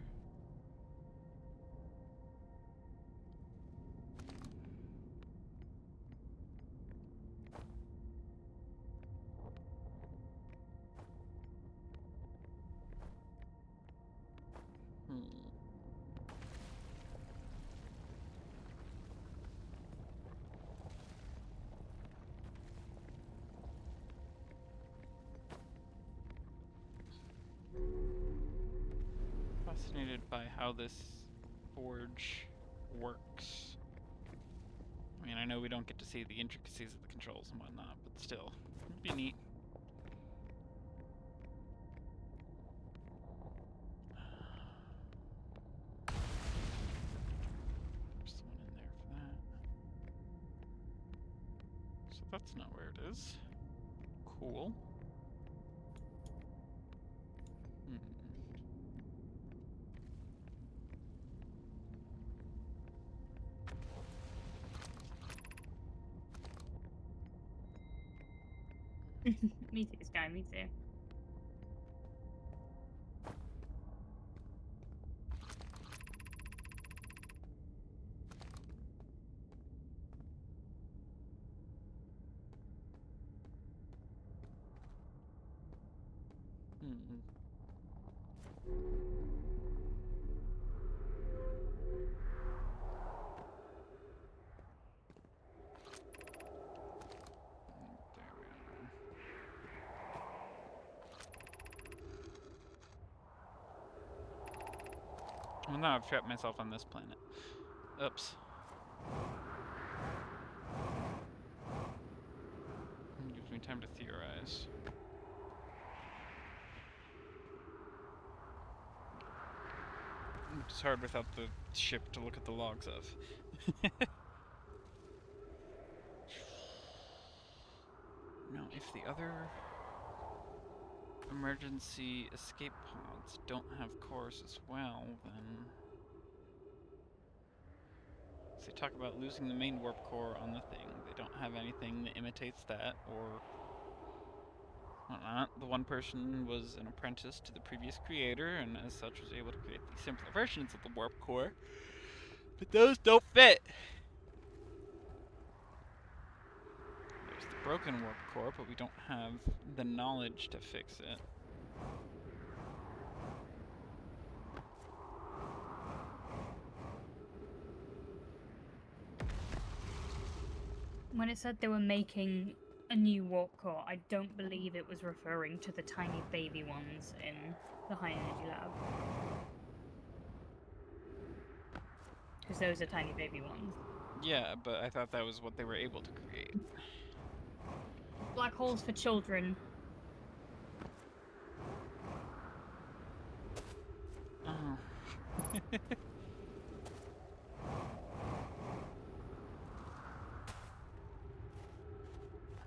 Fascinated by how this forge works. I mean, I know we don't get to see the intricacies of the controls and whatnot, but still, it'd be neat. There's someone in there for that. So that's not where it is. Cool. Me too, Sky, me too. There we are. Well, now I've trapped myself on this planet. Oops. It gives me time to theorize. It's hard without the ship to look at the logs of. Now, if the other emergency escape pods don't have cores as well, then... So they talk about losing the main warp core on the thing. They don't have anything that imitates that, or whatnot. The one person was an apprentice to the previous creator, and as such was able to create the simpler versions of the warp core. But those don't fit! There's the broken warp core, but we don't have the knowledge to fix it. When it said they were making a new warp core, I don't believe it was referring to the tiny baby ones in the high energy lab. Because those are tiny baby ones. Yeah, but I thought that was what they were able to create. Black holes for children. Oh.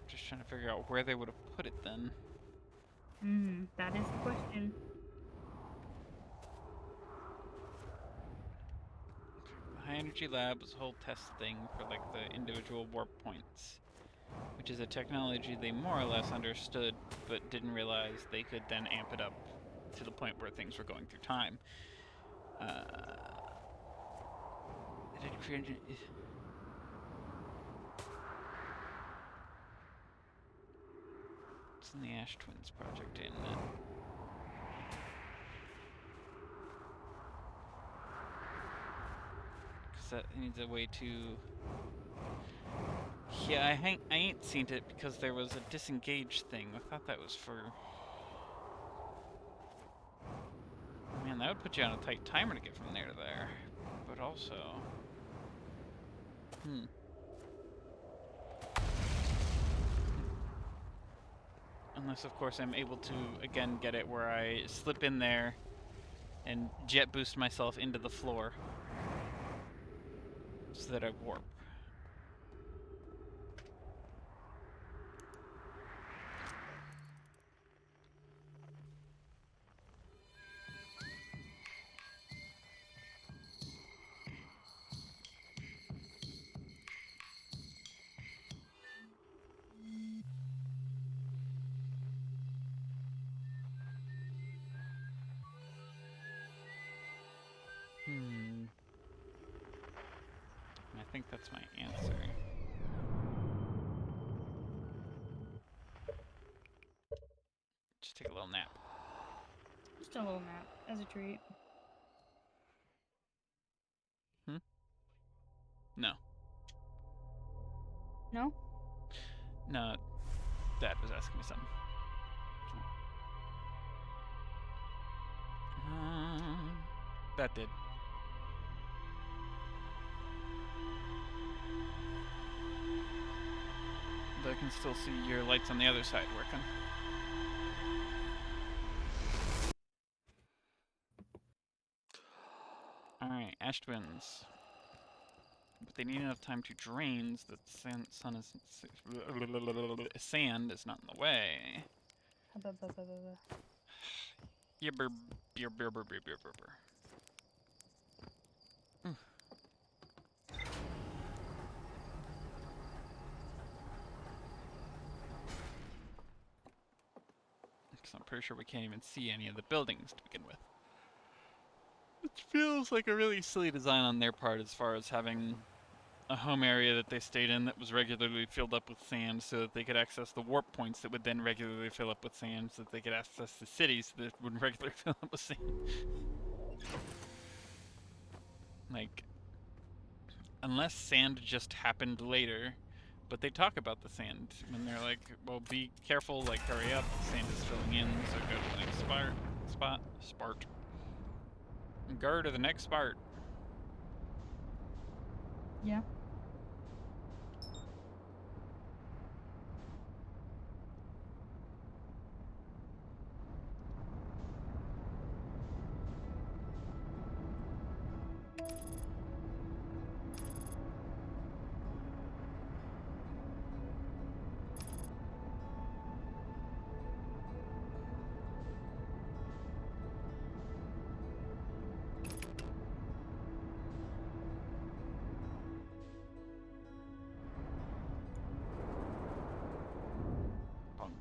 Just trying to figure out where they would have put it then. That is the question. The high energy lab was a whole test thing for like the individual warp points, which is a technology they more or less understood, but didn't realize they could then amp it up to the point where things were going through time. Did it create? It's in the Ash Twins project, ain't it? Because that needs a way to... Yeah, I ain't seen it because there was a disengage thing. I thought that was for... Man, that would put you on a tight timer to get from there to there. But also... Unless, of course, I'm able to, again, get it where I slip in there and jet boost myself into the floor so that I warp. I think that's my answer. Just take a little nap. Just a little nap, as a treat. No. No? No, Dad was asking me something. That did. But I can still see your lights on the other side working. Alright, Ash Twins. But they need enough time to drain so that sand is not in the way. Yibber, yibber, yibber, yibber. Because I'm pretty sure we can't even see any of the buildings to begin with. It feels like a really silly design on their part as far as having a home area that they stayed in that was regularly filled up with sand so that they could access the warp points that would then regularly fill up with sand so that they could access the cities that would regularly fill up with sand. Like, unless sand just happened later, but they talk about the sand when they're like, well, be careful, like, hurry up, the sand is filling in, so go to the next spot. Go to the next part. Yeah. Punk.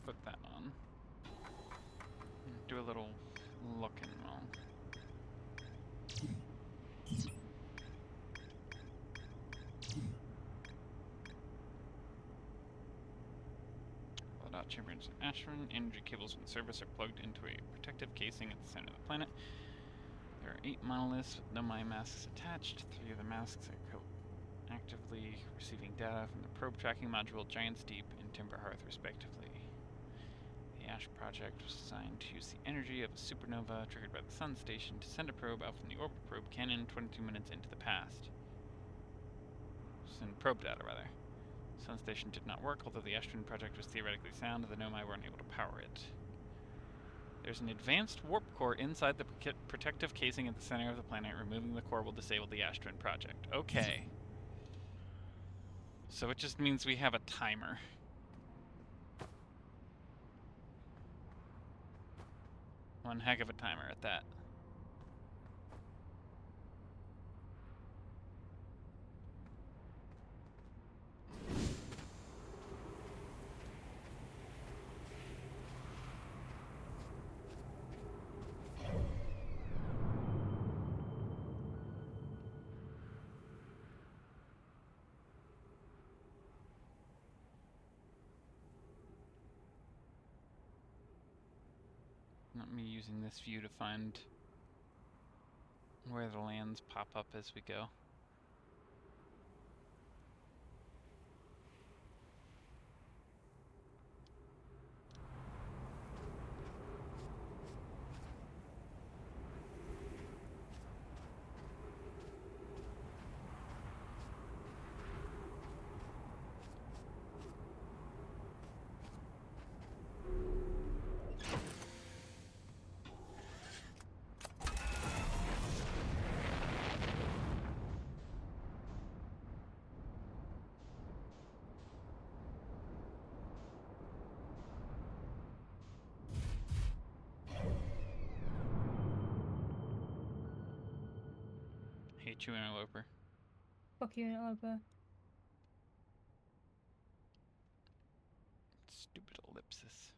Put that on. Do a little looking while. Without chambers and Ashran, energy cables from the surface are plugged into a protective casing at the center of the planet. There are 8 monoliths with no mind masks attached. 3 of the masks are actively receiving data from the probe tracking module Giant's Deep and Timber Hearth, respectively. The Ash Project was designed to use the energy of a supernova triggered by the Sun Station to send a probe out from the orbit probe cannon 22 minutes into the past. Send probe data, rather. Sun Station did not work, although the Ashton Project was theoretically sound, the Nomai weren't able to power it. There's an advanced warp core inside the protective casing at the center of the planet. Removing the core will disable the Ashton Project. Okay. So it just means we have a timer. One heck of a timer at that. Not me using this view to find where the lands pop up as we go. Hate you, interloper. Fuck you, interloper. Stupid ellipsis.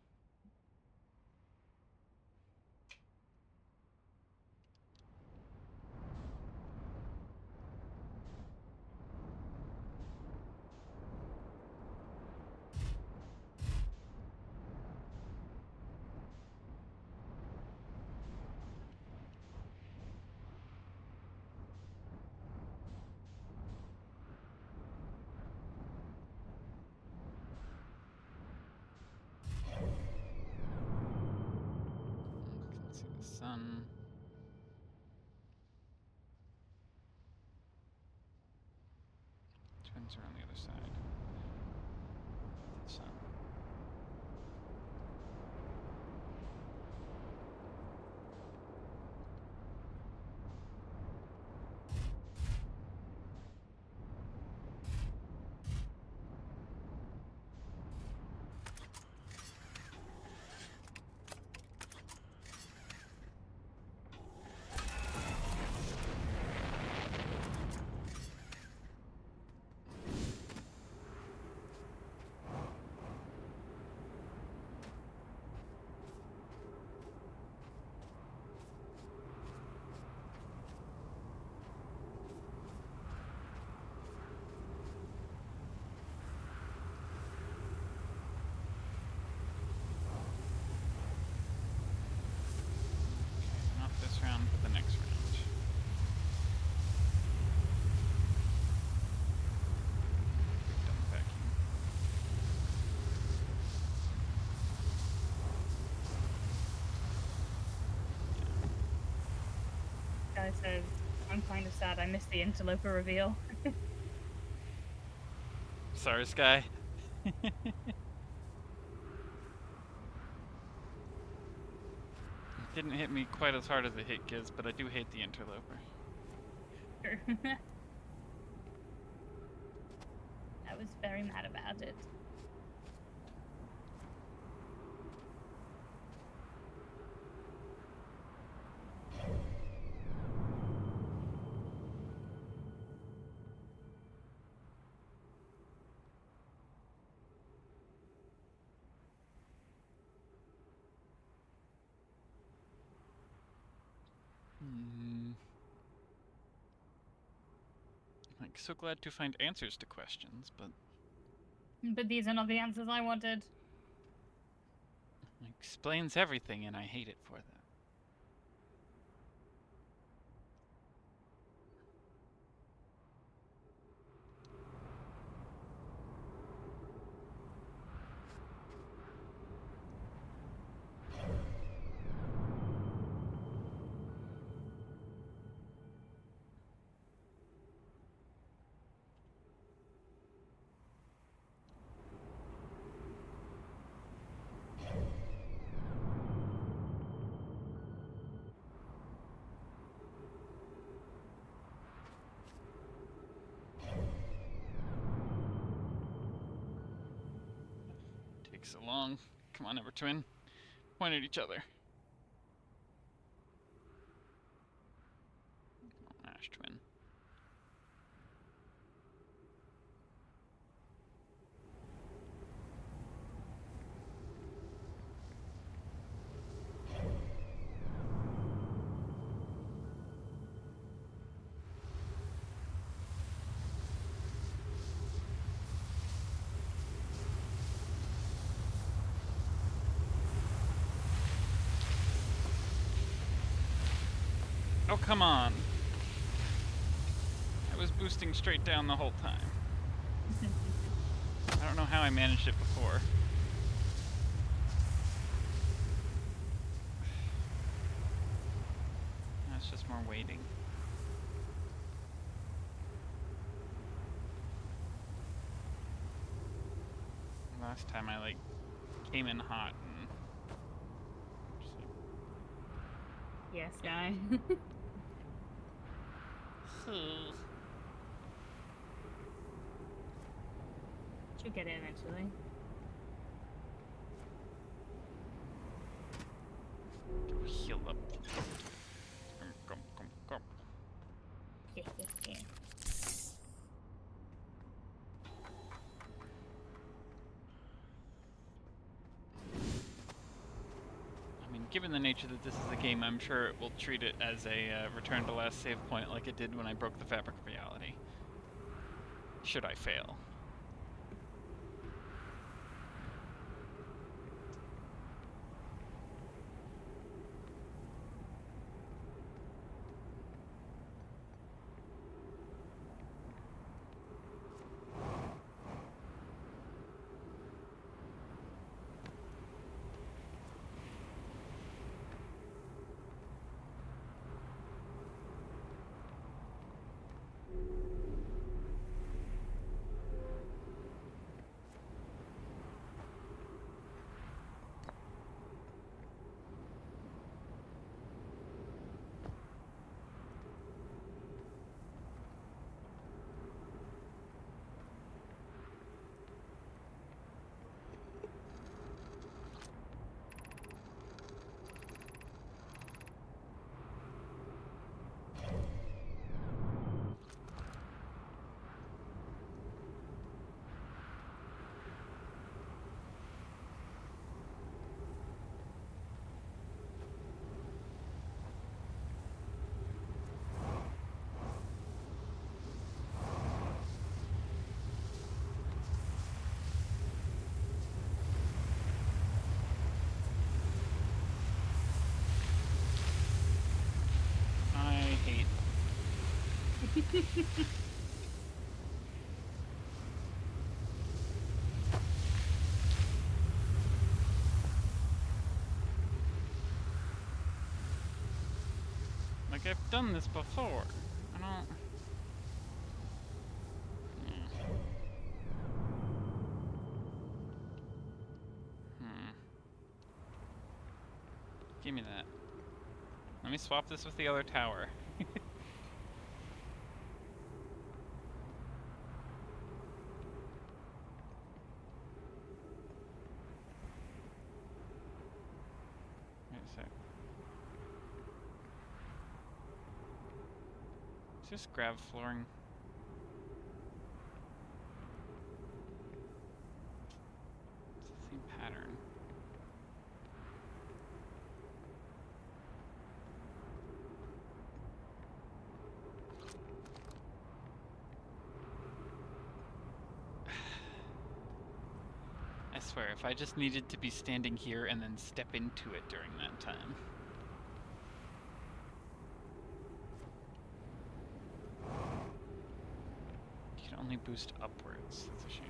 Sky says, I'm kind of sad I missed the interloper reveal. Sorry, Sky. It didn't hit me quite as hard as it hit Giz, but I do hate the interloper. I was very mad about it. Like, so glad to find answers to questions, but But these are not the answers I wanted. it explains everything, and I hate it for that. Takes so long. Come on, Ever Twin. Point at each other. Ash Twin. Oh, come on. I was boosting straight down the whole time. I don't know how I managed it before. That's just more waiting. Last time I, like, came in hot and... just like, Yes, guy. She'll get it eventually. heal up. Come. Yeah. I mean, given the nature that this is a game, I'm sure it will treat it as a return to last save point like it did when I broke the fabric of reality. Should I fail. Like, I've done this before. I don't... Give me that. Let me swap this with the other tower. Wait a sec. Is this grav flooring? It's the same pattern. I swear, if I just needed to be standing here and then step into it during that time. You can only boost upwards. That's a shame.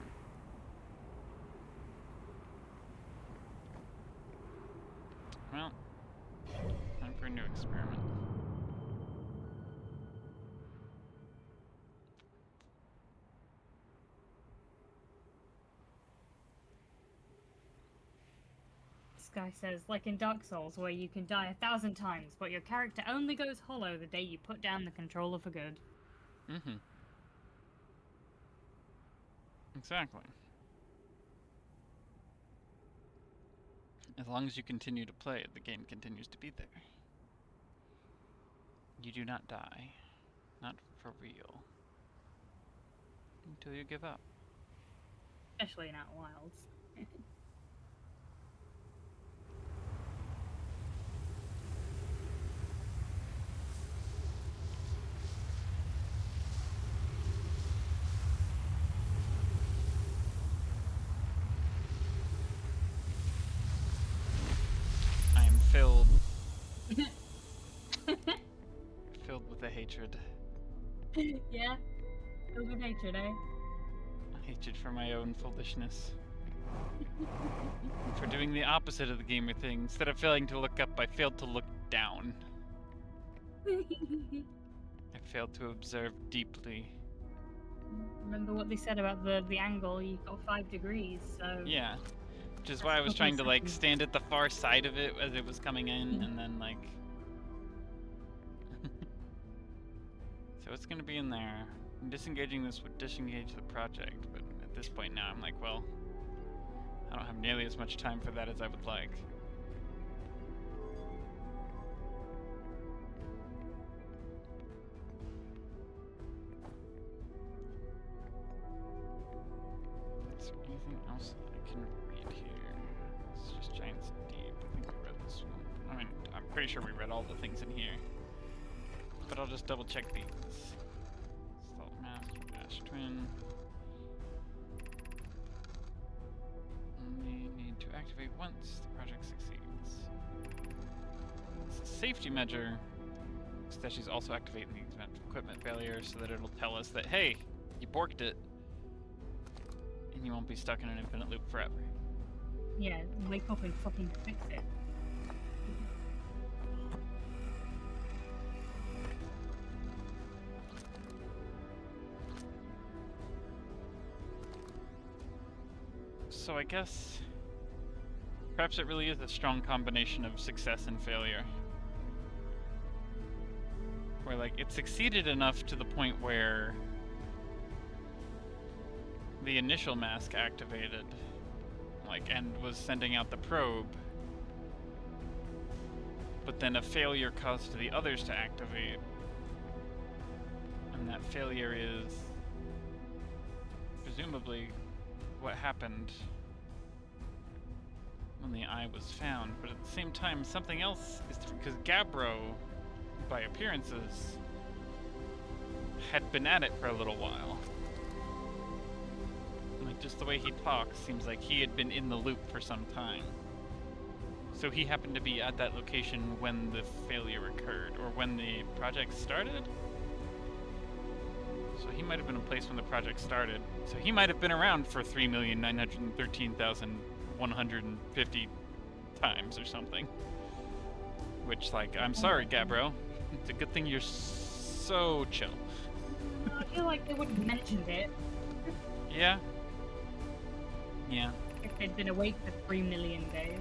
Well, time for a new experiment. This guy says, like in Dark Souls, where you can die 1,000 times, but your character only goes hollow the day you put down the controller for good. Mm-hmm. Exactly. As long as you continue to play it, the game continues to be there. You do not die. Not for real. Until you give up. Especially in Outer Wilds. I am filled. Filled with a hatred. Yeah? Filled with hatred, eh? A hatred for my own foolishness. For doing the opposite of the gamer thing. Instead of failing to look up, I failed to look down. I failed to observe deeply. Remember what they said about the angle? You got 5 degrees, so... Yeah. Which is why I was trying to, like, stand at the far side of it as it was coming in, and then, like... So it's gonna be in there. Disengaging this would disengage the project, but at this point now I'm like, well... I don't have nearly as much time for that as I would like. Is there anything else I can read here? It's just Giants Deep. I think we read this one. I mean, I'm pretty sure we read all the things in here. But I'll just double check these. Salt Mask, Ash Twin. Only need to activate once the project succeeds. It's a safety measure. That she's also activating the event of equipment failure so that it'll tell us that, hey, you borked it. And you won't be stuck in an infinite loop forever. Yeah, wake up and fucking fix it. So I guess perhaps it really is a strong combination of success and failure. Where, like, it succeeded enough to the point where the initial mask activated, like, and was sending out the probe, but then a failure caused the others to activate, and that failure is presumably what happened when the eye was found. But at the same time, something else is because Gabbro, by appearances, had been at it for a little while. Like, just the way he talks seems like he had been in the loop for some time. So he happened to be at that location when the failure occurred, or when the project started? So he might have been in place when the project started. So he might have been around for 3,913,150 times or something. Which, like, I'm sorry, Gabbro. It's a good thing you're so chill. I feel like they would have mentioned it Yeah. Yeah. if they'd been awake for 3 million days.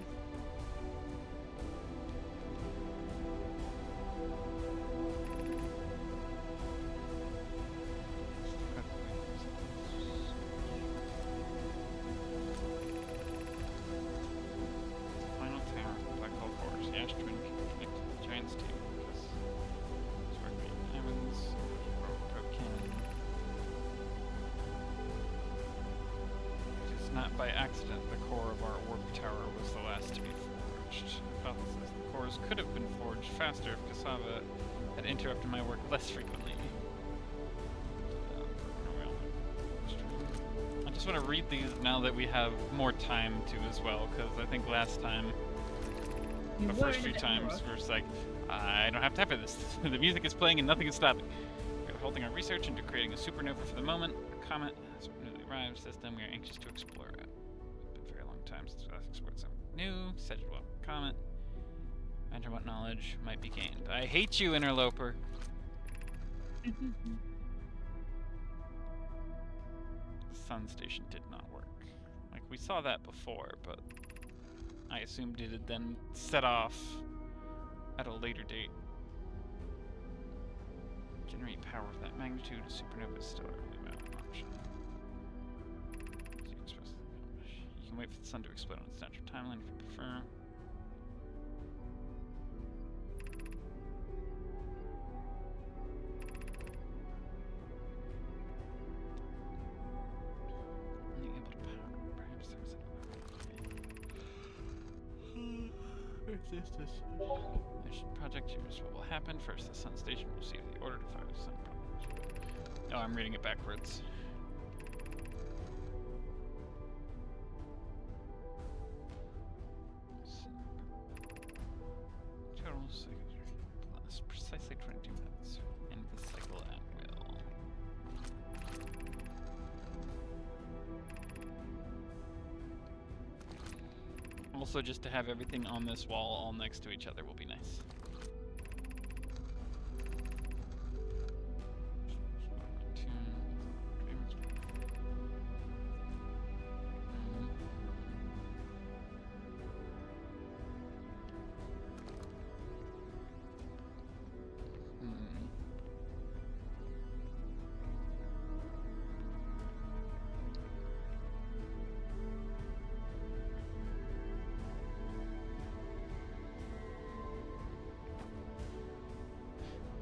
Final tower, black hole force. The ash twin can connect to the giant's team because it's where green diamonds, pro cannon. It is not by accident the core of our warp tower was the last to be forged. Hypothesis: the cores could have been forged faster if Cassava had interrupted my work less frequently. I just want to read these now that we have more time to as well, because I think last time, You the were first in a few bit of a times, rush. we're just like, I don't have time for this. The music is playing and nothing is stopping. We're holding our research into creating a supernova for the moment. A comet has newly arrived system we are anxious to explore it. It's been a very long time since we last explored something new. Scheduled well comet. Imagine what knowledge might be gained. I hate you, interloper. The sun station did not work. Like, we saw that before, but I assumed it had then set off at a later date. Generate power of that magnitude, a supernova is still our only viable option. You can wait for the sun to explode on its natural timeline if you prefer. Only able to power. Perhaps there was another. Mission project, here's what will happen. First, the sun station will receive the order to fire the sun problems. Oh, I'm reading it backwards. Total cycle plus precisely 22 minutes. End the cycle at will. Also, just to have everything on this wall all next to each other will be nice.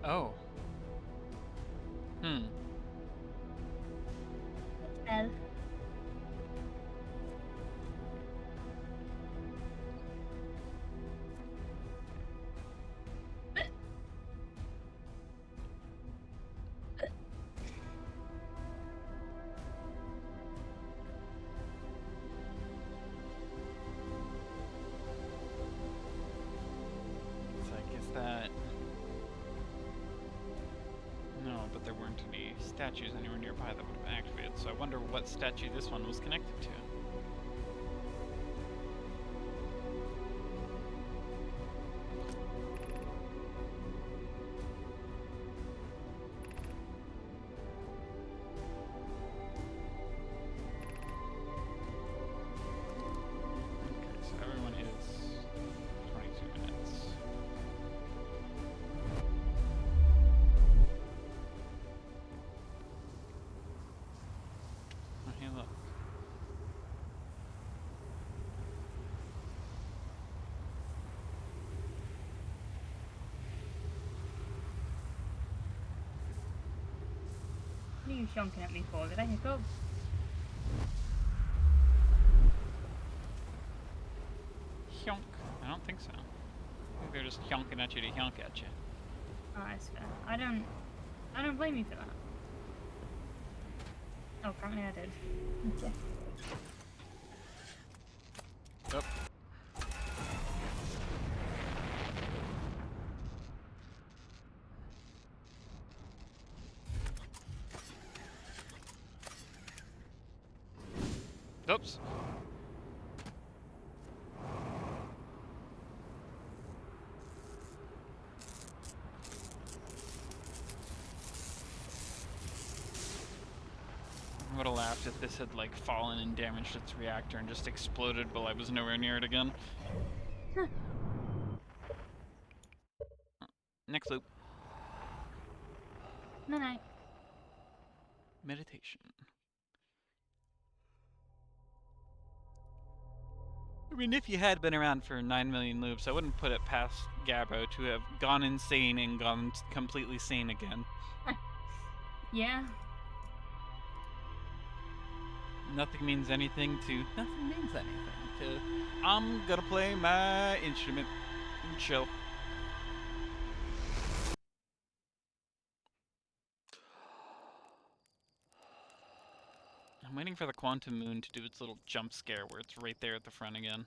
Oh. Well, It's like, is that... No, but there weren't any statues anywhere nearby that would have activated, so I wonder what statue this one was connected to. Okay, so everyone is 22 minutes. Oh, hey, look. what are you shonking at me for? Did I hiccup? Hyonk. I don't think so. I think they're just hyonking at you to hyonk at you. Oh, that's fair. I don't blame you for that. Oh, apparently I did. Okay. Yep. Oops. shocked if this had, like, fallen and damaged its reactor and just exploded while I was nowhere near it again. Huh. Next loop. Night. Meditation. I mean, if you had been around for 9 million loops, I wouldn't put it past Gabbo to have gone insane and gone completely sane again. Yeah. Nothing means anything to nothing means anything to I'm gonna play my instrument and chill. I'm waiting for the quantum moon to do its little jump scare where it's right there at the front again.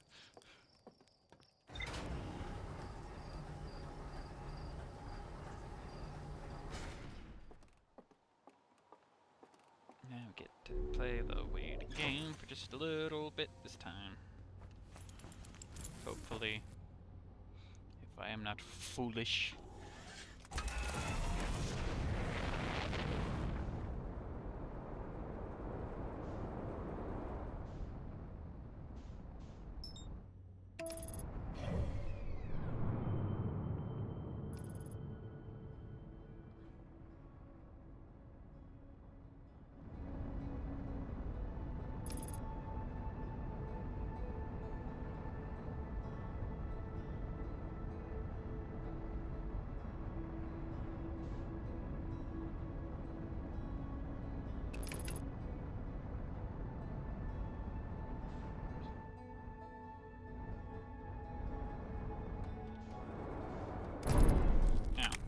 Now we get to play the waiting game for just a little bit this time. Hopefully, if I am not foolish.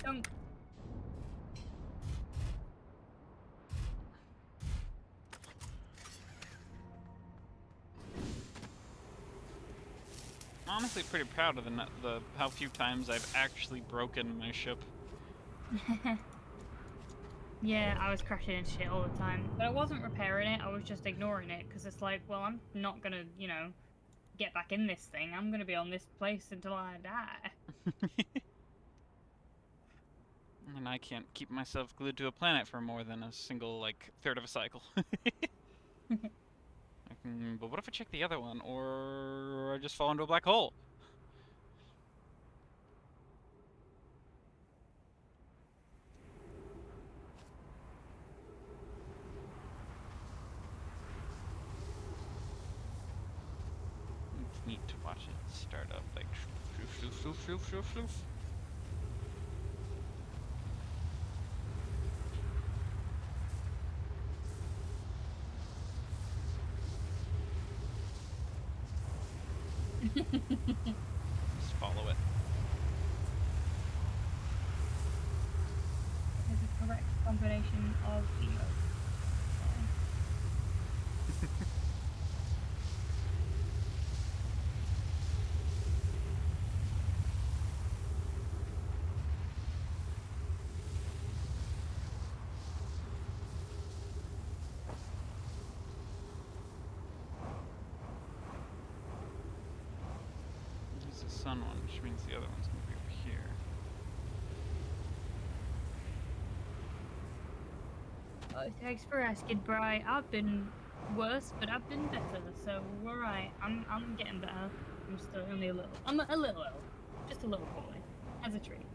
Dunk. Honestly, pretty proud of the how few times I've actually broken my ship. Yeah, I was crashing into shit all the time. But I wasn't repairing it, I was just ignoring it, because it's like, well, I'm not gonna, you know, get back in this thing. I'm gonna be on this place until I die. And I can't keep myself glued to a planet for more than a single, like, third of a cycle. But what if I check the other one, or I just fall into a black hole? It's neat to watch it start up, like, shoof, shoof, shoof, shoof, shoof, shoof. Just follow it. There's a correct combination of emotes. There's the sun one, which means the other one's gonna be over here. Thanks for asking, Bri. I've been worse, but I've been better, so we're alright. I'm getting better. I'm still only a little. I'm a little ill. Just a little boy. As a treat.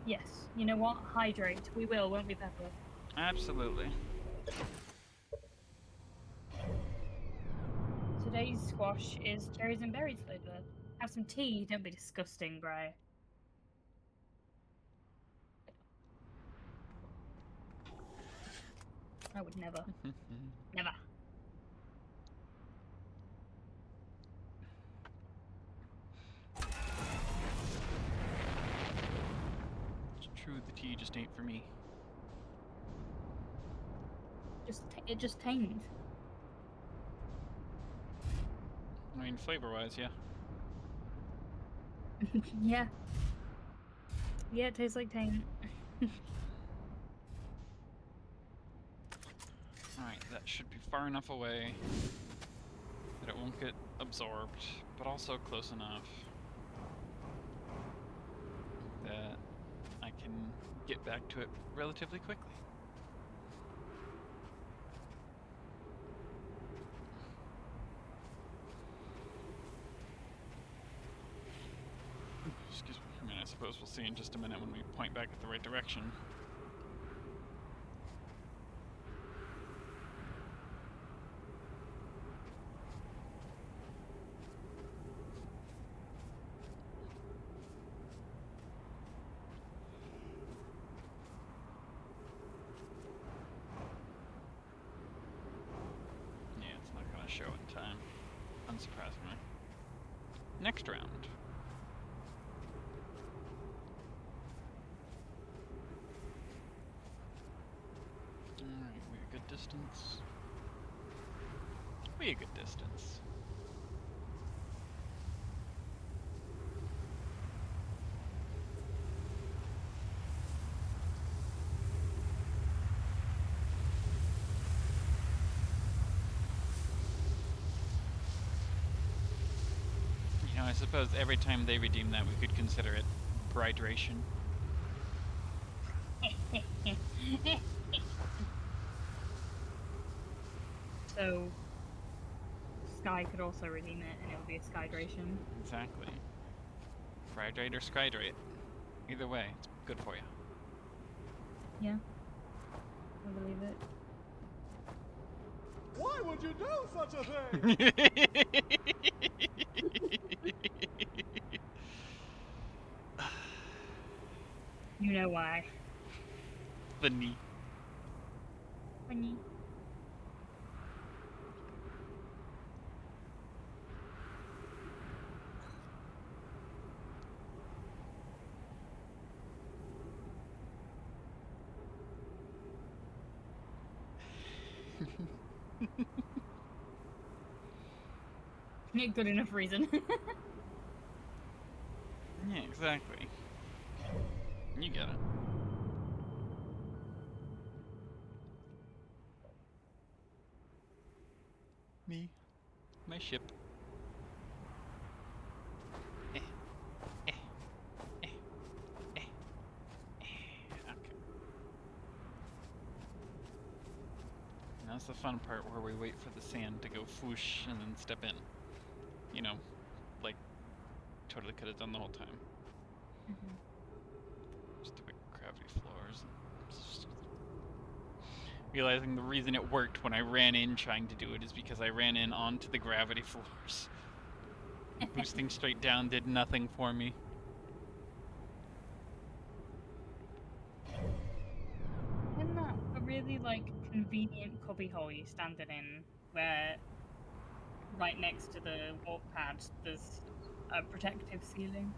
Yes. You know what? Hydrate. We will, won't we, Pepper? Absolutely. Today's squash is cherries and berries flavor. Have some tea. Don't be disgusting, Bri. I would never. Never. It's true, the tea just ain't for me. It just tamed. I mean, flavor-wise, yeah. Yeah. Yeah, it tastes like tame. Alright, that should be far enough away that it won't get absorbed, but also close enough. get back to it relatively quickly. Excuse me. I mean, I suppose we'll see in just a minute when we point back at the right direction. Yeah, it's not gonna show in time, unsurprisingly. Next round. Alright, we a good distance. We a good distance. You know, I suppose every time they redeem that, we could consider it brightration. So, Sky could also redeem it, and it would be a Skydration. Exactly. Fridrate or Skydrate. Either way, it's good for you. Yeah. I believe it. Why would you do such a thing? You know why. Funny. Funny. Good enough reason. Yeah, exactly. You get it. Me. My ship. Eh. Eh. Eh. Eh. Eh. Okay. And that's the fun part where we wait for the sand to go whoosh and then step in. You know, like, totally could have done the whole time. Stupid gravity floors. Realizing the reason it worked when I ran in trying to do it is because I ran in onto the gravity floors. Boosting straight down did nothing for me. Isn't that a really, like, convenient cubbyhole you're standing in, where right next to the walk pad there's a protective ceiling?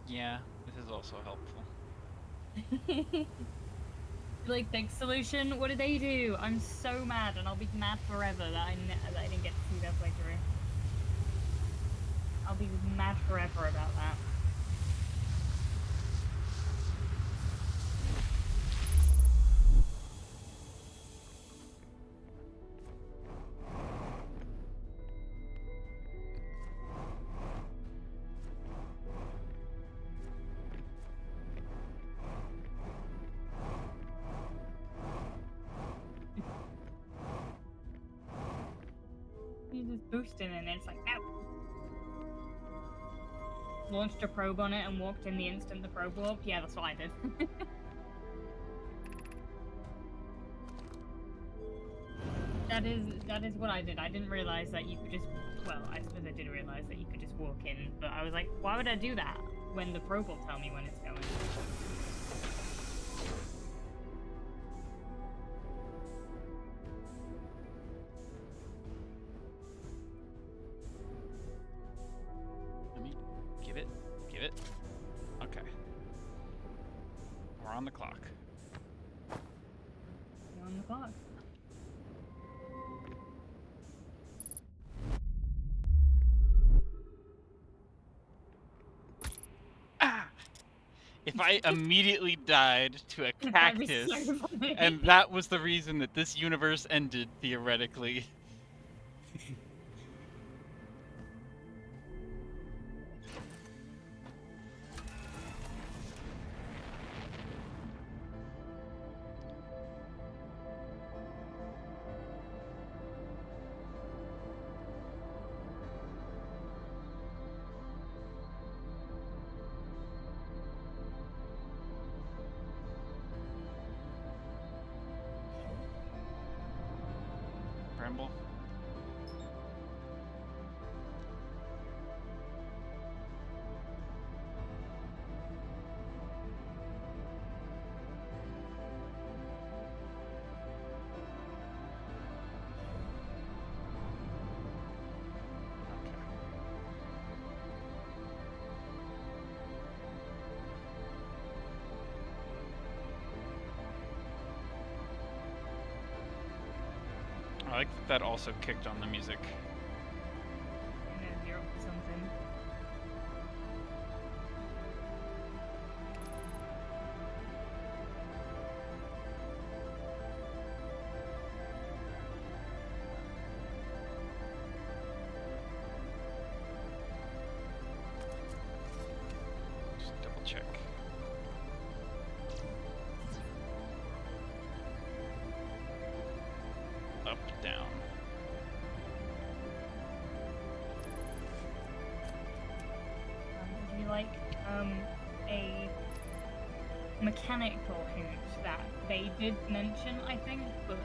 Yeah, this is also helpful. Like, big solution, what did they do? I'm so mad, and I'll be mad forever that I didn't get to see that playthrough. I'll be mad forever about that. You're just boosting and it's like, ow! Launched a probe on it and walked in the instant the probe warped? Yeah, that's what I did. That is what I did. I didn't realize that you could just, well, I suppose I did realize that you could just walk in, but I was like, why would I do that when the probe will tell me when it's going? Let me give it. Okay. We're on the clock. You're on the clock. Ah! If I immediately died to a That'd be cactus, so funny. and that was the reason that this universe ended, theoretically. scramble. I like that that also kicked on the music. I know you're up to something. Just double check. Up, down. Would you like a mechanical hint that they did mention, I think, but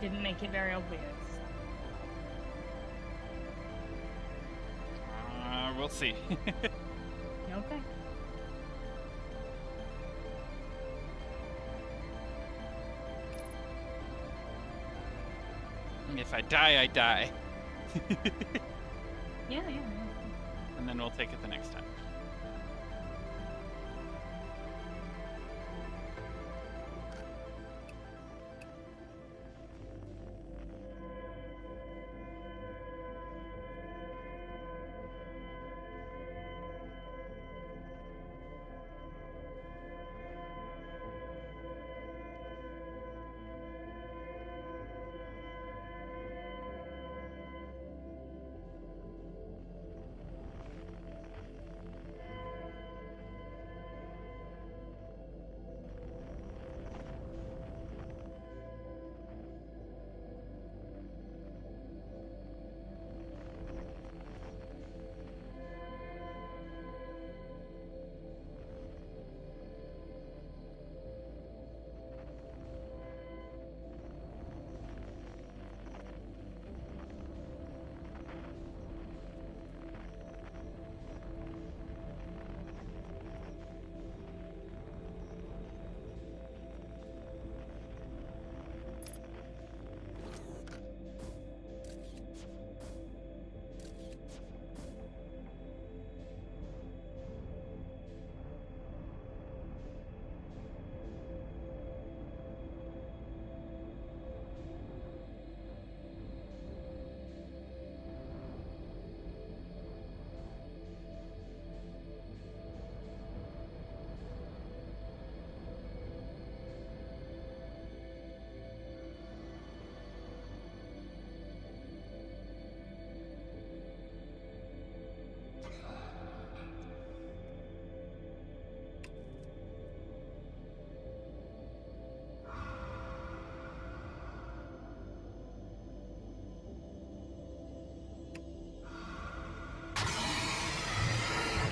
didn't make it very obvious? We'll see. Okay. If I die, I die. Yeah. And then we'll take it the next time.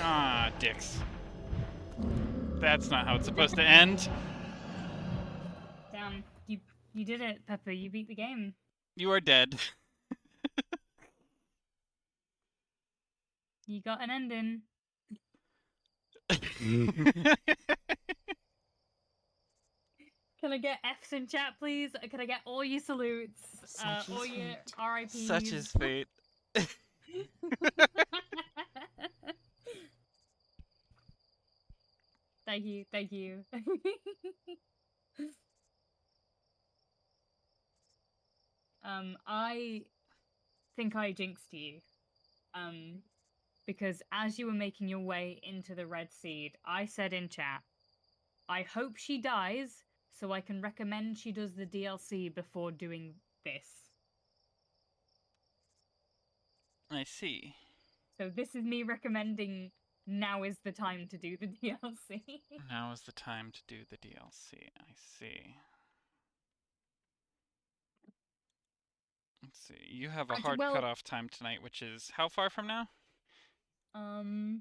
Ah, dicks. That's not how it's supposed to end. Damn, you did it, Pepper. You beat the game. You are dead. You got an ending. Can I get F's in chat, please? Can I get all your salutes? Such all is your fate. RIPs? Such is fate. Thank you. I think I jinxed you. Because as you were making your way into the Red Seed, I said in chat, I hope she dies so I can recommend she does the DLC before doing this. I see. So this is me recommending now is the time to do the DLC. Now is the time to do the DLC. I see. Let's see. You have a hard cutoff time tonight, which is how far from now? 2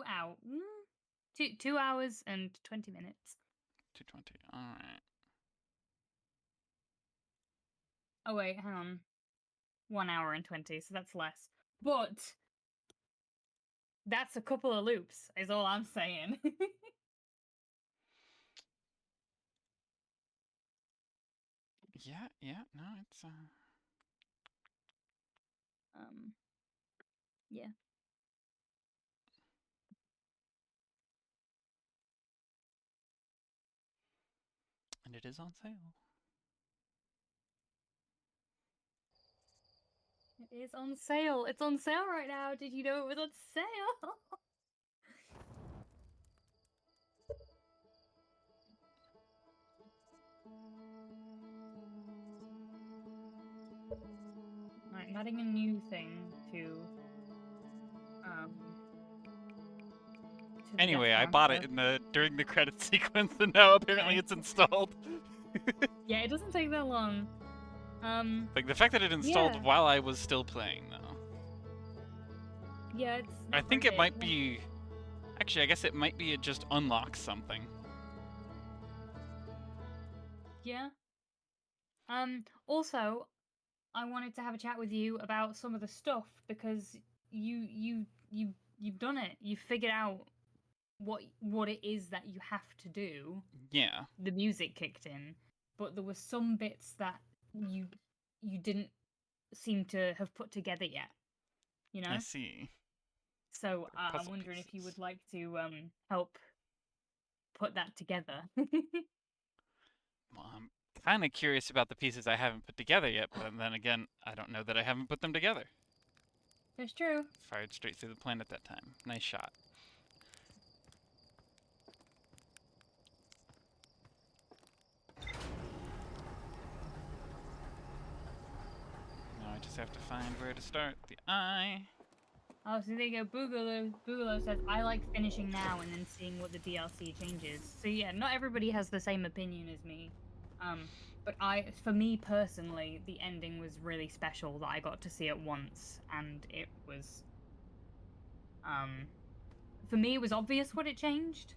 hours. 2 hours and 20 minutes. 2:20. All right. Oh wait, hang on. 1 hour and 20, so that's less. But that's a couple of loops, is all I'm saying. Yeah, no, it's Yeah. and it is on sale. It is on sale. It's on sale right now. Did you know it was on sale? Right, I'm adding a new thing to the Anyway, death I bought it counter. during the credit sequence, and now apparently Okay. it's installed. Yeah, it doesn't take that long. Like the fact that it installed Yeah. while I was still playing, though. Yeah, it's I not think very it might big. be. Actually, I guess it might be it just unlocks something. Yeah. Also, I wanted to have a chat with you about some of the stuff because you've done it. You've figured out what it is that you have to do. Yeah. The music kicked in, but there were some bits that you didn't seem to have put together yet. You know? I see. So They're I'm puzzle wondering if you pieces. would like to help put that together. Well, I'm kind of curious about the pieces I haven't put together yet, but then again, I don't know that I haven't put them together. That's true. Fired straight through the planet that time. Nice shot. Now I just have to find where to start the eye. Oh, so there you go. Boogaloo says, I like finishing now and then seeing what the DLC changes. So yeah, not everybody has the same opinion as me. But for me personally, the ending was really special that I got to see it once, and it was, for me it was obvious what it changed.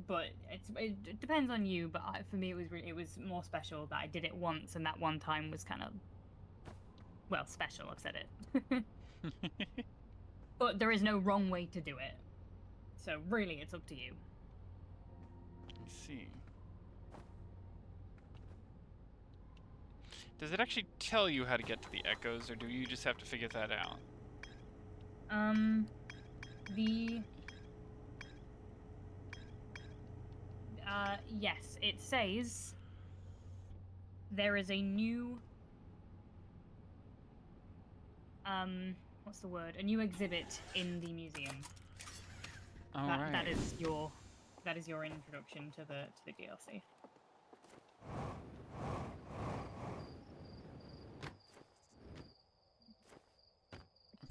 But it depends on you. But for me, it was more special that I did it once, and that one time was kind of, well, special. I've said it. But there is no wrong way to do it. So really, it's up to you. Let me see. Does it actually tell you how to get to the echoes, or do you just have to figure that out? Yes, it says there is a new, what's the word? A new exhibit in the museum. All right. That is your introduction to the DLC.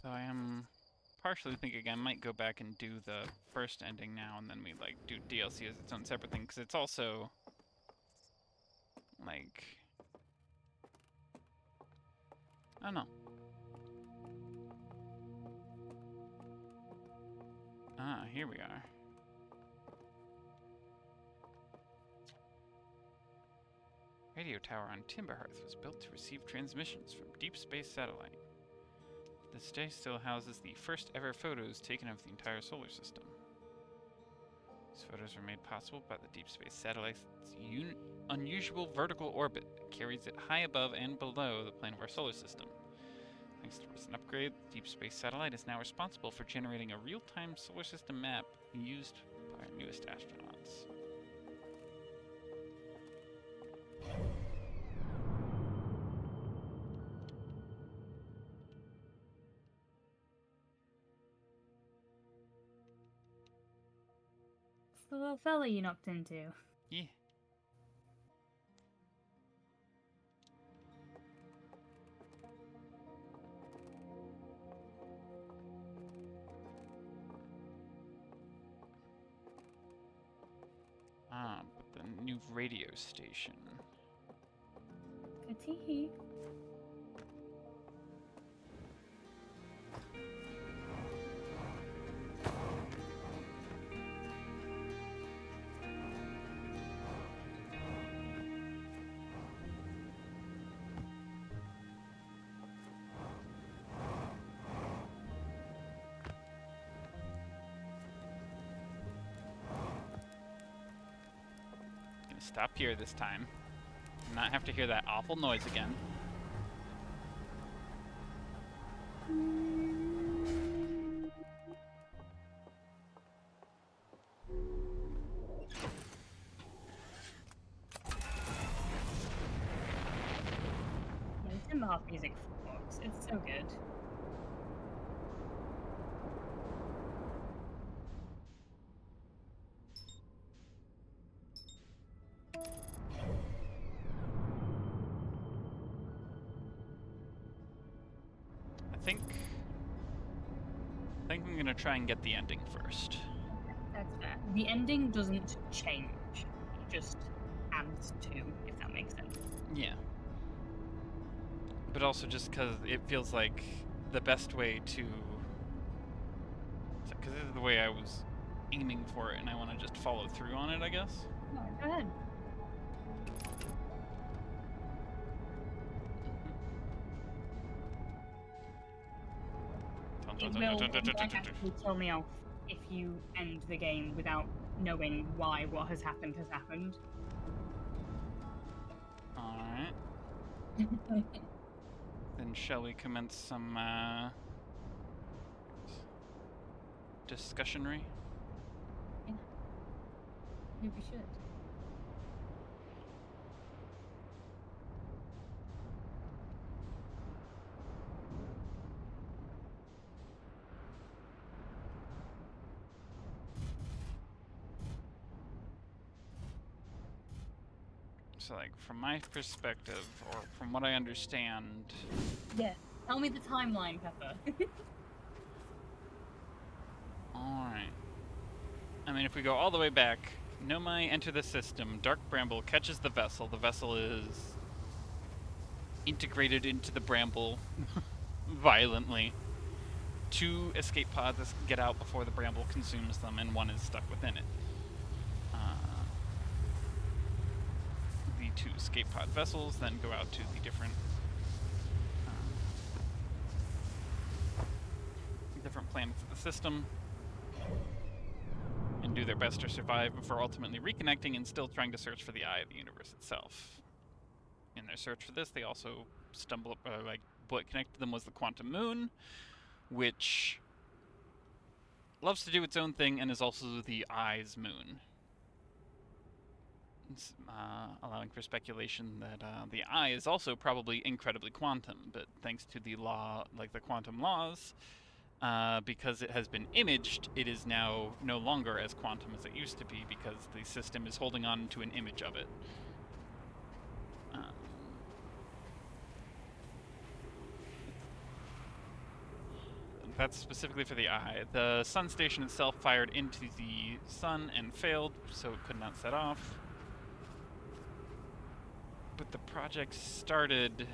So I am partially thinking I might go back and do the first ending now, and then we like do DLC as its own separate thing, because it's also like, I don't know. Ah, here we are. Radio tower on Timberhearth was built to receive transmissions from deep space satellite. This day still houses the first ever photos taken of the entire solar system. These photos were made possible by the deep space satellite's unusual vertical orbit that carries it high above and below the plane of our solar system. Thanks to recent upgrade, the deep space satellite is now responsible for generating a real-time solar system map used by our newest astronauts. It's the little fella you knocked into. Yeah. Ah, but the new radio station. Katee. stop here this time. Not have to hear that awful noise again. Yeah, the Timber Hearth music rocks. It's so good. I think I'm gonna try and get the ending first. That's fair. The ending doesn't change. It just adds to, if that makes sense. Yeah. But also just because it feels like the best way to... Because this is the way I was aiming for it, and I want to just follow through on it, I guess. No, go ahead. It will actually tell me off if you end the game without knowing why what has happened has happened. Alright. Then shall we commence some discussionary? Yeah. Maybe we should. So, like, from my perspective, or from what I understand... Yeah. Tell me the timeline, Pepper. Alright. I mean, if we go all the way back, Nomai enter the system, Dark Bramble catches the vessel is integrated into the Bramble violently. 2 escape pods get out before the Bramble consumes them, and 1 is stuck within it. The 2 escape pod vessels then go out to the different planets of the system and do their best to survive before ultimately reconnecting and still trying to search for the eye of the universe itself. In their search for this, they also stumble up, what connected them was the quantum moon, which loves to do its own thing and is also the eye's moon. Allowing for speculation that the eye is also probably incredibly quantum, but thanks to the law, like the quantum laws, because it has been imaged, it is now no longer as quantum as it used to be because the system is holding on to an image of it. That's specifically for the eye. The sun station itself fired into the sun and failed, so it could not set off. But the project started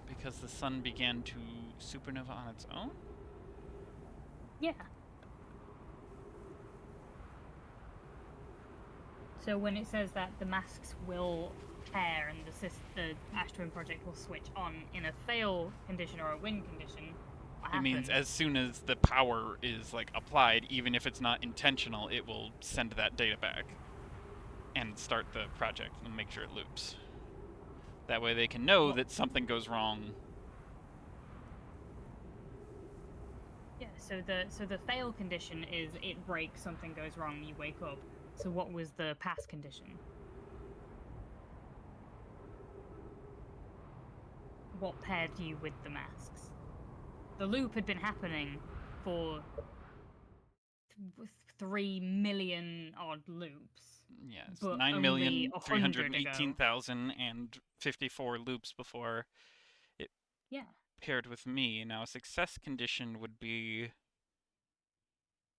because the sun began to supernova on its own? Yeah. So when it says that the masks will pair and the Ashtwin project will switch on in a fail condition or a win condition, what happens? It means as soon as the power is like applied, even if it's not intentional, it will send that data back and start the project and make sure it loops. That way they can know that something goes wrong. Yeah, so the fail condition is it breaks, something goes wrong, you wake up. So what was the pass condition? What paired you with the masks? The loop had been happening for 3 million odd loops. Yes, but 9,318,054 loops before it paired with me. Now, a success condition would be,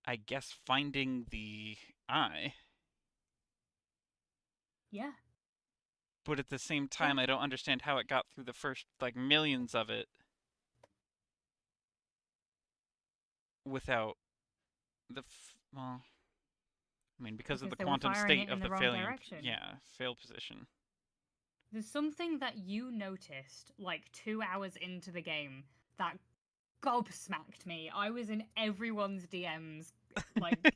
I guess, finding the eye. Yeah. But at the same time, I don't understand how it got through the first, like, millions of it without the, well, I mean, because of the quantum state of the failing, fail position. There's something that you noticed, like, 2 hours into the game that gobsmacked me. I was in everyone's DMs, like,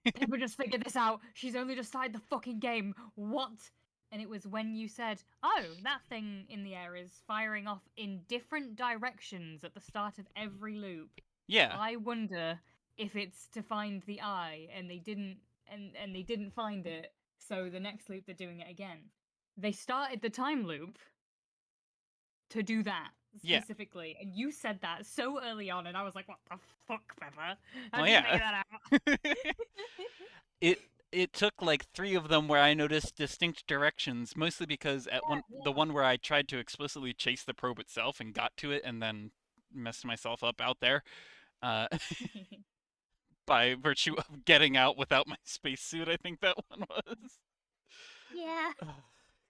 Pippa just figured this out. She's only just started the fucking game. What? And it was when you said, oh, that thing in the air is firing off in different directions at the start of every loop. Yeah. I wonder if it's to find the eye, and they didn't, and they didn't find it. So the next loop they're doing it again. They started the time loop to do that Yeah. specifically, and you said that so early on, and I was like, "What the fuck, Pepper? How Well, did you yeah. figure that out?" It took like 3 of them where I noticed distinct directions, mostly because at the one where I tried to explicitly chase the probe itself and got to it and then messed myself up out there, by virtue of getting out without my spacesuit, I think that one was. Yeah.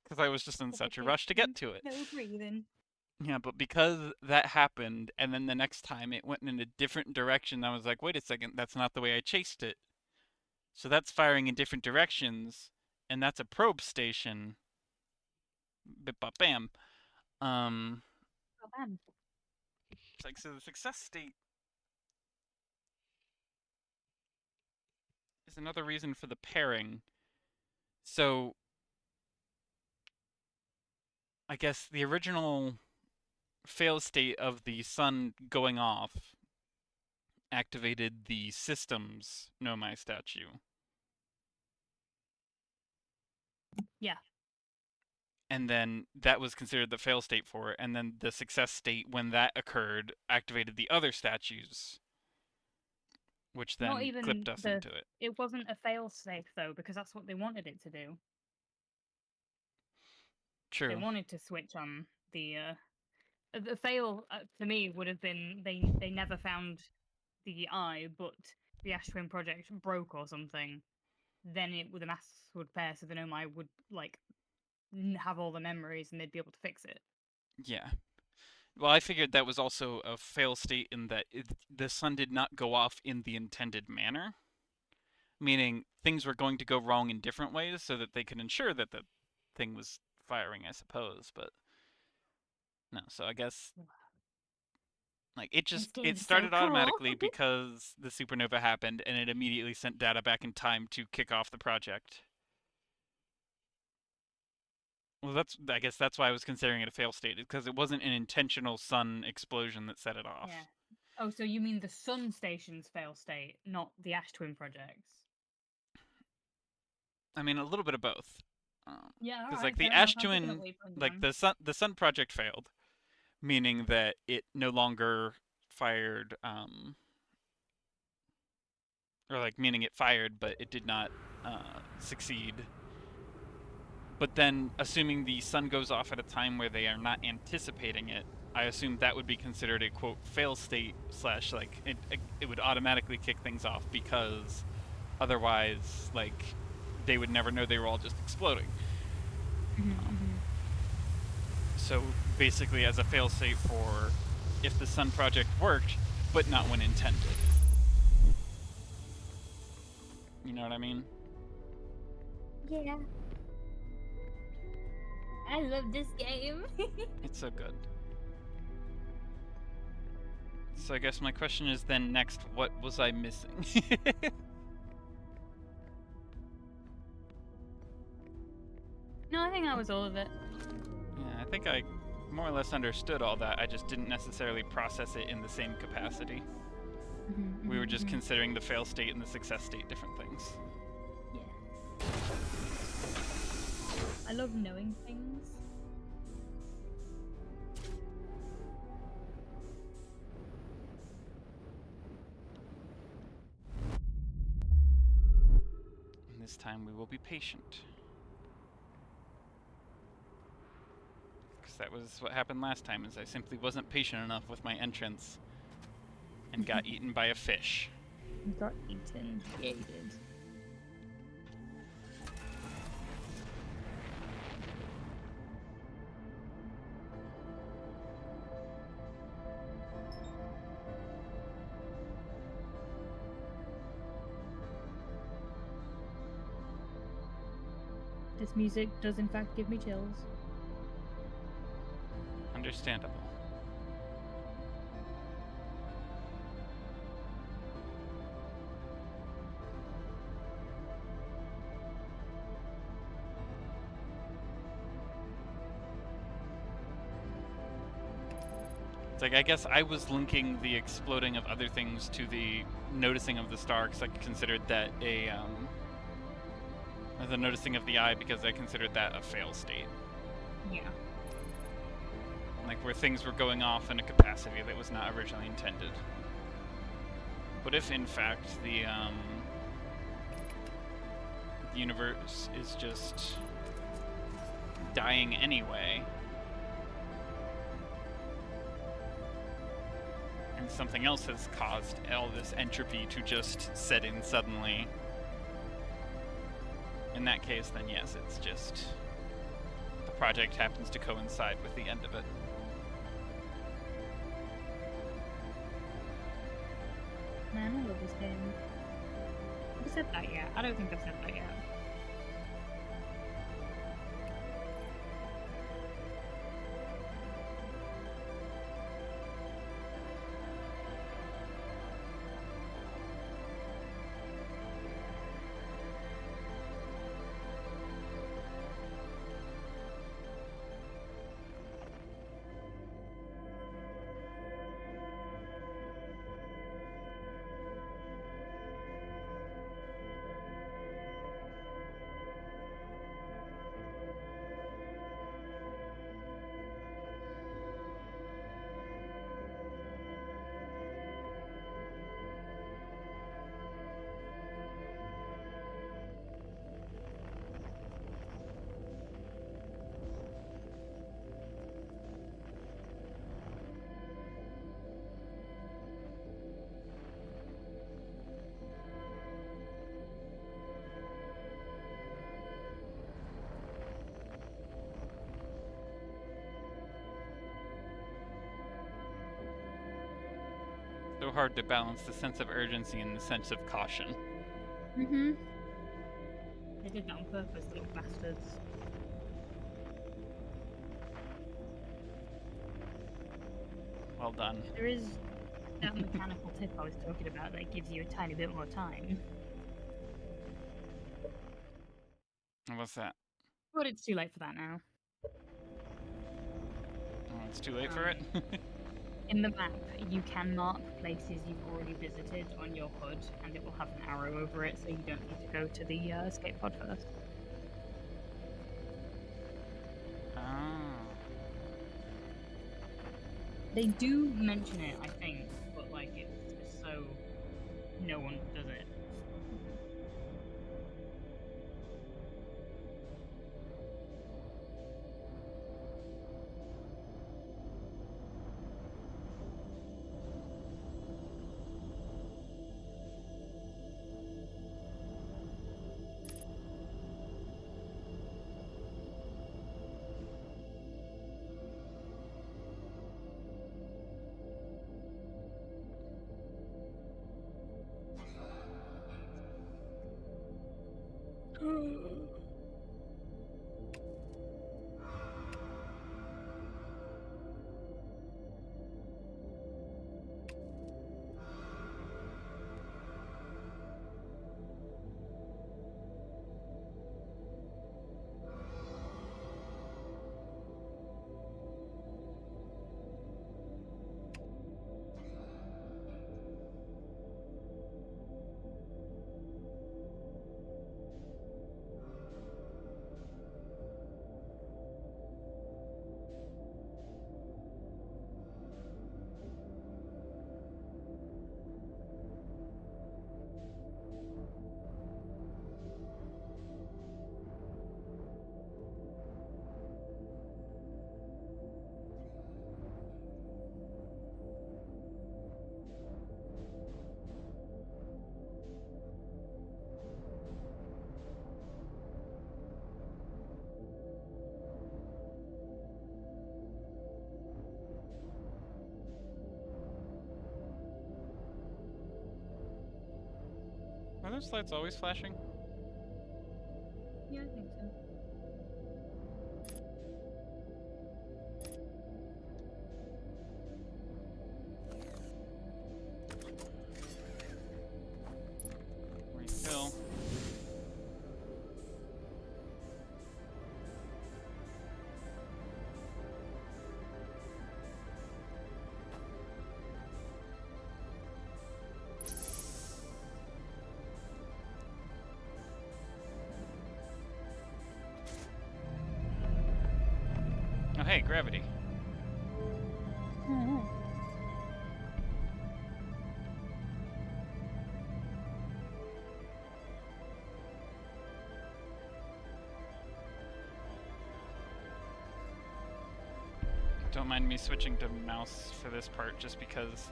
Because I was just in such a rush to get to it. No breathing. Yeah, but because that happened, and then the next time it went in a different direction, I was like, wait a second, that's not the way I chased it. So that's firing in different directions, and that's a probe station. Bip bop bam. Oh, man. It's like, so the success state is another reason for the pairing. So I guess the original fail state of the sun going off activated the system's Nomai statue. Yeah. And then that was considered the fail state for it, and then the success state, when that occurred, activated the other statues, which Not then even clipped us into it. It wasn't a fail safe though, because that's what they wanted it to do. True. They wanted to switch on the fail to me would have been they never found the eye, but the Ash Twin project broke or something. Then the mass would pair, so the Nomai would like have all the memories and they'd be able to fix it. Yeah. Well, I figured that was also a fail state in that the sun did not go off in the intended manner, meaning things were going to go wrong in different ways so that they could ensure that the thing was firing, I suppose, but no, so I guess like it started so cool. automatically because the supernova happened and it immediately sent data back in time to kick off the project. Well, I guess that's why I was considering it a fail state, because it wasn't an intentional sun explosion that set it off. Yeah. Oh, so you mean the sun station's fail state, not the Ash Twin projects? I mean, a little bit of both. Yeah, because right, like the fair enough. Ash I'm picking Twin, up what you're putting like down. the sun project failed, meaning that it no longer fired, or like meaning it fired, but it did not succeed. But then, assuming the sun goes off at a time where they are not anticipating it, I assume that would be considered a quote fail state / like it would automatically kick things off, because otherwise like they would never know they were all just exploding. So basically, as a fail state for if the sun project worked, but not when intended. You know what I mean? Yeah. I love this game. It's so good. So I guess my question is then next, what was I missing? No, I think that was all of it. Yeah, I think I more or less understood all that. I just didn't necessarily process it in the same capacity. We were just considering the fail state and the success state different things. Yeah. I love knowing things. And this time we will be patient. Because that was what happened last time, is I simply wasn't patient enough with my entrance and got eaten by a fish. You got eaten. Yeah, you did. This music does in fact give me chills. Understandable. Like, I guess I was linking the exploding of other things to the noticing of the star, because I considered that the noticing of the eye, because I considered that a fail state. Yeah. Like, where things were going off in a capacity that was not originally intended. What if, in fact, the universe is just dying anyway, and something else has caused all this entropy to just set in suddenly? In that case, then yes, it's just the project happens to coincide with the end of it. Man, I love this game. Have I said that yet? I don't think I've said that yet. So hard to balance the sense of urgency and the sense of caution. Mm-hmm. They did that on purpose, little bastards. Well done. There is that mechanical tip I was talking about that gives you a tiny bit more time. What's that? But it's too late for that now. Oh, it's too late for it? In the map, you can mark places you've already visited on your HUD, and it will have an arrow over it, so you don't need to go to the escape pod first. Ah. They do mention it, I think, but like it's just so no one does it. Are those lights always flashing? Yeah, I think so. Refill. hey, gravity. Oh, Don't mind me switching to mouse for this part just because.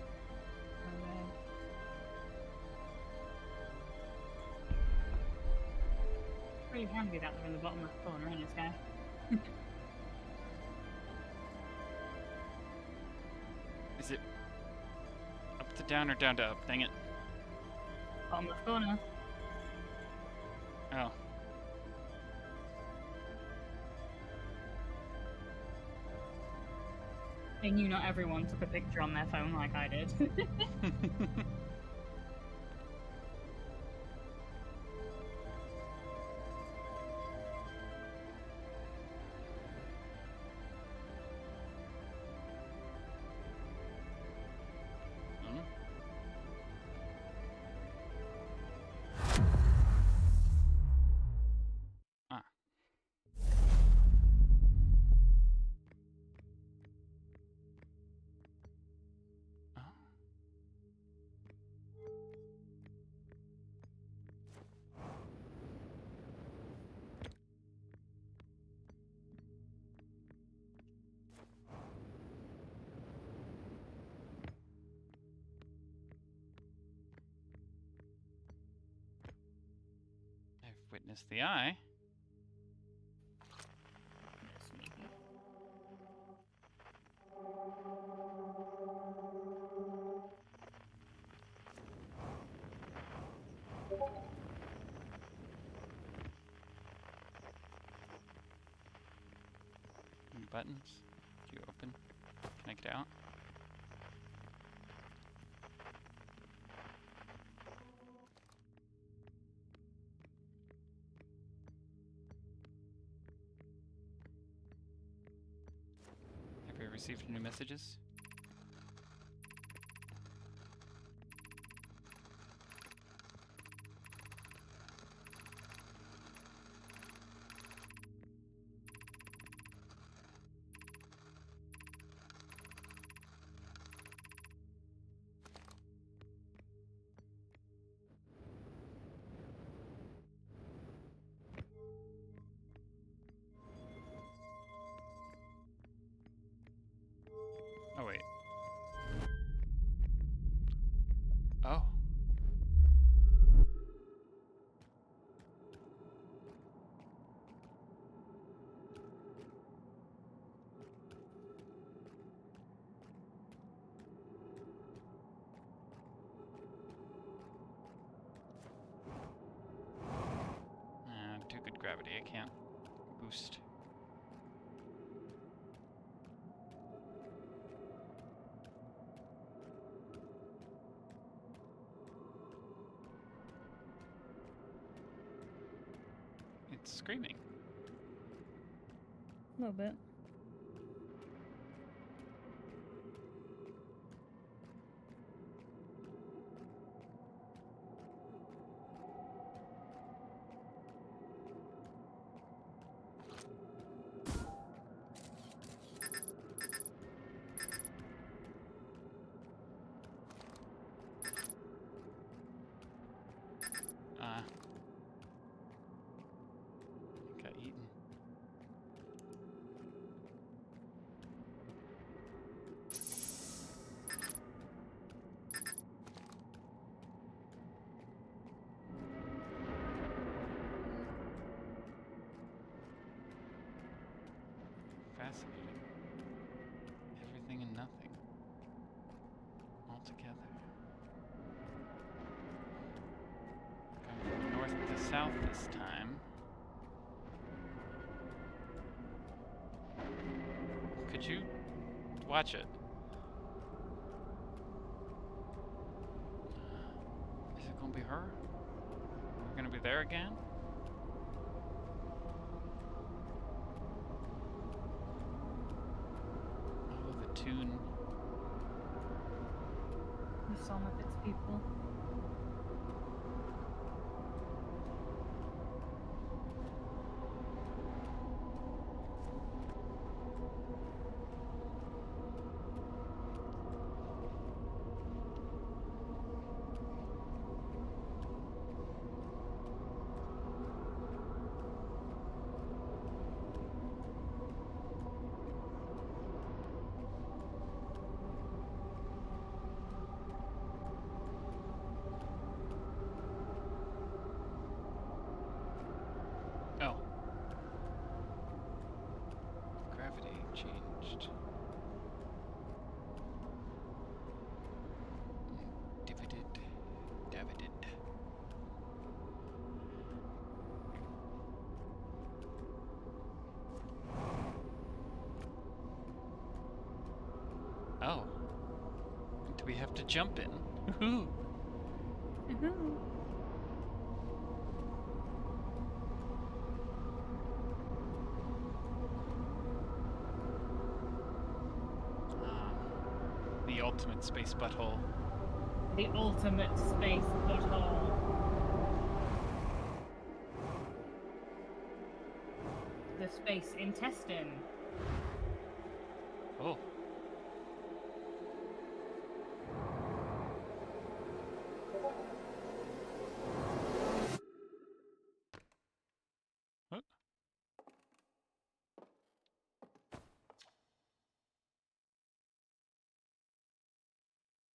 okay. Really handy that they're in the bottom left corner in this guy. Is it up to down or down to up? Dang it. Bottom left corner. Oh. I knew not everyone took a picture on their phone like I did. Hmm? Ah. Oh. I've witnessed the eye. Sneaky. Buttons. Do you open? Can I get out? Have you received new messages? Oh, wait. Oh. Too good gravity. I can't boost. It's screaming. A little bit. Got eaten. Fascinating. Everything and nothing. All together. Going from north to south this time. Could you watch it? Is it gonna be her? We're gonna be there again? Oh, the tune. You saw Muppets people. have to jump in. Woohoo! Woohoo. The ultimate space butthole. The ultimate space butthole. The space intestine. Oh. What?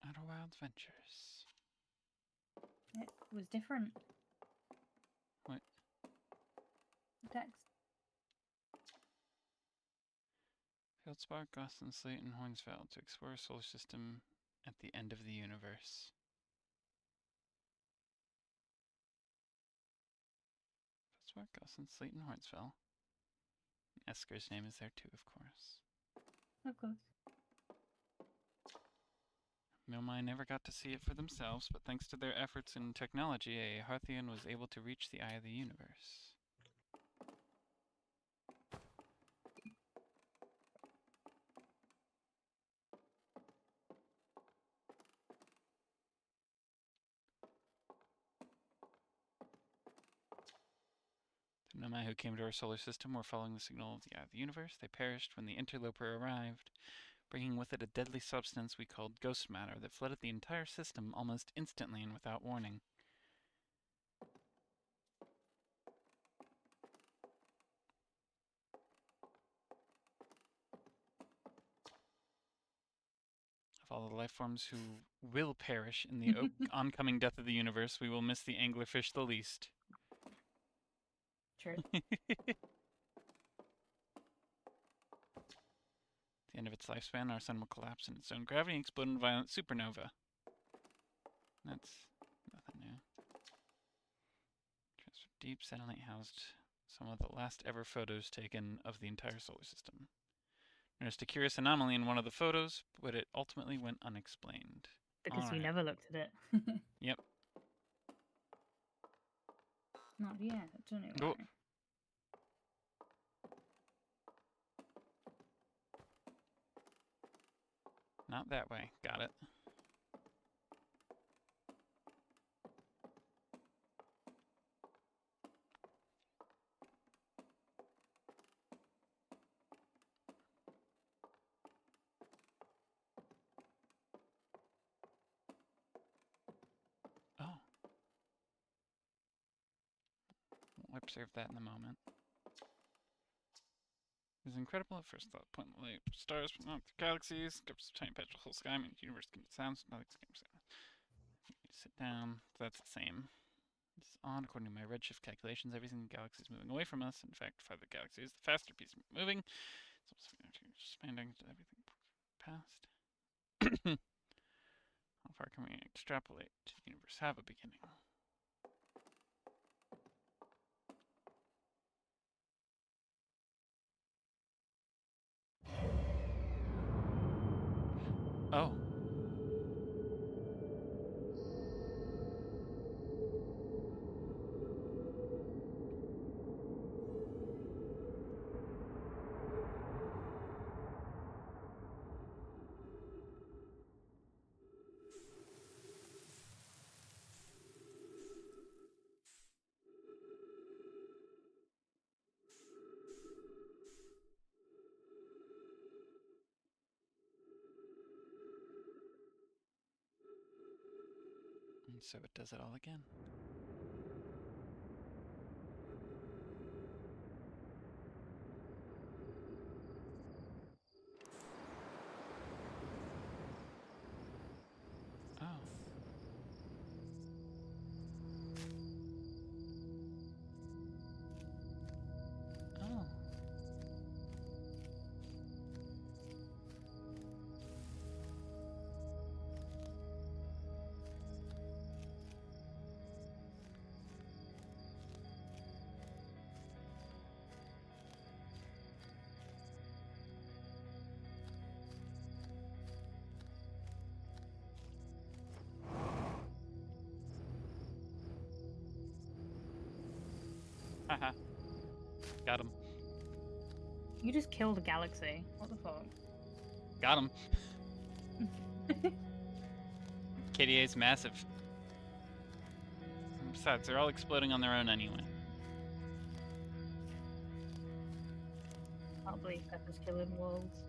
Outer Wild Ventures. It was different. What? The text. Feldspar, Gosselin, Slate, and Hornsfeld to explore a solar system at the end of the universe. Feldspar, Gosselin, Slate, and Hornsfeld. Esker's name is there too, of course. Of course. Milmai never got to see it for themselves, but thanks to their efforts in technology, a Harthian was able to reach the eye of the universe. The Nomai who came to our solar system were following the signal of the eye of the universe. They perished when the interloper arrived, bringing with it a deadly substance we called ghost matter that flooded the entire system almost instantly and without warning. Of all the life forms who will perish in the oncoming death of the universe, we will miss the anglerfish the least. True. At the end of its lifespan, our sun will collapse in its own gravity and explode in a violent supernova. That's nothing new. Transfer Deep satellite housed some of the last ever photos taken of the entire solar system. Noticed a curious anomaly in one of the photos, but it ultimately went unexplained. Because we Alright. never looked at it. Yep. Not yet, anyway. Oh. Not that way. Got it. Oh. We'll observe that in a moment. It was incredible at first thought. Point light stars from out the galaxies, gives a tiny patch of the whole sky, means the universe can sounds, nothing's getting sound. Sit down. That's the same. It's odd. According to my redshift calculations, everything in the galaxy is moving away from us. In fact, the farther the galaxy is, the faster piece is moving. So it's expanding to everything past. How far can we extrapolate to the universe have a beginning? Oh. And so it does it all again. Oh. Oh. Haha. Got him. You just killed a galaxy. What the fuck? Got him. KDA's massive. And besides, they're all exploding on their own anyway. Can't believe Pepper's killing worlds.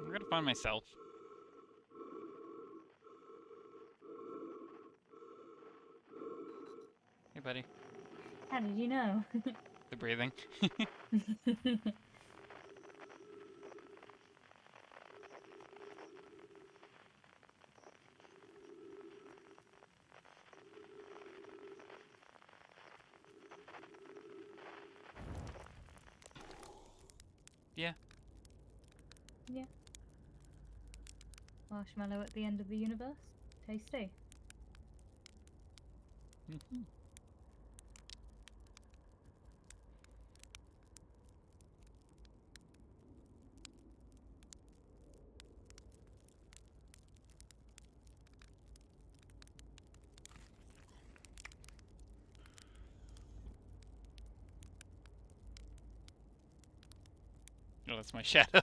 I'm gonna find myself. Hey, buddy. How did you know? The breathing. Yeah. Yeah. Marshmallow at the end of the universe. Tasty. Mhm. Oh, that's my shadow.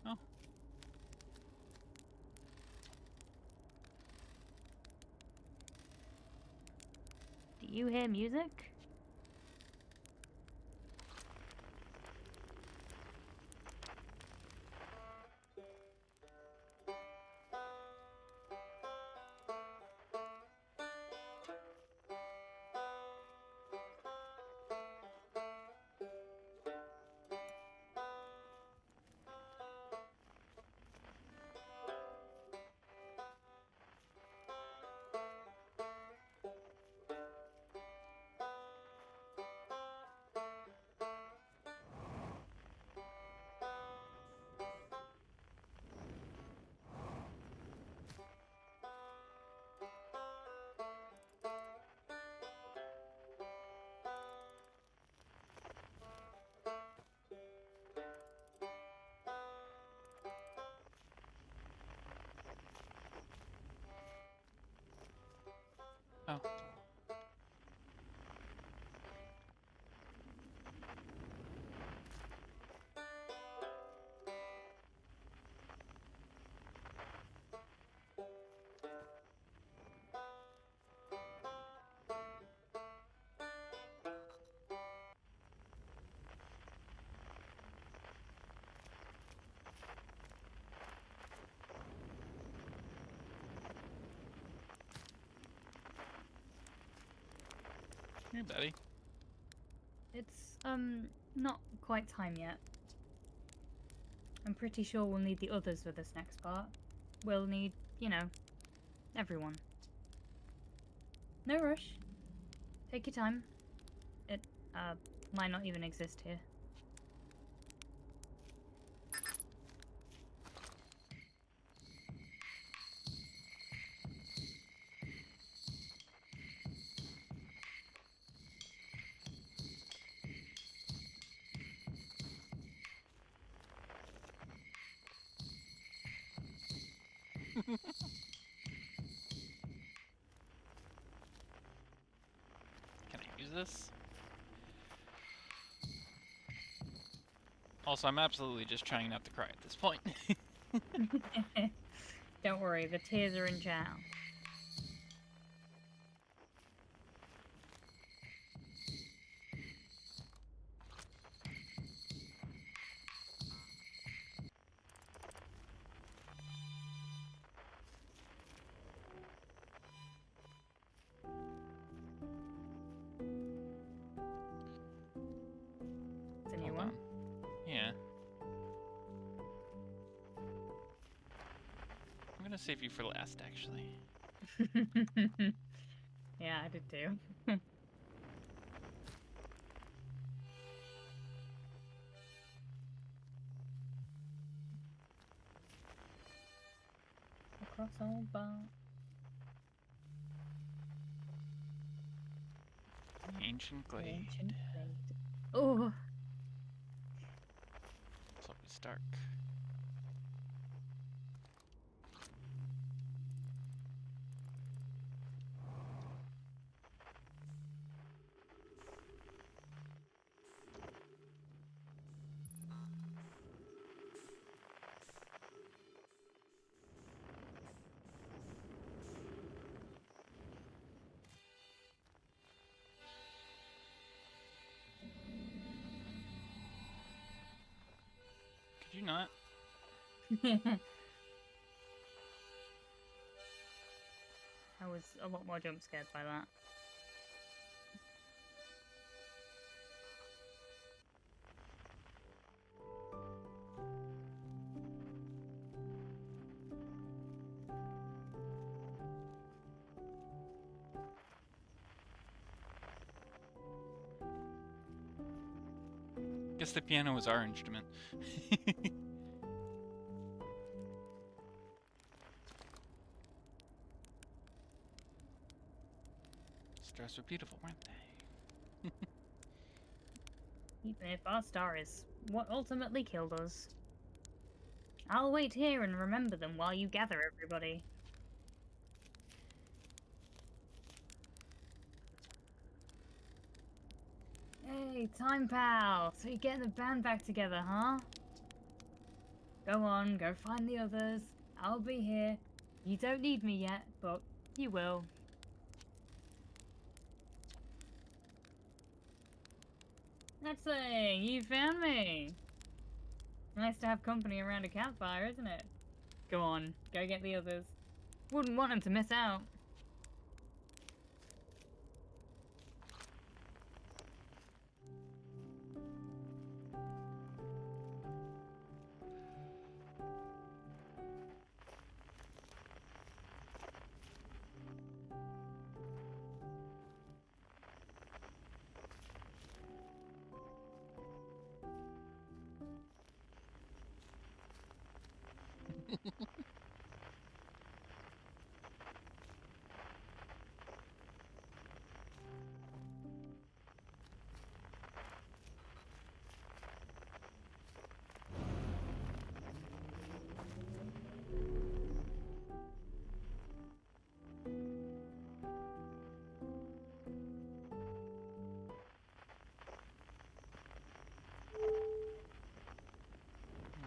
Oh. Do you hear music? Oh. Hey, buddy. It's, not quite time yet. I'm pretty sure we'll need the others for this next part. We'll need, you know, everyone. No rush. Take your time. It, might not even exist here. Can I use this? Also, I'm absolutely just trying not to cry at this point. Don't worry, the tears are in jail. It's a new Hold one. on. Yeah. gonna save you for last, actually. Yeah, I did too. Across all bar. Ancient glade. Ancient glade. Oh, It's always dark. Could you not? I was a lot more jump scared by that. Guess the piano was our instrument. Stars were beautiful, weren't they? Even if our star is what ultimately killed us. I'll wait here and remember them while you gather everybody. Hey, time pal! So you're getting the band back together, huh? Go on, go find the others. I'll be here. You don't need me yet, but you will. That's saying, you found me! Nice to have company around a campfire, isn't it? Go on, go get the others. Wouldn't want them to miss out.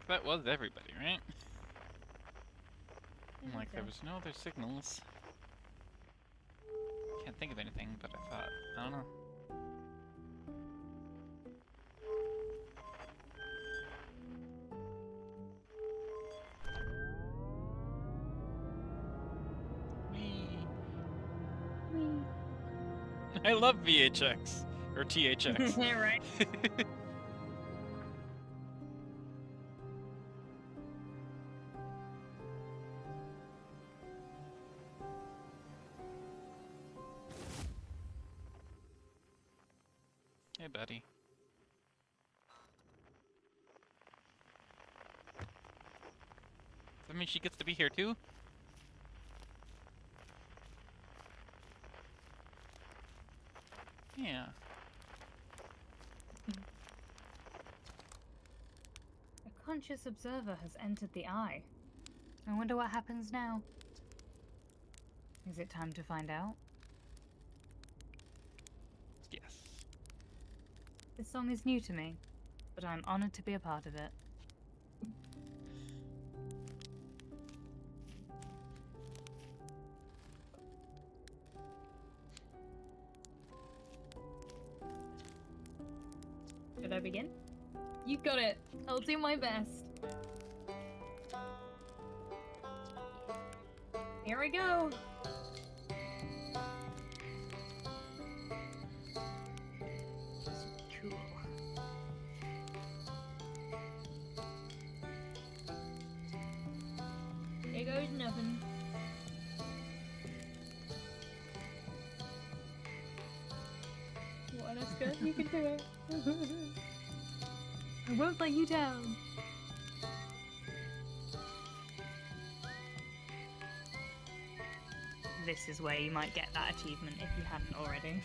That was everybody, right? I Like, think there so. was no other signals. Can't think of anything, but I thought, I don't know. Whee! I love VHX. Or THX. Yeah, right? Hey, buddy. Does that mean she gets to be here too? Yeah. A conscious observer has entered the eye. I wonder what happens now. Is it time to find out? Yes. This song is new to me, but I'm honored to be a part of it. Should I begin? You got it. I'll do my best. Here I go. Cool. Here goes nothing. it. You can do it. I won't let you down. This is where you might get that achievement if you hadn't already.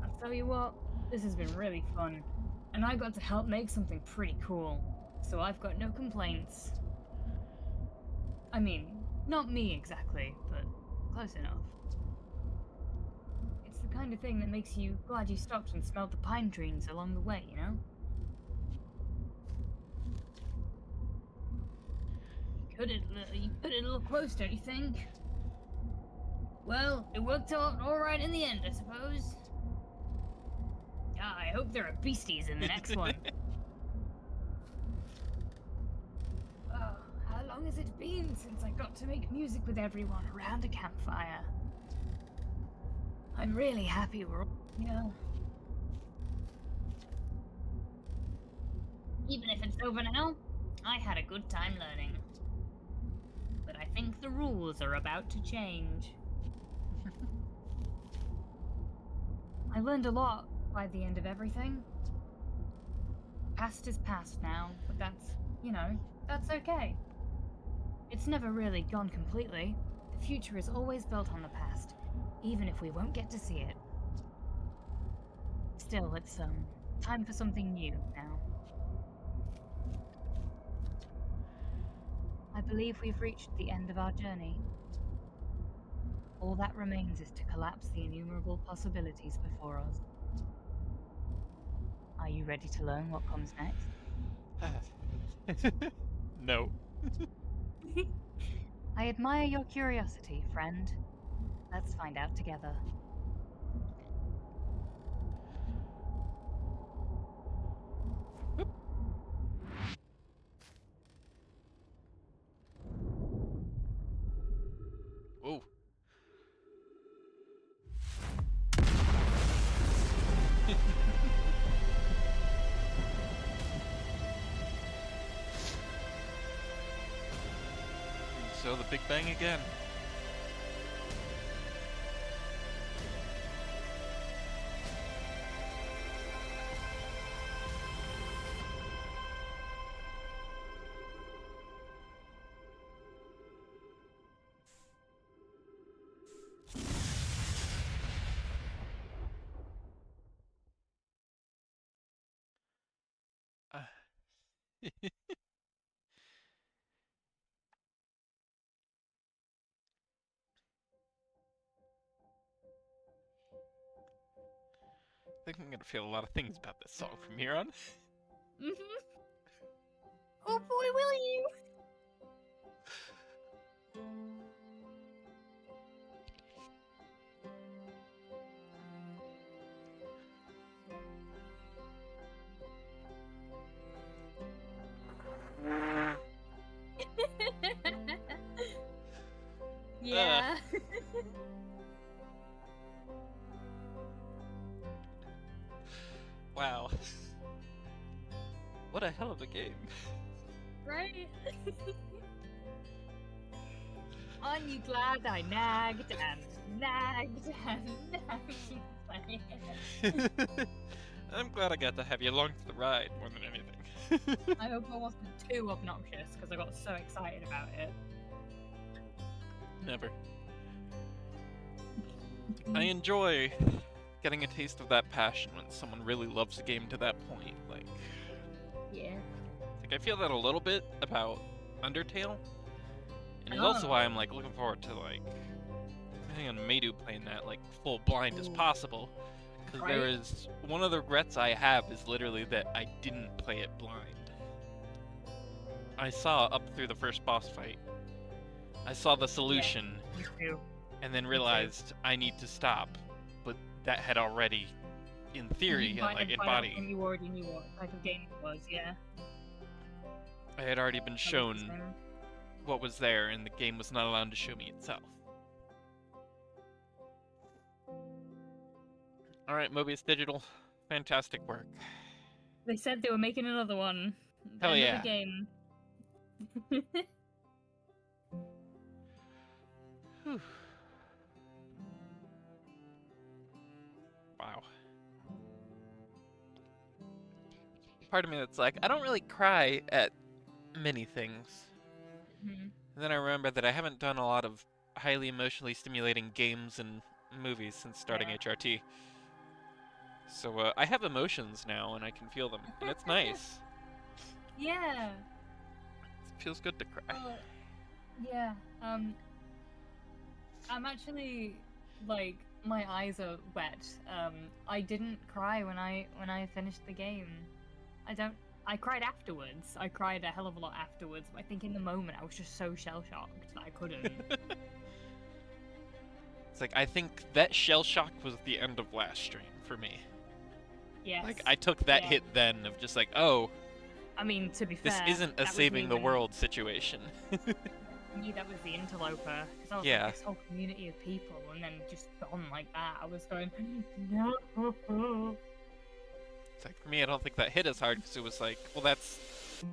I'll tell you what, this has been really fun. And I got to help make something pretty cool. So I've got no complaints. I mean, not me exactly, but close enough. It's the kind of thing that makes you glad you stopped and smelled the pine trees along the way, you know? You put it a little close, don't you think? Well, it worked out alright in the end, I suppose. I hope there are beasties in the next one. Oh, how long has it been since I got to make music with everyone around a campfire? I'm really happy we're all here. Even if it's over now, I had a good time learning. But I think the rules are about to change. I learned a lot by the end of everything. Past is past now, but that's, that's okay. It's never really gone completely. The future is always built on the past, even if we won't get to see it. Still, it's time for something new now. I believe we've reached the end of our journey. All that remains is to collapse the innumerable possibilities before us. Are you ready to learn what comes next? No. I admire your curiosity, friend. Let's find out together. Whoa. So the Big Bang again. I think I'm gonna feel a lot of things about this song from here on. Oh boy, will you? Yeah. Wow. What a hell of a game. Right? Aren't you glad I nagged and nagged and nagged? I'm glad I got to have you along for the ride more than anything. I hope I wasn't too obnoxious because I got so excited about it. Never. I enjoy getting a taste of that passion when someone really loves a game to that point. Like, Yeah. I feel that a little bit about Undertale, and it's also why I'm like looking forward to like I on Maydu playing that like full blind as possible. Because there is one of the regrets I have is literally that I didn't play it blind. I saw up through the first boss fight. I saw the solution, Me too. and then realized I need to stop. But that had already, in theory, By that embodied. point, you already knew what type of game it was, yeah. I had already been That was the shown same. what was there, and the game was not allowed to show me itself. Alright, Mobius Digital, fantastic work. They said they were making another one. Hell another yeah. game. Whew. Wow. Part of me that's like, I don't really cry at many things. Mhm. And then I remember that I haven't done a lot of highly emotionally stimulating games and movies since starting Yeah. HRT. So I have emotions now, and I can feel them, and it's nice. Yeah. It feels good to cry. Yeah. I'm actually like my eyes are wet. I didn't cry when I finished the game. I cried afterwards. I cried a hell of a lot afterwards, but I think in the moment I was just so shell shocked that I couldn't. It's like, I think that shell shock was the end of last stream for me. Yes. Like, I took that Yeah. hit then of just like, oh, I mean, to be fair, this isn't a that was saving the even- world situation. For me, that was the interloper. Because I was Yeah. like, this whole community of people, and then just gone like that. I was going, no. It's like, for me, I don't think that hit as hard because it was like, well, that's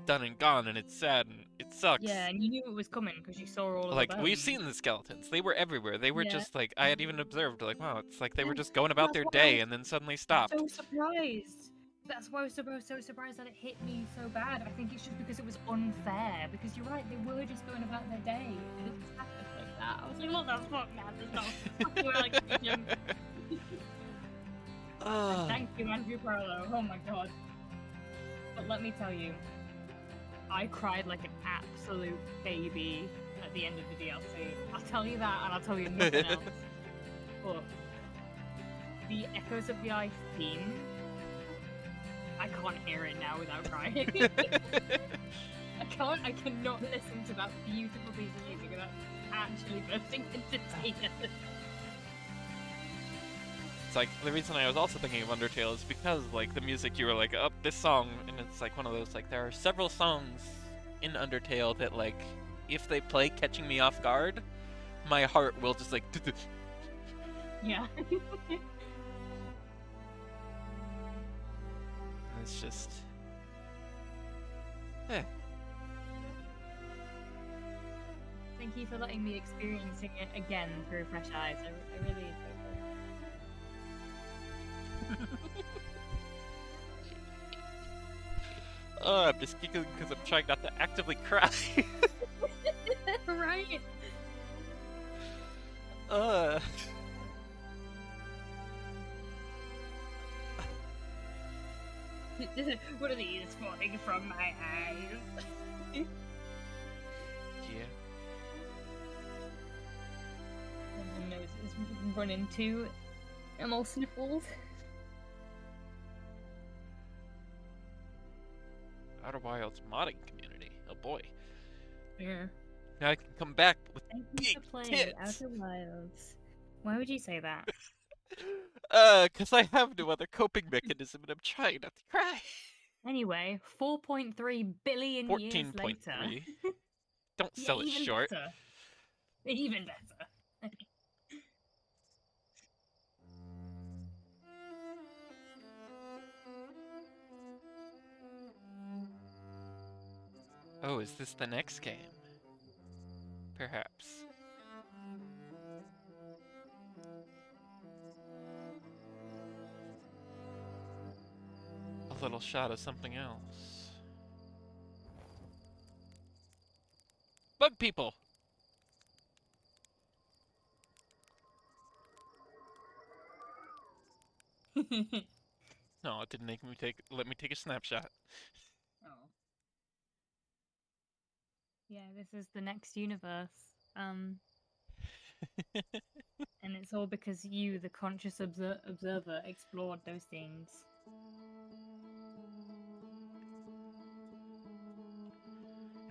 done and gone, and it's sad, and it sucks. Yeah, and you knew it was coming because you saw all of Like, the we've bones. seen the skeletons. They were everywhere. They were Yeah. just like, I had even observed, like, wow, it's like they were Yeah, just going about that's their what day I- and then suddenly stopped. So surprised. That's why I was so surprised that it hit me so bad. I think it's just because it was unfair. Because you're right, they were just going about their day. It didn't happen like that. I was like, what the fuck, man? There's no fucking religion. Ugh. Thank you, Andrew Parlow. Oh my god. But let me tell you, I cried like an absolute baby at the end of the DLC. I'll tell you that, and I'll tell you nothing else. But the Echoes of the Ice theme, I can't hear it now without crying. I cannot listen to that beautiful piece of music without actually bursting into tears. It's like, the reason I was also thinking of Undertale is because, like, the music, you were like, oh, this song, and it's like one of those, like, there are several songs in Undertale that, like, if they play catching me off guard, my heart will just, like, Yeah. it's just... Eh. Thank you for letting me experiencing it again through fresh eyes. I really appreciate Oh, I'm just giggling because I'm trying not to actively cry. it. Right? uh. What are these falling from my eyes? Yeah. My nose is running too. I'm all sniffled. Outer Wilds modding community. Oh boy. Yeah. Now I can come back with Thank you big for playing tits. Outer Wilds. Why would you say that? Cause I have no other coping mechanism and I'm trying not to cry. Anyway, 4.3 billion years 14.3. later. Don't Yeah, sell it even short. better. Even better. Oh, is this the next game? Perhaps. A little shot of something else. Bug people! No, it didn't make me let me take a snapshot. Oh. Yeah, this is the next universe. And it's all because you, the conscious observer, explored those things.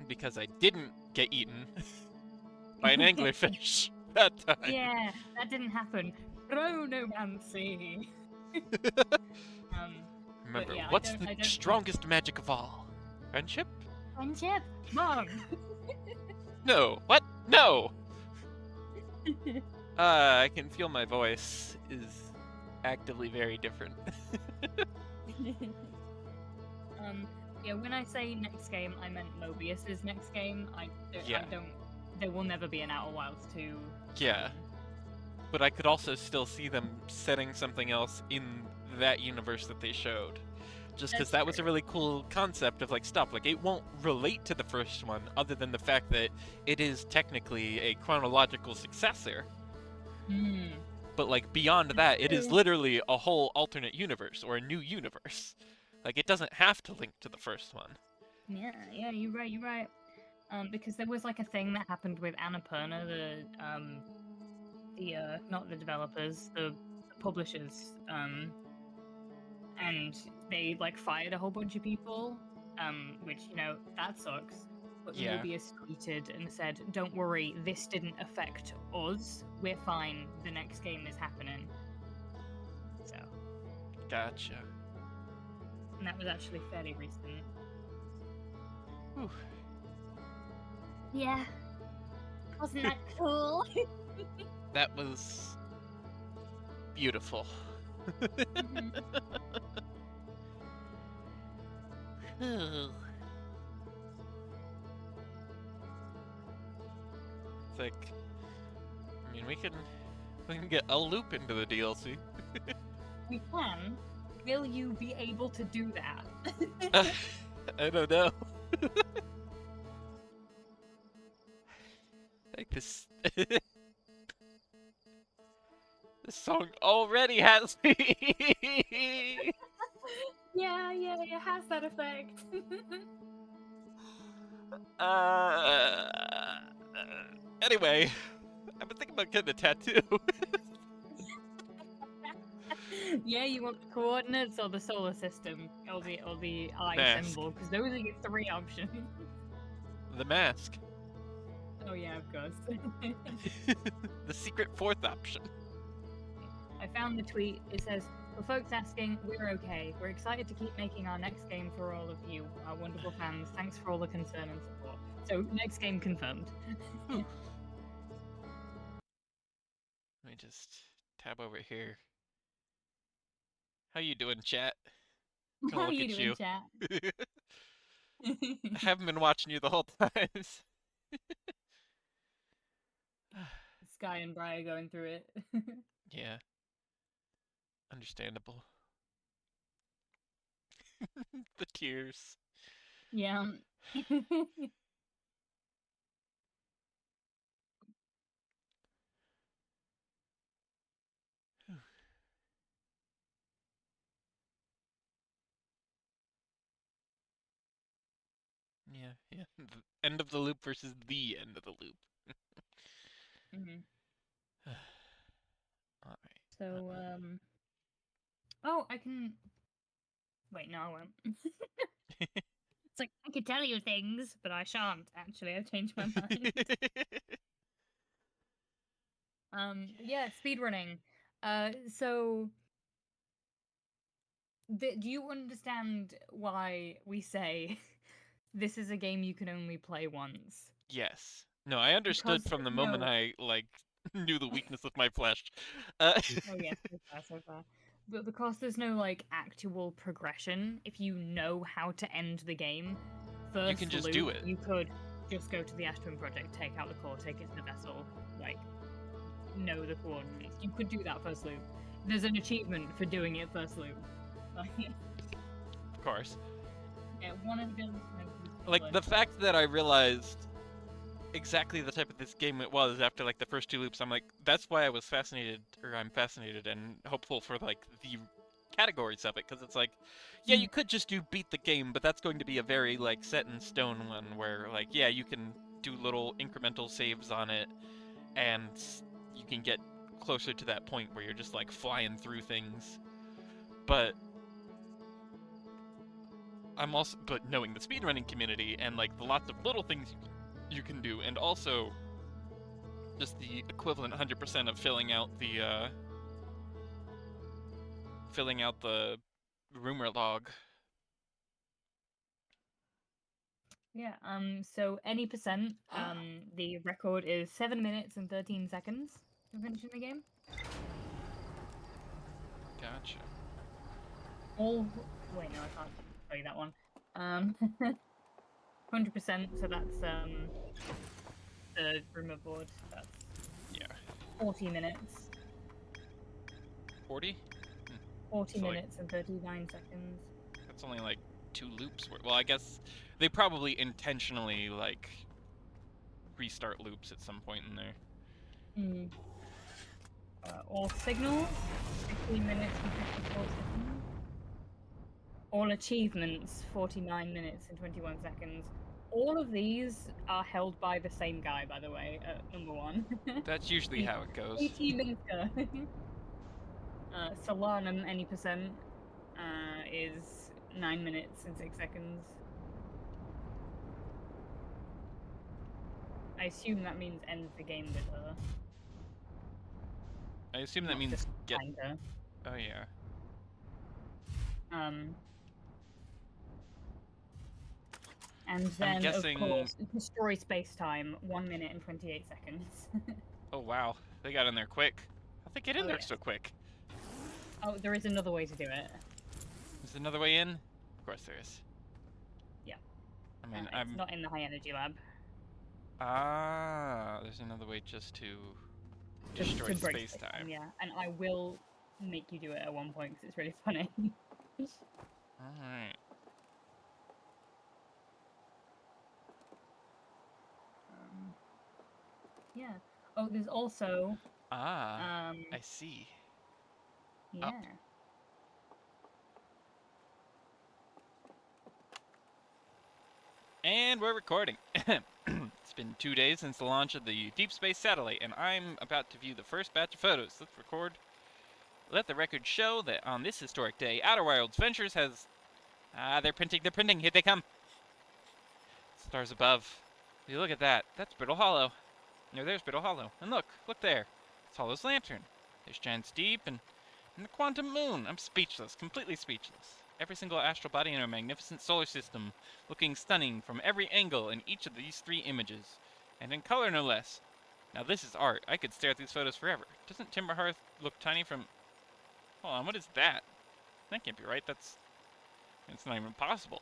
because I didn't get eaten by an anglerfish that time. Yeah, that didn't happen. Chronomancy. Remember, yeah, what's I the don't strongest magic of all? Friendship? Friendship. Mom. No. What? No. I can feel my voice is actively very different. Yeah, when I say next game, I meant Mobius's next game. I Yeah. don't. There will never be an Outer Wilds 2. Yeah. But I could also still see them setting something else in that universe that they showed. Just because That's that was a true. really cool concept of, like, stop. Like, it won't relate to the first one, other than the fact that it is technically a chronological successor. Hmm. But, like, beyond that, it is true. literally a whole alternate universe, or a new universe. Like, it doesn't have to link to the first one. Yeah, you're right. Because there was like a thing that happened with Annapurna, not the developers, the publishers, and they like fired a whole bunch of people, which that sucks. But Yeah. Mobius tweeted and said, "Don't worry, this didn't affect us. We're fine. The next game is happening." So, Gotcha. and that was actually fairly recent. Whew. Yeah, wasn't that cool? That was beautiful. It's like, I mean, we can get a loop into the DLC. We can. Will you be able to do that? I don't know. Like this. This song already has me. Yeah, it has that effect. Anyway, I've been thinking about getting a tattoo. Yeah, you want the coordinates or the solar system, or the eye Mask. symbol, because those are your three options. The mask. Oh yeah, of course. The secret fourth option. I found the tweet. It says, "For folks asking, we're okay. We're excited to keep making our next game for all of you, our wonderful fans. Thanks for all the concern and support." So next game confirmed. Let me just tab over here. How you doing, chat? Gonna How look you at doing, you. chat? I haven't been watching you the whole time. Sky and Briar going through it. Yeah. Understandable. The tears. Yeah. Yeah. The end of the loop versus the end of the loop. Mhm. Alright. So, oh, I can. Wait, no, I won't. It's like, I could tell you things, but I shan't, actually. I've changed my mind. Yeah, speedrunning. So, do you understand why we say this is a game you can only play once? Yes. No, I understood Because from the moment no. I, like, knew the weakness of my flesh. Oh yeah, so far. But because there's no like actual progression, if you know how to end the game, first You can just loop, do it. you could just go to the Astron project, take out the core, take it to the vessel, like know the coordinates. You could do that first loop. There's an achievement for doing it first loop. Of course. Yeah, one of them. Like, the fact that I realized exactly the type of this game it was after, like, the first two loops, I'm like, that's why I was fascinated, or I'm fascinated and hopeful for, like, the categories of it, because it's like, yeah, you could just do beat the game, but that's going to be a very, like, set in stone one, where, like, yeah, you can do little incremental saves on it, and you can get closer to that point where you're just, like, flying through things. But but knowing the speedrunning community and like the lots of little things you can do, and also just the equivalent 100% of filling out the rumor log. Yeah, so any percent, the record is 7 minutes and 13 seconds for finishing the game. Gotcha. Wait, no, I can't show you that one. 100%, so that's, the rumor board, that's Yeah. 40 minutes. 40? 40 So, like, minutes and 39 seconds. That's only like 2 loops. Well, I guess they probably intentionally like restart loops at some point in there. All signals, 15 minutes and 54 seconds. All achievements, 49 minutes and 21 seconds. All of these are held by the same guy, by the way, at number 1. That's usually how it goes. E.T. Minka. Solanum, any percent, is 9 minutes and 6 seconds. I assume that means end the game with her. I assume that Not means just get. find her. Oh yeah. And then, guessing- of course, destroy space-time, 1 minute and 28 seconds. Oh wow, they got in there quick. How'd they get in Oh, there yes. so quick? Oh, there is another way to do it. Is there another way in? Of course there is. Yeah. I mean, It's not in the high-energy lab. There's another way just to Just destroy to break space-time. Yeah, and I will make you do it at one point because it's really funny. Alright. Yeah. Oh, there's also I see. yeah. Up. And we're recording. It's been 2 days since the launch of the Deep Space Satellite, and I'm about to view the first batch of photos. Let's record. Let the record show that on this historic day, Outer Wilds Ventures has... they're printing, here they come. Stars above. You look at that, that's Brittle Hollow. No, there's Brittle Hollow. And look there. It's Hollow's lantern. There's Giant's Deep and the Quantum Moon. I'm speechless, completely speechless. Every single astral body in our magnificent solar system, looking stunning from every angle in each of these 3 images. And in color, no less. Now this is art. I could stare at these photos forever. Doesn't Timberhearth look tiny from... Hold on, what is that? That can't be right. It's not even possible.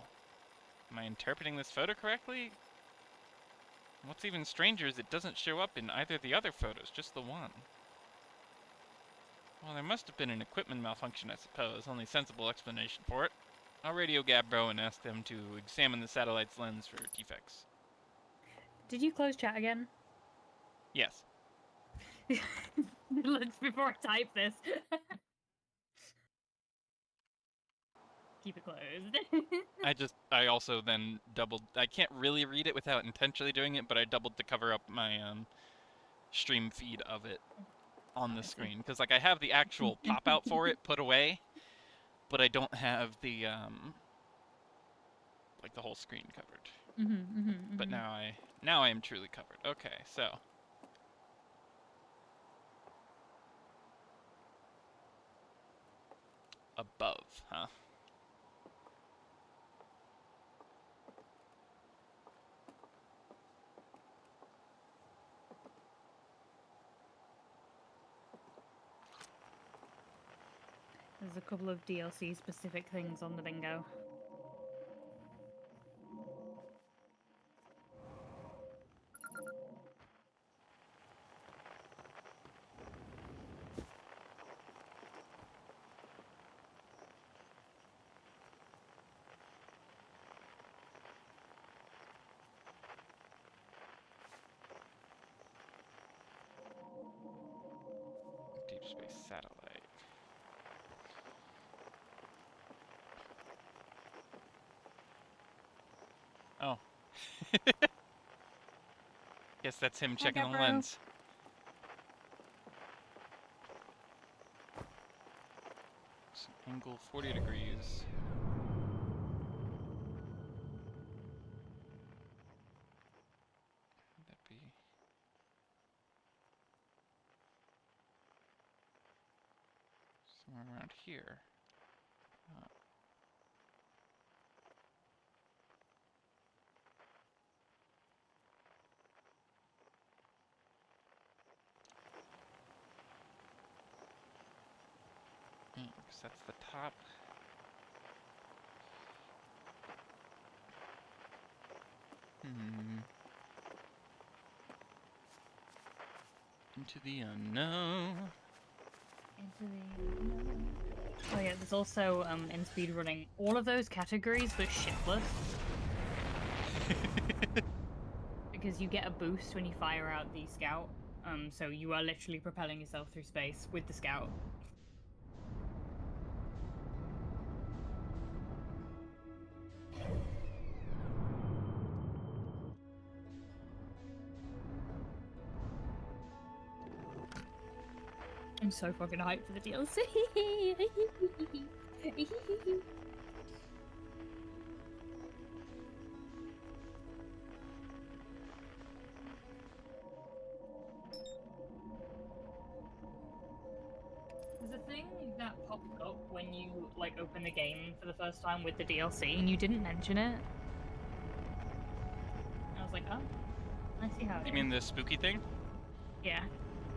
Am I interpreting this photo correctly? What's even stranger is it doesn't show up in either of the other photos, just the one. Well, there must have been an equipment malfunction, I suppose. Only sensible explanation for it. I'll radio Gabbro and ask them to examine the satellite's lens for defects. Did you close chat again? Yes. Before I type this. Keep it closed. I also then doubled... I can't really read it without intentionally doing it, but I doubled to cover up my stream feed of it on the screen. Because like I have the actual pop-out for it put away, but I don't have the like the whole screen covered. But now I am truly covered. Okay, so... Above, huh? There's a couple of DLC specific things on the bingo. Deep Space Satellite. Oh. Guess that's him checking the Gabbro. lens. Angle 40 degrees. somewhere around here. Because that's the top. Into the unknown. Oh yeah, there's also in speedrunning all of those categories but shipless. Because you get a boost when you fire out the scout. So you are literally propelling yourself through space with the scout. I'm so fucking hyped for the DLC. There's a thing that popped up when you like open the game for the first time with the DLC, and you didn't mention it. I was like, oh, I see how it is. You mean the spooky thing? Yeah.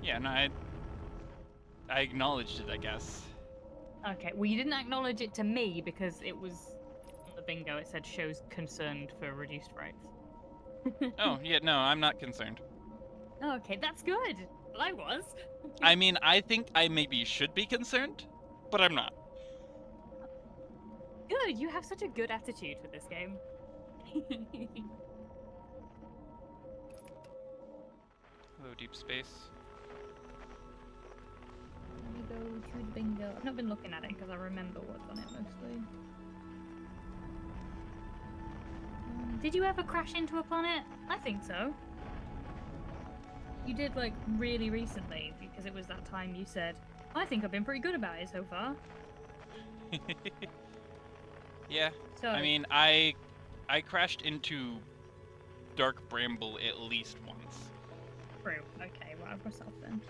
Yeah, no, I acknowledged it, I guess. Okay, well, you didn't acknowledge it to me because it was on the bingo. It said shows concerned for reduced rights. Oh, yeah, no, I'm not concerned. Okay, that's good. Well, I was. I mean, I think I maybe should be concerned, but I'm not. Good. You have such a good attitude for this game. Hello, deep space. Let me go to the bingo. I've not been looking at it because I remember what's on it mostly. Did you ever crash into a planet? I think so. You did, like, really recently, because it was that time you said, I think I've been pretty good about it so far. Yeah, So, I mean, I crashed into Dark Bramble at least once. true. Okay, well, I've crossed off then.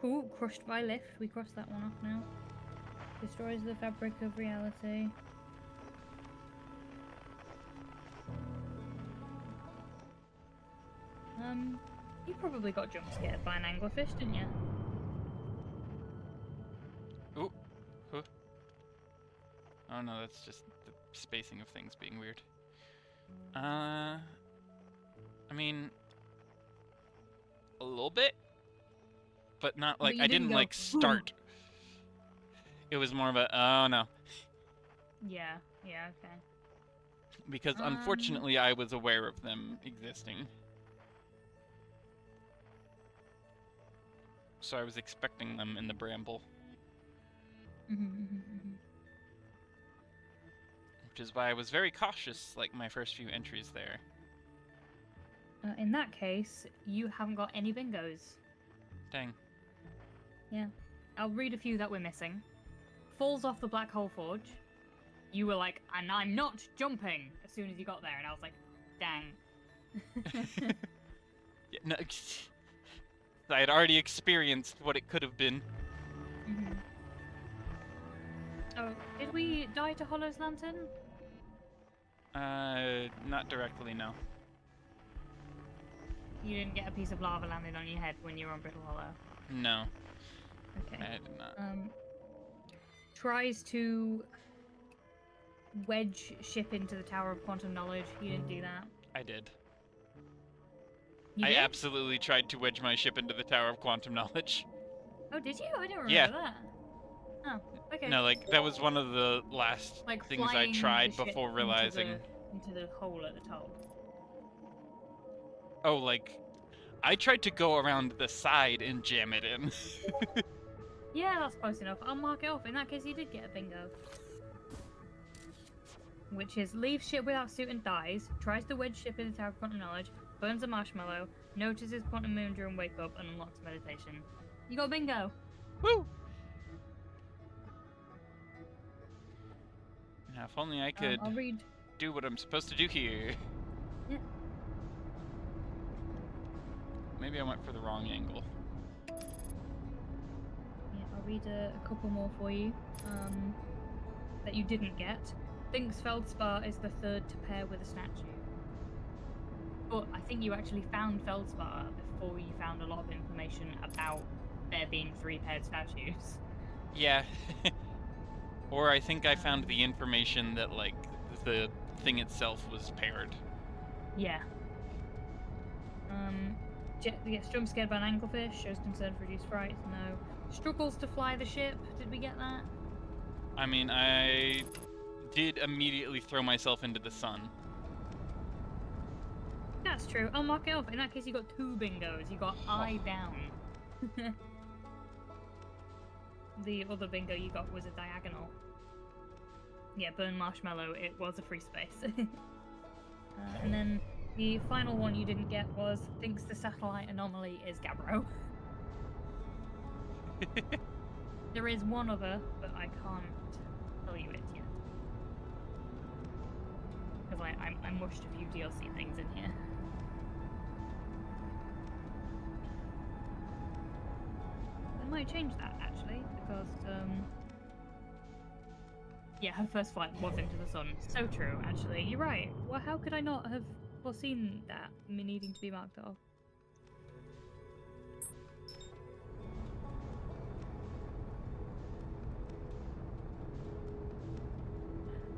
Cool. Crushed by lift. We crossed that one off now. Destroys the fabric of reality. You probably got jump scared by an anglerfish, didn't you? Ooh. Huh. Oh no, that's just the spacing of things being weird. I mean, a little bit, but not like you I didn't didn't go, like start. It was more of a oh no, Yeah, okay. because unfortunately I was aware of them existing. So I was expecting them in the bramble. Which is why I was very cautious, like my first few entries there. In that case, you haven't got any bingos. Dang. Yeah. I'll read a few that we're missing. Falls off the black hole forge. You were like, and I'm not jumping as soon as you got there, and I was like, dang. Yeah, no, I had already experienced what it could have been. Oh, did we die to Hollow's lantern? Not directly, no. You didn't get a piece of lava landed on your head when you were on Brittle Hollow? No, Okay. I did not. Tries to wedge ship into the Tower of Quantum Knowledge. You didn't do that. I did. You I did? absolutely tried to wedge my ship into the Tower of Quantum Knowledge. Oh, did you? I don't remember Yeah. that. Oh, okay. No, like, that was one of the last Like things I flying the tried ship before realizing. into the hole at the top. Oh, like, I tried to go around the side and jam it in. Yeah, that's close enough. I'll mark it off. In that case, you did get a bingo. Which is leaves ship without suit and dies, tries to wedge ship in the Tower of Quantum Knowledge, burns a marshmallow, notices quantum moon during wake up, and unlocks meditation. You got bingo. Woo! Now, if only I could I'll read. do what I'm supposed to do here. Yeah. Maybe I went for the wrong angle. read a couple more for you that you didn't get. Thinks Feldspar is the third to pair with a statue. But I think you actually found Feldspar before you found a lot of information about there being 3 paired statues. Yeah. Or I think I found the information that, like, the thing itself was paired. Yeah. Gets jump scared by an anglefish, shows concern for reduced fright, no. Struggles to fly the ship, did we get that? I mean, I did immediately throw myself into the sun. That's true, I'll mark it off. In that case, you got 2 bingos. You got eye down. The other bingo you got was a diagonal. Yeah, burn marshmallow, it was a free space. And then the final one you didn't get was thinks the satellite anomaly is Gabbro. There is one other, but I can't tell you it yet. Because I mushed a few DLC things in here. I might change that actually, because yeah, her first flight was into the sun. So true, actually. You're right. Well, how could I not have foreseen that, me needing to be marked off?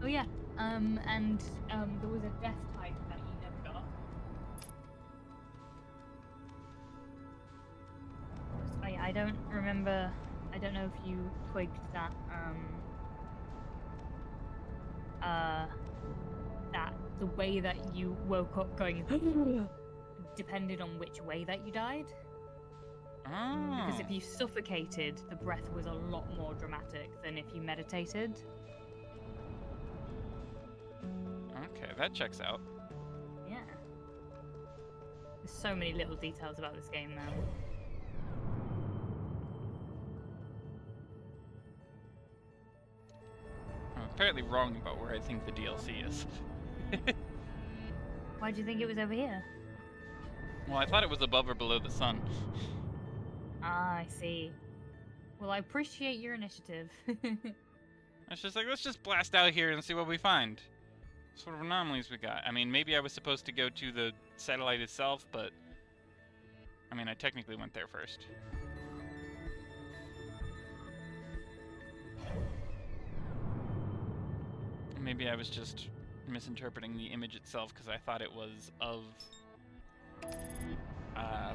Oh yeah, and there was a death type that you never got. I don't remember. I don't know if you twigged that. That the way that you woke up going depended on which way that you died. Oh. Because if you suffocated, the breath was a lot more dramatic than if you meditated. Okay, that checks out. Yeah. There's so many little details about this game now. I'm apparently wrong about where I think the DLC is. Why do you think it was over here? Well, I thought it was above or below the sun. Ah, I see. Well, I appreciate your initiative. It's just like, let's just blast out here and see what we find. What sort of anomalies we got. I mean, maybe I was supposed to go to the satellite itself, but I mean, I technically went there first. Maybe I was just misinterpreting the image itself because I thought it was of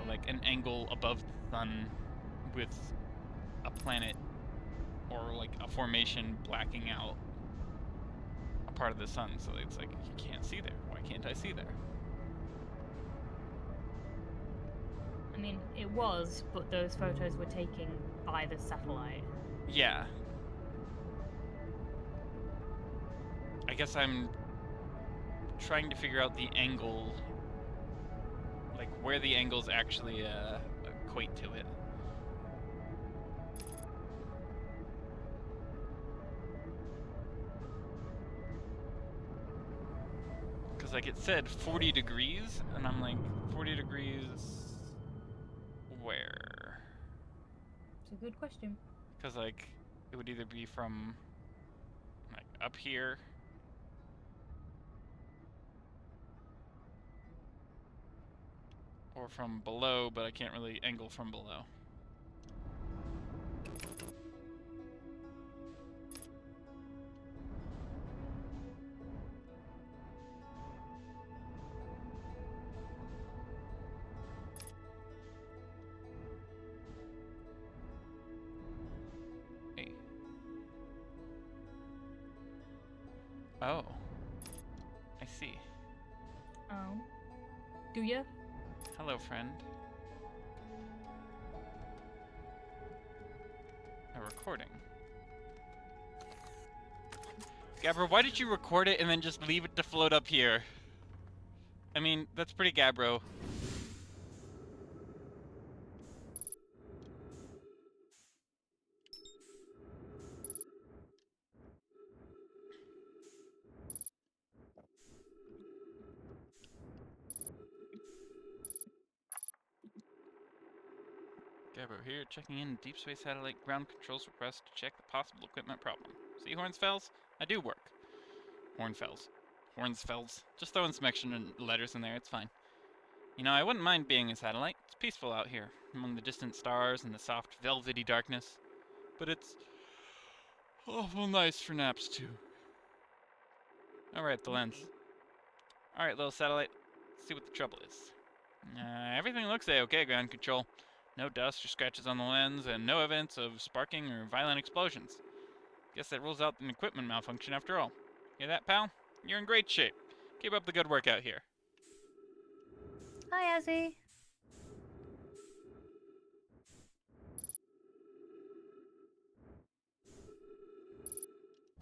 like an angle above the sun with a planet or like a formation blacking out a part of the sun, so it's like you can't see there. Why can't I see there? I mean, it was, but those photos were taken by the satellite. Yeah. I guess I'm trying to figure out the angle, like where the angles actually equate to it. Because like it said 40 degrees, and I'm like, 40 degrees where? It's a good question. Because like it would either be from like up here or from below, but I can't really angle from below. Hey. Oh. I see. Oh. Do ya? Hello, friend. A recording. Gabbro, why did you record it and then just leave it to float up here? I mean, that's pretty Gabbro. Gabo here, checking in Deep Space Satellite Ground Control's request to check the possible equipment problem. See Hornsfells? I do work. Hornfells. Hornsfells. Just throwing some extra letters in there, it's fine. You know, I wouldn't mind being a satellite. It's peaceful out here, among the distant stars and the soft, velvety darkness. But it's awful nice for naps, too. Alright, the lens. Alright, little satellite. Let's see what the trouble is. Everything looks okay, ground control. No dust or scratches on the lens, and no evidence of sparking or violent explosions. Guess that rules out an equipment malfunction after all. Hear that, pal? You're in great shape. Keep up the good work out here. Hi, Azzy.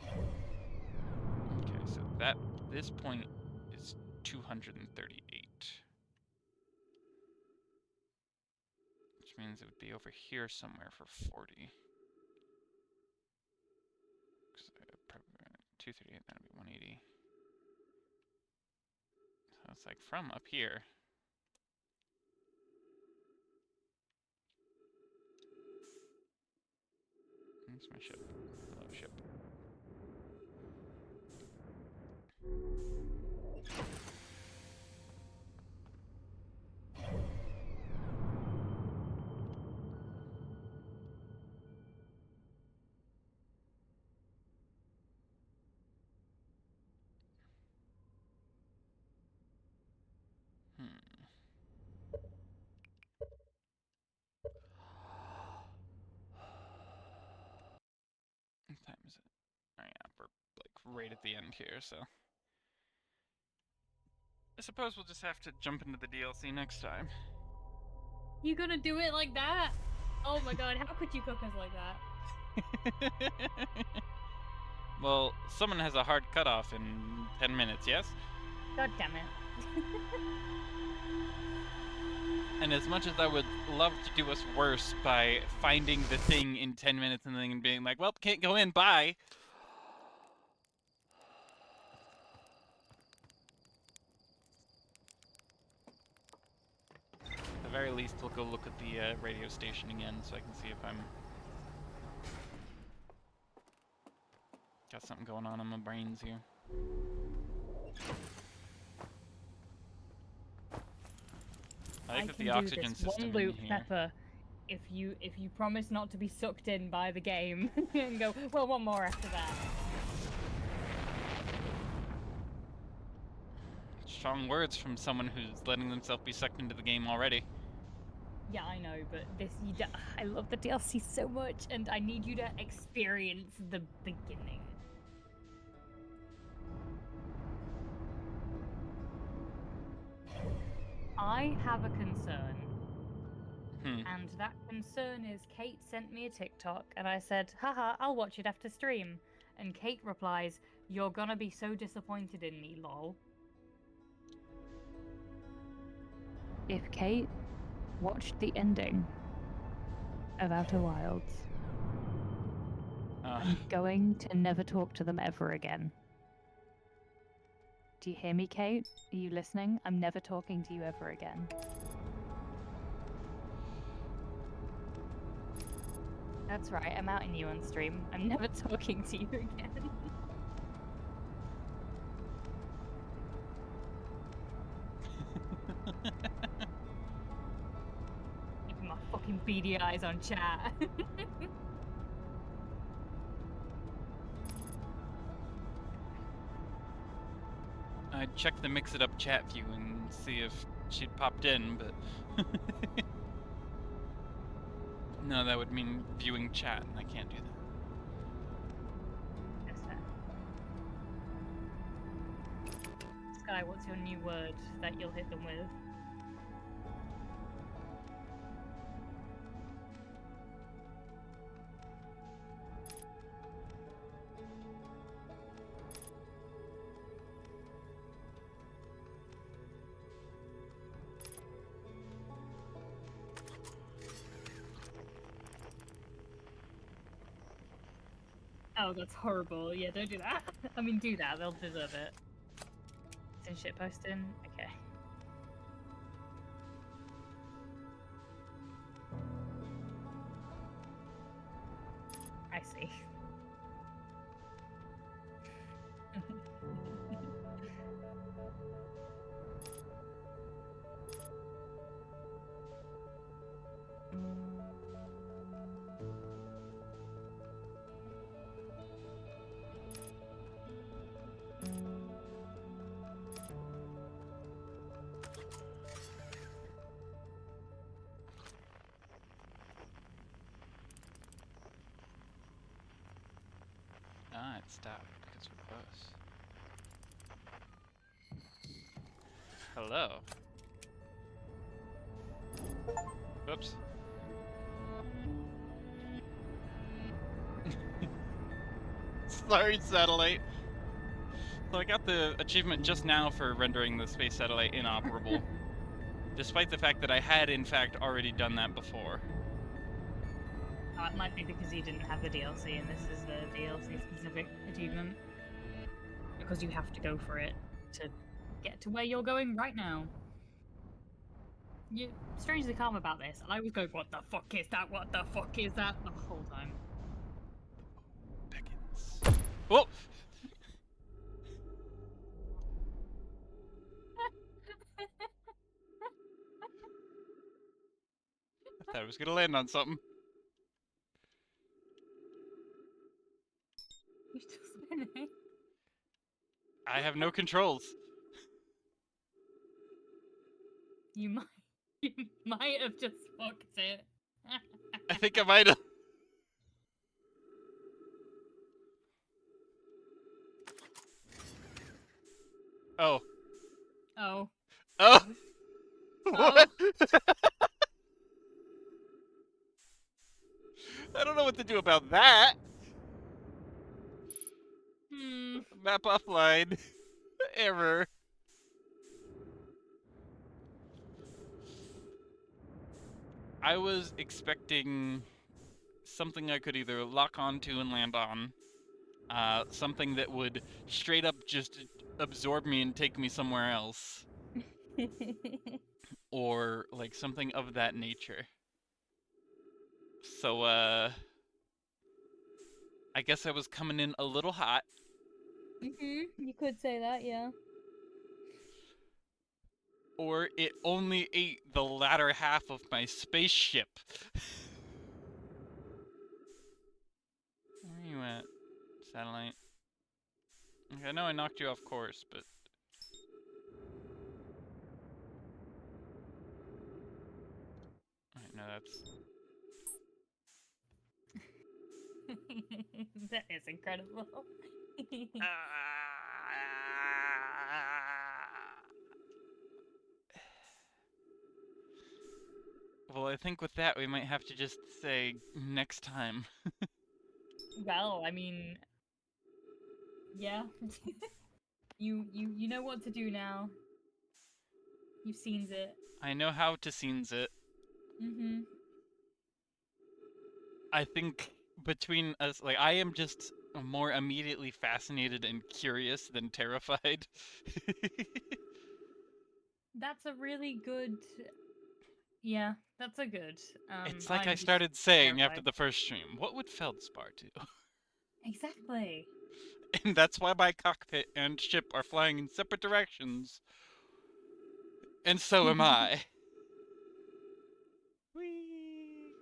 Okay, so this point is 238. Which means it would be over here somewhere for 40. 238, that'd be 180. So it's like from up here. That's my ship. Hello, ship. What time is it? Oh yeah, we're like right at the end here, so I suppose we'll just have to jump into the DLC next time. You gonna do it like that? Oh my god, how could you cook us like that? Well, someone has a hard cutoff in 10 minutes, yes? God damn it. And as much as I would love to do us worse by finding the thing in 10 minutes and then being like, well, can't go in, bye. At the very least, we'll go look at the radio station again so I can see if I'm... got something going on in my brains here. I think that the oxygen system one loop, in here... Pepper, if you promise not to be sucked in by the game and go, well, one more after that. Strong words from someone who's letting themselves be sucked into the game already. Yeah, I know, but I love the DLC so much, and I need you to experience the beginning. I have a concern. And that concern is Kate sent me a TikTok and I said, haha, I'll watch it after stream. And Kate replies, you're gonna be so disappointed in me, lol. If Kate watched the ending of Outer Wilds, I'm going to never talk to them ever again. Do you hear me, Kate? Are you listening? I'm never talking to you ever again. That's right, I'm outing you on stream. I'm never talking to you again. Keeping my fucking beady eyes on chat. I checked the Mix It Up chat view and see if she'd popped in, but... no, that would mean viewing chat, and I can't do that. That's fair. Sky, what's your new word that you'll hit them with? Oh, that's horrible. Yeah, don't do that. I mean, do that. They'll deserve it. It's in shitposting? Okay. I see. Ah, it stopped because we're close. Hello. Whoops. Sorry, satellite. So I got the achievement just now for rendering the space satellite inoperable, despite the fact that I had, in fact, already done that before. It might be because you didn't have the DLC, and this is the DLC specific achievement. Because you have to go for it to get to where you're going right now. You're strangely calm about this, and I was going, "What the fuck is that? What the fuck is that?" the whole time. Beckons. Whoa! I thought I was gonna land on something. You're still spinning. I have no controls. You might have just fucked it. I think I might have. Oh. Oh. Oh! Oh. What? I don't know what to do about that. Map offline. Error. I was expecting something I could either lock onto and land on, something that would straight up just absorb me and take me somewhere else, or like something of that nature. So, I guess I was coming in a little hot. You could say that, yeah. Or it only ate the latter half of my spaceship. Where are you at, satellite? Okay, I know I knocked you off course, but... Alright, no, that's... That is incredible. Well, I think with that we might have to just say next time. Well, I mean, yeah. You know what to do now. You've seen it. I know how to scenes it. I think between us, like, I am just more immediately fascinated and curious than terrified. That's a really good. Yeah, that's a good. It's like I'm I just started saying after terrified. the first stream, what would Feldspar do? Exactly. And that's why my cockpit and ship are flying in separate directions. And so am I. Whee!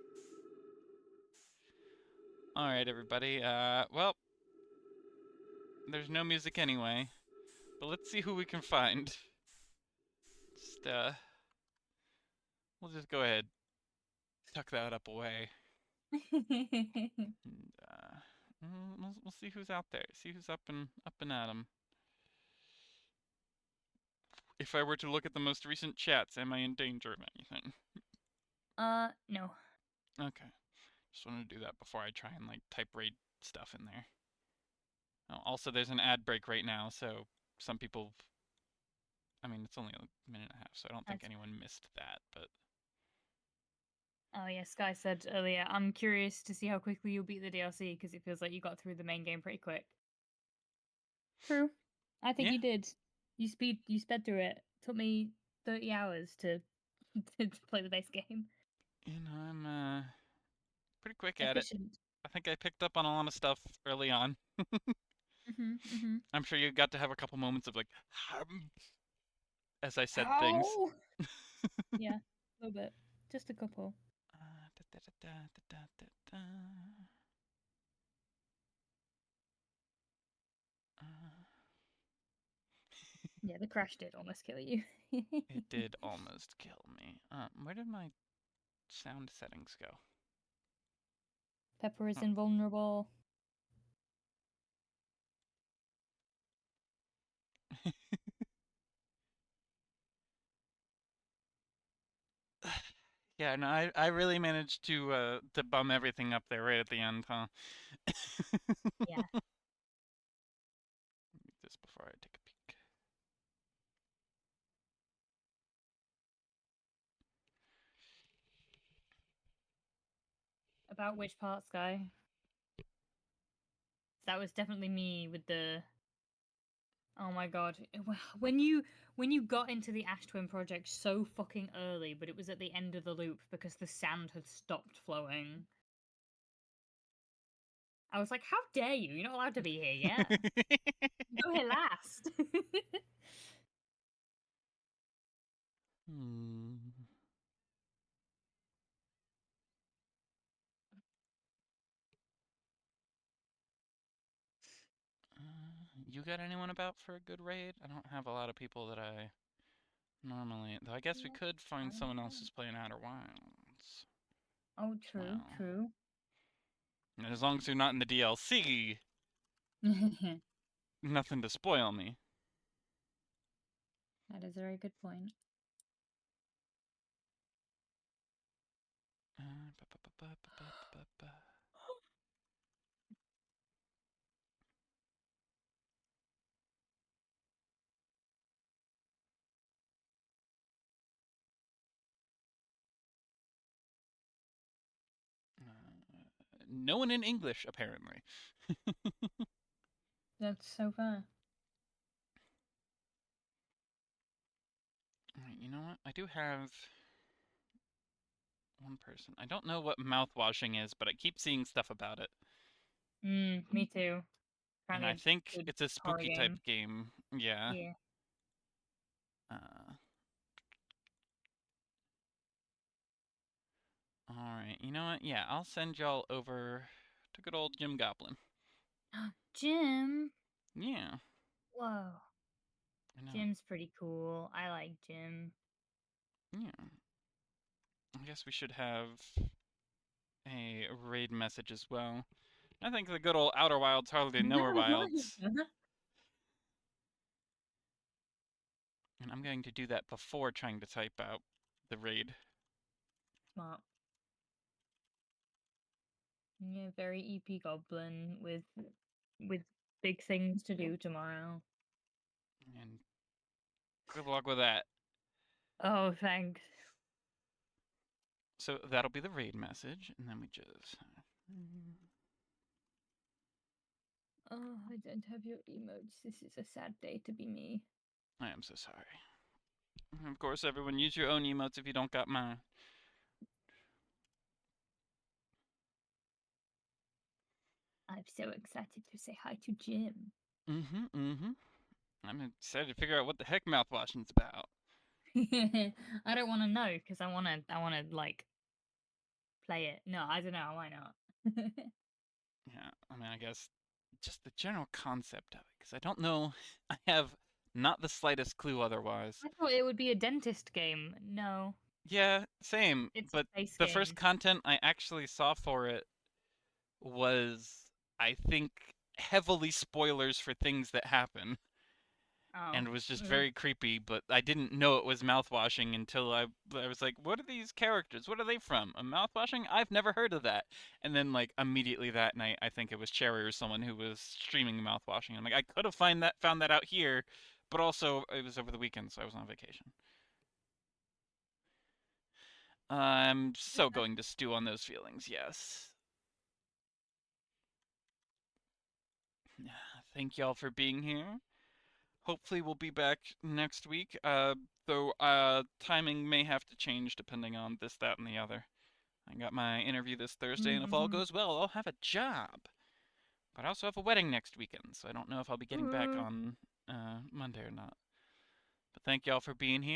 Alright, everybody. Well, there's no music anyway. But let's see who we can find. Just, we'll just go ahead. Tuck that up away. And, we'll see who's out there. See who's up and at 'em. If I were to look at the most recent chats, am I in danger of anything? No. Okay. Just wanted to do that before I try and, like, type raid stuff in there. Oh, also, there's an ad break right now, so some people... I mean, it's only a minute and a half, so I don't think anyone missed that, but... Oh yeah, Sky said earlier, I'm curious to see how quickly you'll beat the DLC, because it feels like you got through the main game pretty quick. True. I think Yeah. you did. You sped through it. Took me 30 hours to play the base game. You know, I'm pretty quick at it. Efficient. I think I picked up on a lot of stuff early on. I'm sure you got to have a couple moments of like, as I said things. Ow! Yeah, a little bit. Just a couple. Yeah, the crash did almost kill you. It did almost kill me. Where did my sound settings go? Pepper is Oh. invulnerable. Yeah, no, I really managed to bum everything up there right at the end, huh? Yeah. This before I take a peek. About which part, Sky? That was definitely me with the. Oh my god! When you got into the Ash Twin project so fucking early, but it was at the end of the loop because the sand had stopped flowing. I was like, "How dare you? You're not allowed to be here yet. Go here last." Hmm. You got anyone about for a good raid? I don't have a lot of people that I normally. Though I guess we could find someone else who's playing Outer Wilds. Oh, true, Well. true. And as long as you're not in the DLC, nothing to spoil me. That is a very good point. No one in English, apparently. That's so fair. Alright, you know what? I do have one person. I don't know what mouthwashing is, but I keep seeing stuff about it. Me too. And I think it's a spooky type game. Yeah. Yeah. Alright, you know what? Yeah, I'll send y'all over to good old Jim Goblin. Jim. Yeah. Whoa. I know. Jim's pretty cool. I like Jim. Yeah. I guess we should have a raid message as well. I think the good old Outer Wilds hardly knower wilds. And I'm going to do that before trying to type out the raid. Smart. Yeah, very EP Goblin with big things to do tomorrow. And good luck with that. Oh, thanks. So that'll be the raid message, and then we just. Oh, I don't have your emotes. This is a sad day to be me. I am so sorry. Of course, everyone use your own emotes if you don't got mine. I'm so excited to say hi to Jim. I'm excited to figure out what the heck mouthwashing's about. I don't want to know because I want to like play it. No, I don't know. Why not? Yeah, I mean, I guess just the general concept of it, because I don't know. I have not the slightest clue otherwise. I thought it would be a dentist game. No. Yeah, same. It's But a face the game. first content I actually saw for it was, I think, heavily spoilers for things that happen. Oh. And was just very creepy, but I didn't know it was mouthwashing until I was like, what are these characters? What are they from? A mouthwashing? I've never heard of that. And then like immediately that night, I think it was Cherry or someone who was streaming mouthwashing. I'm like, I could have found that out here, but also it was over the weekend, so I was on vacation. I'm so going to stew on those feelings, yes. Thank y'all for being here. Hopefully we'll be back next week, though timing may have to change depending on this, that, and the other. I got my interview this Thursday, and if all goes well, I'll have a job. But I also have a wedding next weekend, so I don't know if I'll be getting back on Monday or not. But thank y'all for being here.